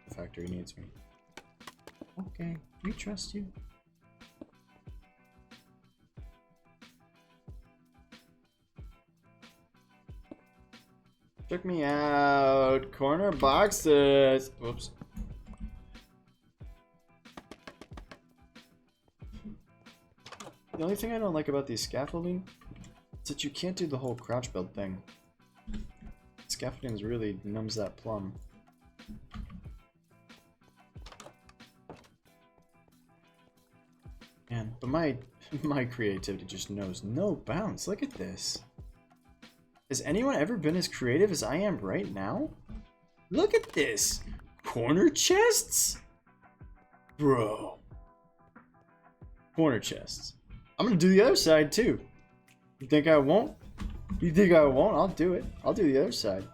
The factory needs me. Okay, we trust you. Check me out. Corner boxes. Whoops. The only thing I don't like about these scaffolding is that you can't do the whole crouch build thing. Scaffolding really numbs that plum. Man, but my creativity just knows no bounds. Look at this. Has anyone ever been as creative as I am right now? Look at this! Corner chests? Bro. Corner chests. I'm gonna do the other side too. You think I won't? You think I won't? I'll do it. I'll do the other side.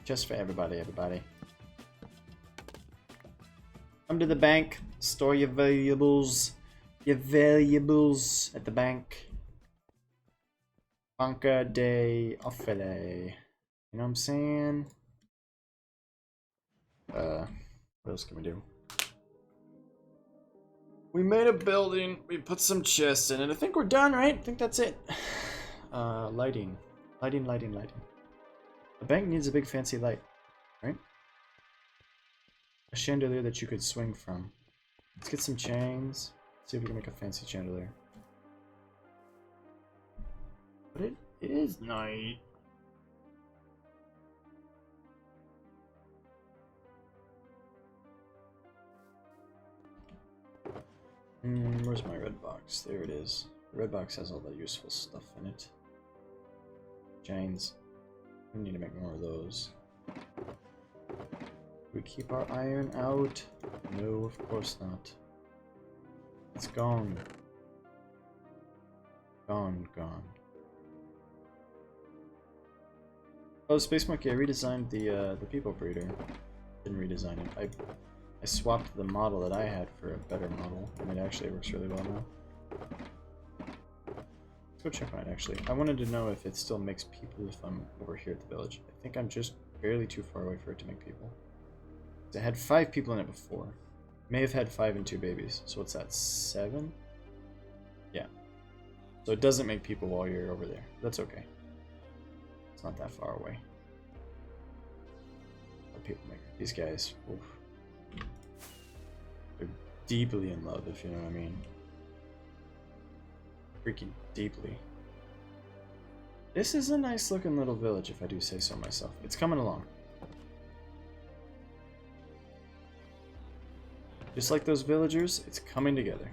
Just for everybody, everybody. Come to the bank, store your valuables at the bank. Banca de Awfl. You know what I'm saying? What else can we do? We made a building, we put some chests in it. I think we're done, right? I think that's it. Lighting. Lighting. The bank needs a big fancy light, right? A chandelier that you could swing from. Let's get some chains. See if we can make a fancy chandelier. But it is night. Where's my red box? There it is. The red box has all the useful stuff in it. Chains. We need to make more of those. We keep our iron out? No, of course not. It's gone. Gone. Oh, Space Monkey, I redesigned the people breeder. Didn't redesign it. I swapped the model that I had for a better model, and it actually works really well now. Let's go check on it, actually. I wanted to know if it still makes people if I'm over here at the village. I think I'm just barely too far away for it to make people. It had 5 people in it before. May have had 5 and 2 babies. So what's that, 7? Yeah. So it doesn't make people while you're over there. That's okay. It's not that far away. What people make these guys. Oof. They're deeply in love, if you know what I mean. Freaking deeply. This is a nice looking little village, if I do say so myself. It's coming along. Just like those villagers, it's coming together.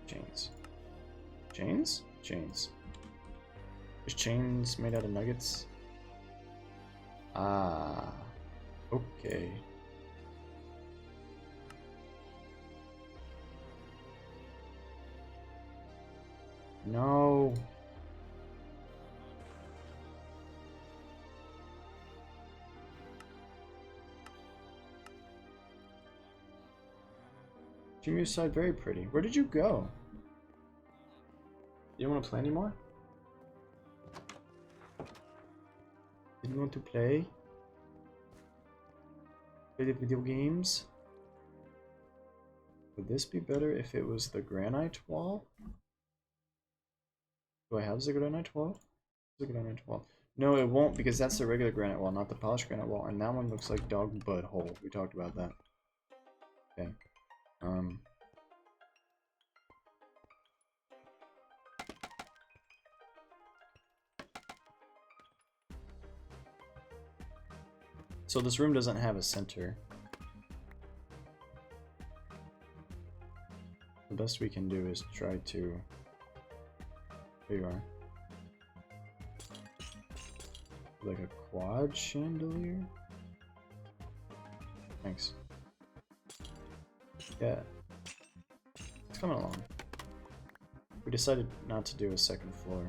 Chains. Chains? Chains. There's chains made out of nuggets. Ah. Okay. No. Jimmy's side very pretty. Where did you go? You don't want to play anymore? Didn't want to play? Play the video games? Would this be better if it was the granite wall? Do I have the granite wall? The granite wall. No, it won't, because that's the regular granite wall, not the polished granite wall, and that one looks like dog butthole. We talked about that. Okay. So this room doesn't have a center. The best we can do is try to... There you are. Like a quad chandelier? Thanks. Yeah. It's coming along. We decided not to do a second floor.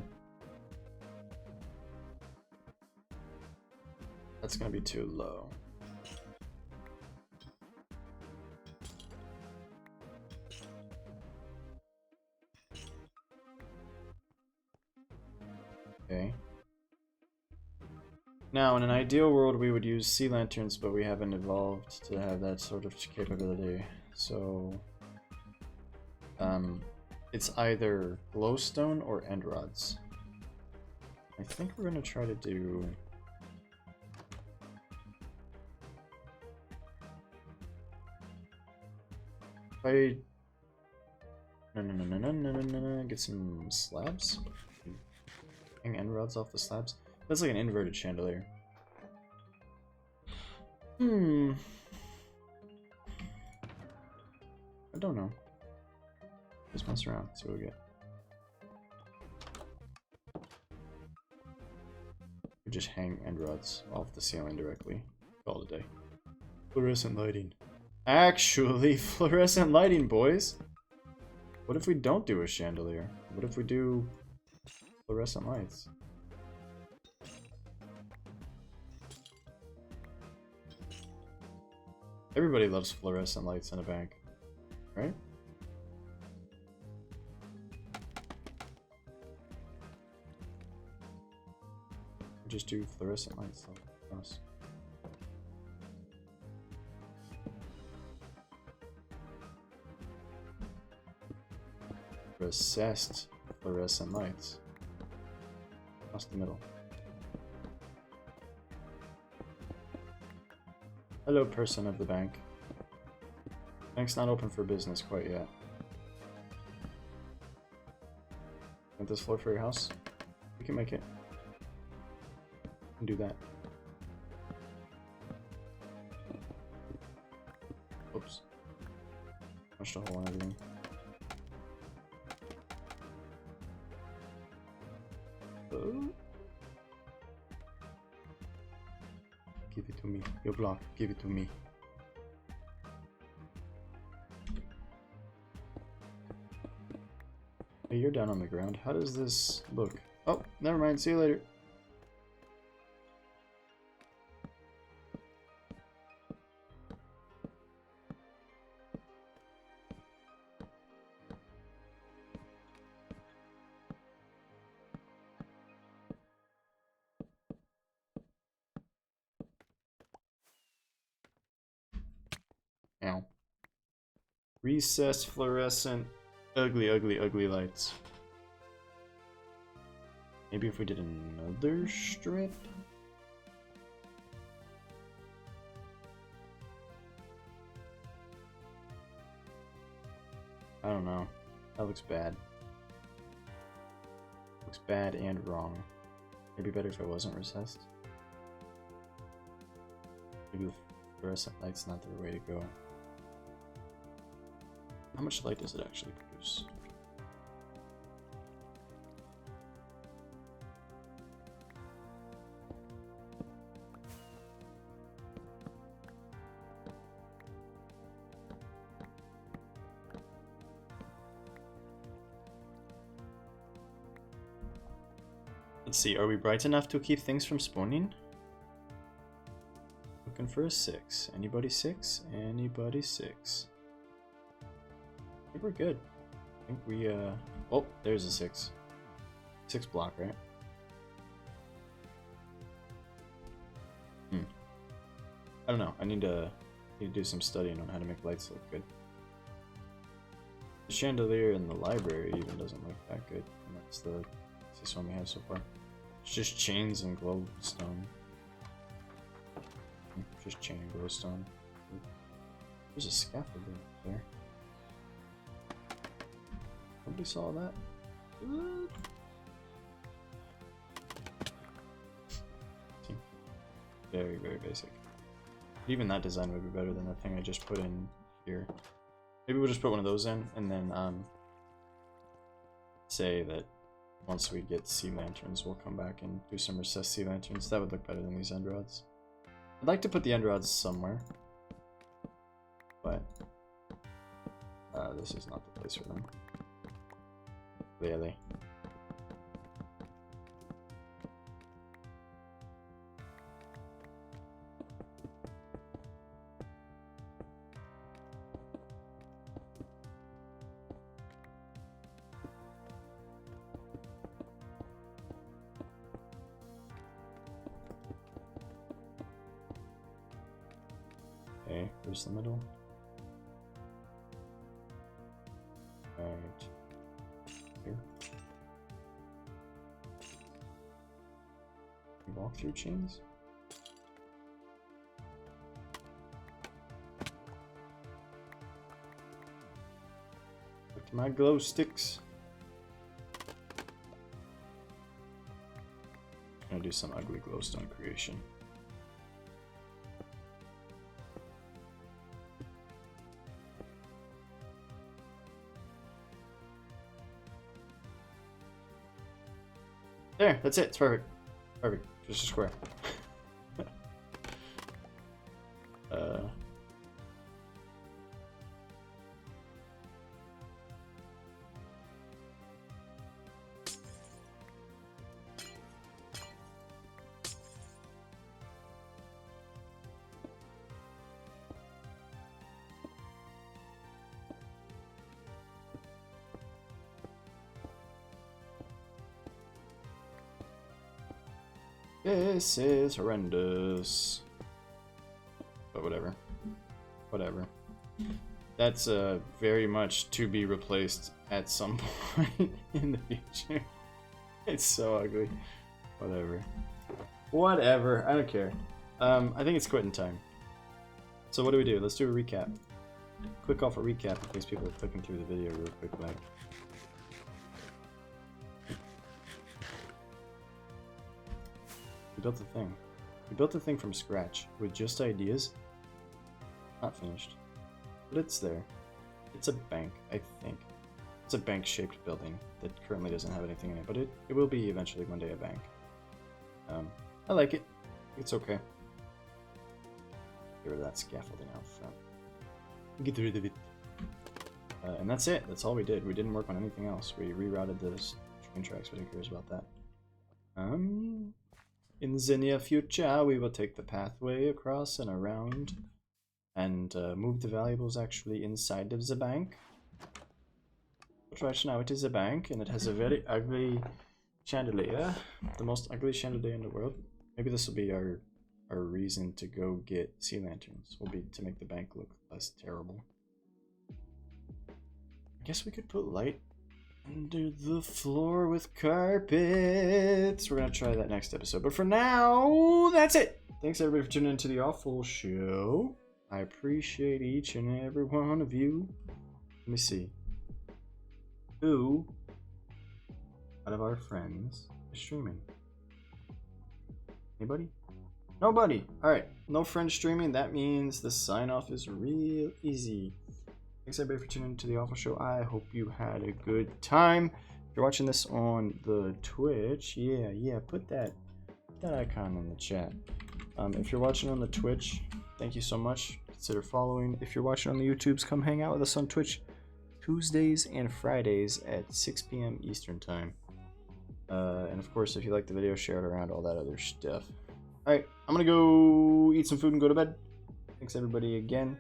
That's gonna be too low. Okay. Now, in an ideal world, we would use sea lanterns, but we haven't evolved to have that sort of capability. So, it's either glowstone or end rods. I think we're gonna try to do... No. Get some slabs. Hang end rods off the slabs. That's like an inverted chandelier. I don't know. Just mess around, see what we get. We just hang end rods off the ceiling directly. Call it a day. Fluorescent lighting. Actually, fluorescent lighting, boys! What if we don't do a chandelier? What if we do fluorescent lights? Everybody loves fluorescent lights in a bank, right? just do fluorescent lights. Else. Recessed fluorescent lights. Across the middle. Hello, person of the bank. Bank's not open for business quite yet. Want this floor for your house? We can make it. We can do that. Oops. Punched a hole in everything. Give it to me. Your block. Give it to me. Hey, you're down on the ground. How does this look? Oh, never mind. See you later. Ow. Recessed fluorescent. Ugly, ugly, ugly lights. Maybe if we did another strip? I don't know. That looks bad. Looks bad and wrong. Maybe better if it wasn't recessed. Maybe the fluorescent light's not the way to go. How much light does it actually produce? Let's see, are we bright enough to keep things from spawning? Looking for a 6. Anybody 6? Anybody 6? I think we're good. I think we, oh, there's a 6. 6 block, right? I don't know. I need to do some studying on how to make lights look good. The chandelier in the library even doesn't look that good. And that's the easiest one we have so far. It's just chains and glowstone. Just chain and glowstone. There's a scaffold there. Nobody saw that? Very, very basic. Even that design would be better than the thing I just put in here. Maybe we'll just put one of those in, and then say that once we get sea lanterns, we'll come back and do some recessed sea lanterns. That would look better than these end rods. I'd like to put the end rods somewhere, but this is not the place for them. Clearly. Okay, where's the middle? Right here. Walk through chains? Look to my glow sticks. I'm gonna do some ugly glowstone creation. There, that's it. It's perfect. Perfect. Just a square. This is horrendous. But whatever. Whatever. That's very much to be replaced at some point in the future. It's so ugly. Whatever. Whatever. I don't care. I think it's quitting time. So what do we do? Let's do a recap. Quick off a recap in case people are clicking through the video real quick. Like, we built the thing. We built the thing from scratch with just ideas. Not finished, but it's there. It's a bank, I think. It's a bank-shaped building that currently doesn't have anything in it, but it will be eventually one day a bank. I like it. It's okay. Get rid of that scaffolding out front. Get rid of it. And that's it. That's all we did. We didn't work on anything else. We rerouted the train tracks, but who cares about that? In the near future, we will take the pathway across and around and move the valuables actually inside of the bank. But right now it is a bank, and it has a very ugly chandelier. The most ugly chandelier in the world. Maybe this will be our reason to go get sea lanterns. Will be to make the bank look less terrible. I guess we could put light under the floor with carpets. We're gonna try that next episode. But for now, that's it. Thanks everybody for tuning into the Awfl show. I appreciate each and every one of you. Let me see. Who out of our friends is streaming? Anybody? Nobody. Alright, no friends streaming. That means the sign off is real easy. Thanks everybody for tuning into the Awfl show. I hope you had a good time. If you're watching this on the Twitch, yeah, put that icon in the chat. If you're watching on the Twitch, thank you so much. Consider following. If you're watching on the YouTubes, come hang out with us on Twitch Tuesdays and Fridays at 6 p.m. Eastern time. And of course, if you like the video, share it around, all that other stuff. Alright, I'm gonna go eat some food and go to bed. Thanks everybody again.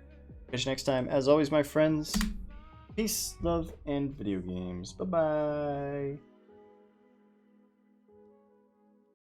Catch you next time. As always, my friends, peace, love, and video games. Bye-bye.